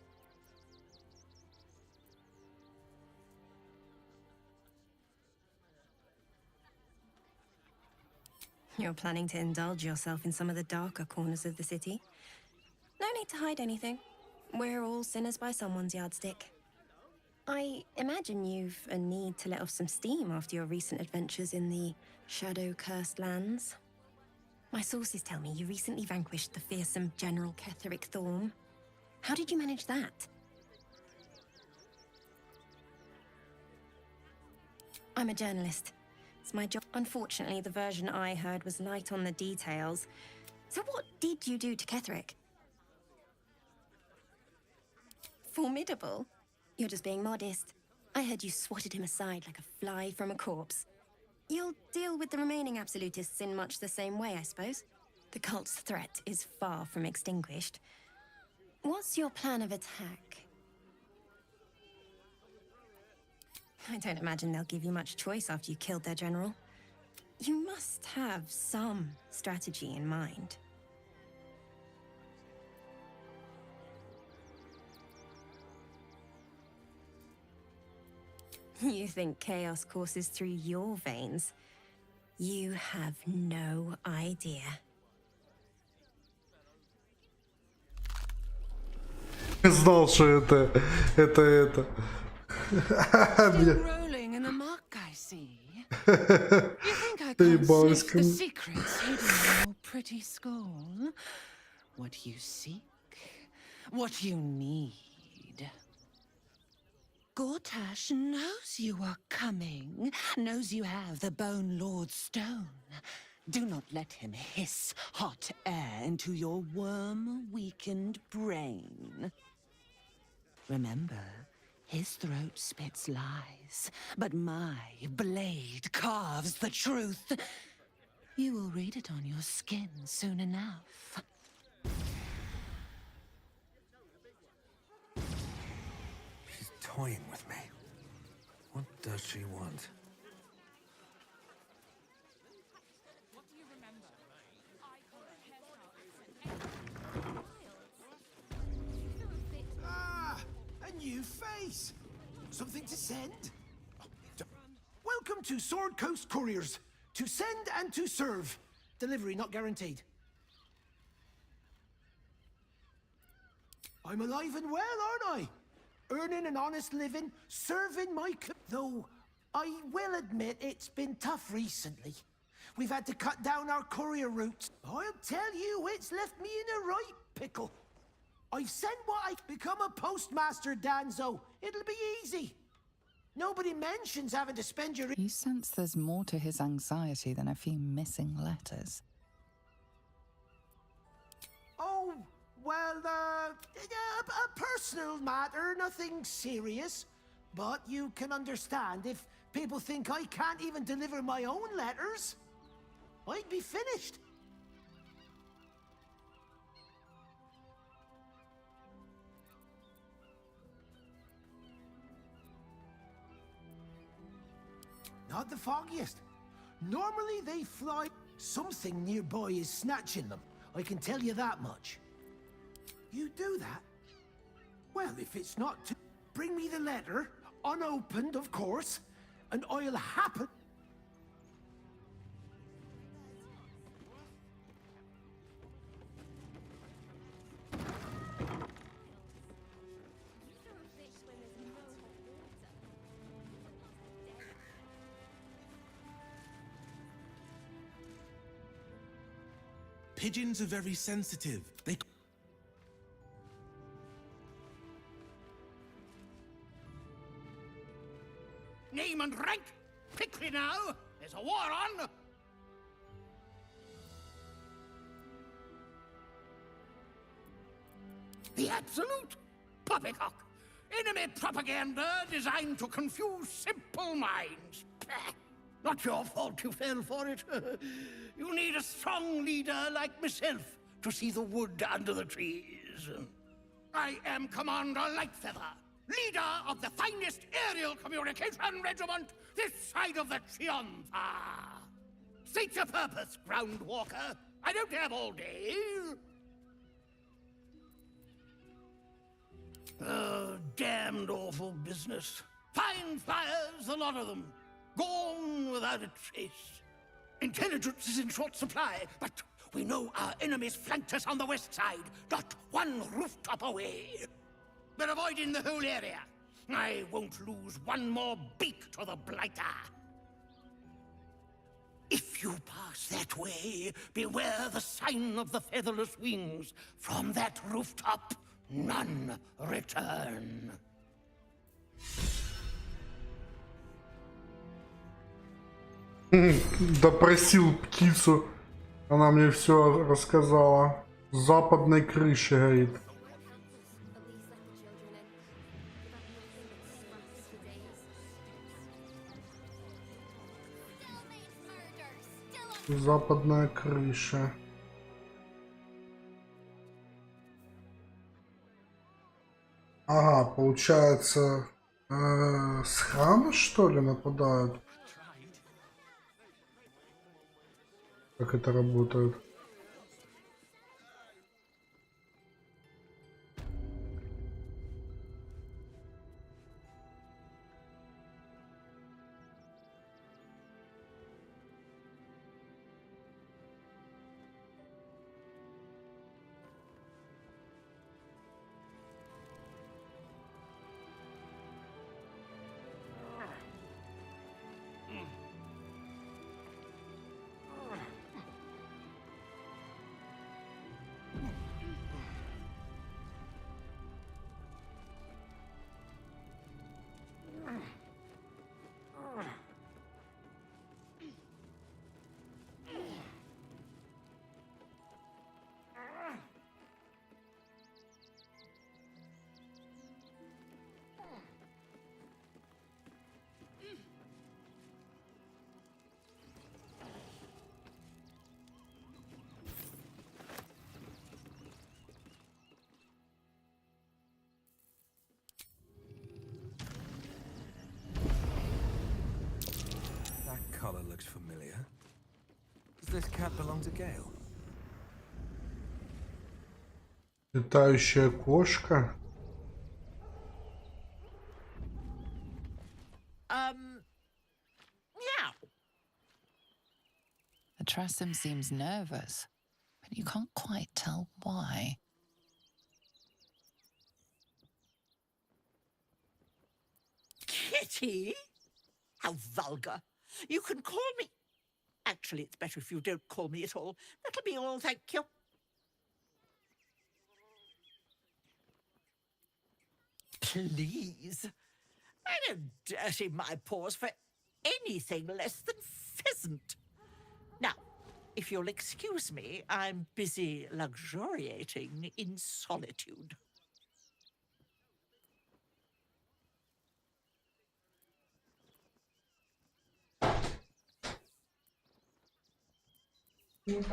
You're planning to indulge yourself in some of the darker corners of the city. No need to hide anything. We're all sinners by someone's yardstick. I imagine you've a need to let off some steam after your recent adventures in the shadow-cursed lands. My sources tell me you recently vanquished the fearsome General Ketheric Thorm. How did you manage that? I'm a journalist. It's my job. Unfortunately, the version I heard was light on the details. So what did you do to Ketheric? Formidable? You're just being modest. I heard you swatted him aside like a fly from a corpse. You'll deal with the remaining absolutists in much the same way, I suppose. The cult's threat is far from extinguished. What's your plan of attack? I don't imagine they'll give you much choice after you killed their general. You must have some strategy in mind. You think chaos courses through your veins? You have no idea. Знал, что это. Still rolling in the muck, I see. You think I can't sniff the secrets hidden in your pretty skull? What you seek, what you need. Gortash knows you are coming, knows you have the Bone Lord's stone. Do not let him hiss hot air into your worm-weakened brain. Remember, his throat spits lies, but my blade carves the truth. You will read it on your skin soon enough. She's toying with me. What does she want? A new face! Something to send? Welcome to Sword Coast Couriers. To send and to serve. Delivery not guaranteed. I'm alive and well, aren't I? Earning an honest living, serving my though I will admit it's been tough recently. We've had to cut down our courier routes. I'll tell you, it's left me in a right pickle. I've sent what I become a postmaster, Danzo. It'll be easy. Nobody mentions having to spend your... You sense there's more to his anxiety than a few missing letters. Oh, well, a personal matter, nothing serious. But you can understand if people think I can't even deliver my own letters, I'd be finished. Not the foggiest. Normally they fly. Something nearby is snatching them. I can tell you that much. You do that? Well, if it's not to... Bring me the letter, unopened, of course, and I'll happen... Pigeons are very sensitive. They... Name and rank! Quickly now! There's a war on! The absolute poppycock! Enemy propaganda designed to confuse simple minds. Pah. Not your fault you fell for it. You need a strong leader like myself to see the wood under the trees. I am Commander Lightfeather, leader of the finest aerial communication regiment this side of the Triumpha. State your purpose, Groundwalker. I don't have all day. Oh, damned awful business. Fine flyers, a lot of them. Gone without a trace. Intelligence is in short supply, but we know our enemies flanked us on the west side, not one rooftop away. They're avoiding the whole area. I won't lose one more beak to the blighter. If you pass that way, beware the sign of the featherless wings. From that rooftop, none return. Допросил птицу. Она мне все рассказала. С западной крыши, говорит. Западная крыша. Ага, получается, с храма, что ли, нападают? Как это работает? Collar looks familiar. Does this cat belong to Gale? Летающая кошка. Meow. The Tressum seems nervous, but you can't quite tell why. Kitty? How vulgar. You can call me... Actually, it's better if you don't call me at all. That'll be all, thank you. Please. I don't dirty my paws for anything less than pheasant. Now, if you'll excuse me, I'm busy luxuriating in solitude. If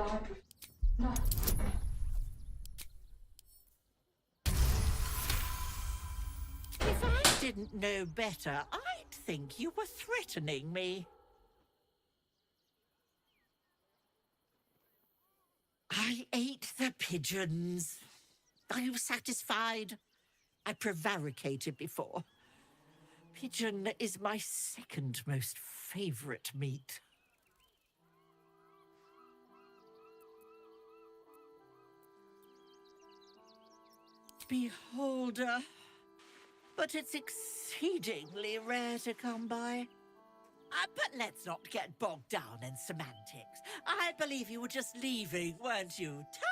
I didn't know better, I'd think you were threatening me. I ate the pigeons. Are you satisfied? I prevaricated before. Pigeon is my second most favorite meat. Beholder. But it's exceedingly rare to come by. But let's not get bogged down in semantics. I believe you were just leaving, weren't you? Ta!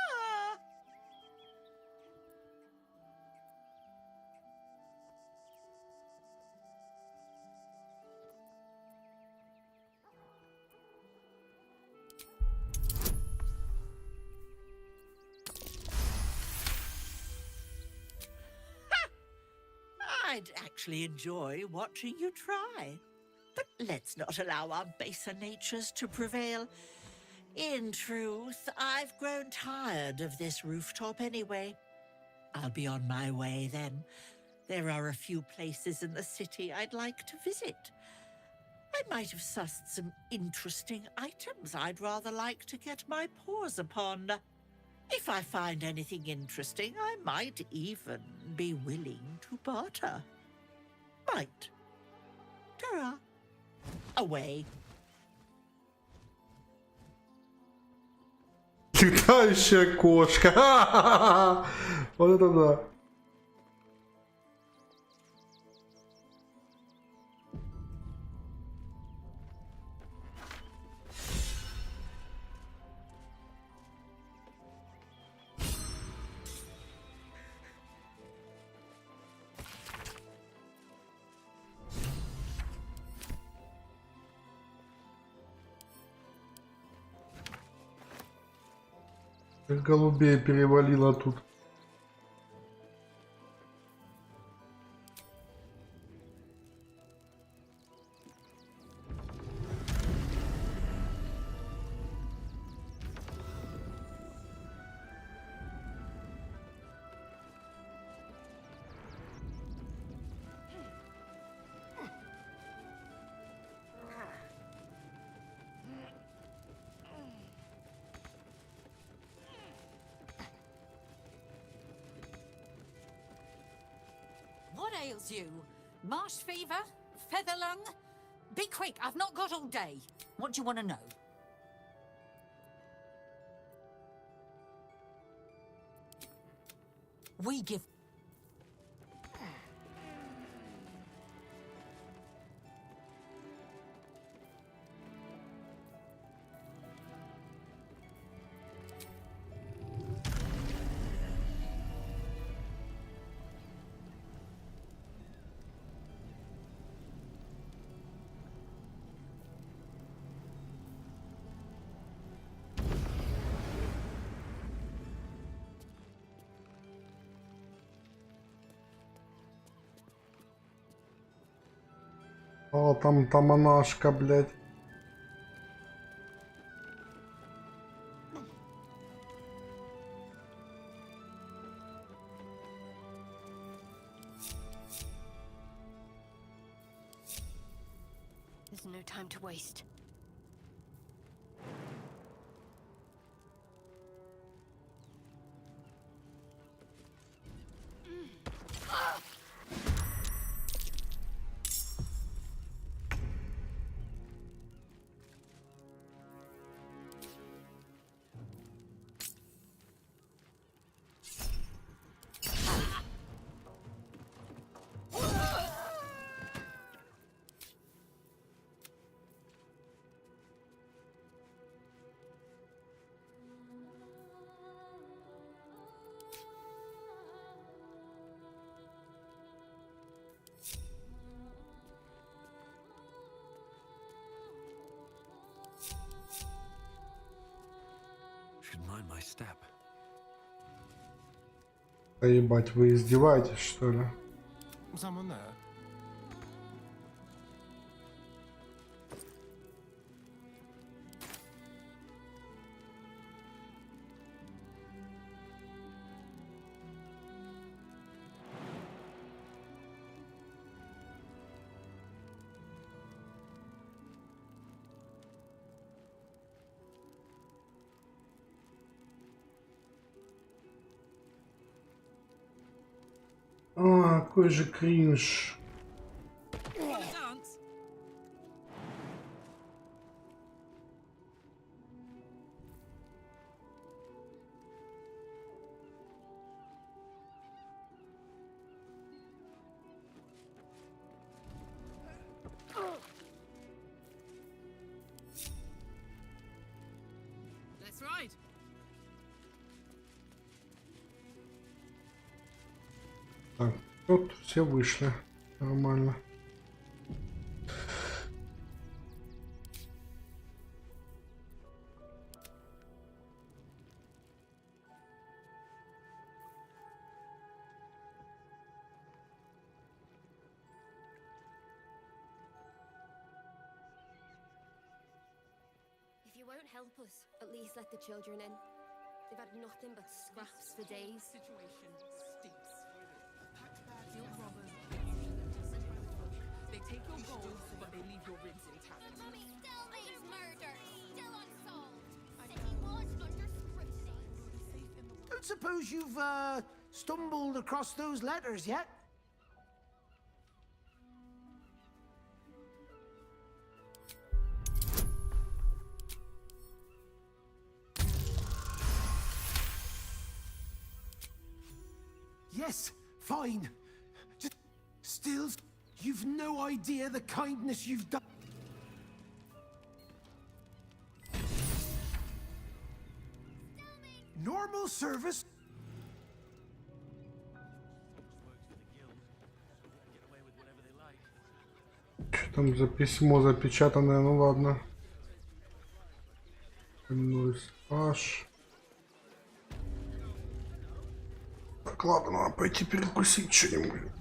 I'd actually enjoy watching you try. But let's not allow our baser natures to prevail. In truth, I've grown tired of this rooftop anyway. I'll be on my way then. There are a few places in the city I'd like to visit. I might have sussed some interesting items I'd rather like to get my paws upon. If I find anything interesting, I might even be willing to barter. Might. Ta-ra. Away. Летающая кошка. Ха-ха-ха. Вот это да. Как голубей перевалило тут. What ails you? Marsh fever? Feather lung? Be quick, I've not got all day. What do you want to know? We give... О, там монашка, блядь. There's no time to waste. find my step. А ебать, вы издеваетесь, что ли? Someone there? А, какой же кринж. Let's ride. Так, тут все вышли. Нормально. If you won't help us, at least let the children in. They've had nothing but scraps for days. Situation stinks. Steal robbers. They take your gold, but they leave your ribs intact. The mummy still means murder, still unsolved. City was under scrutiny. Don't suppose you've stumbled across those letters yet? Yes, fine. Just still, you've no idea the kindness you've done. Normal service. Что там за письмо запечатанное? Ну ладно. Аж. Так, ладно, надо пойти перекусить что-нибудь.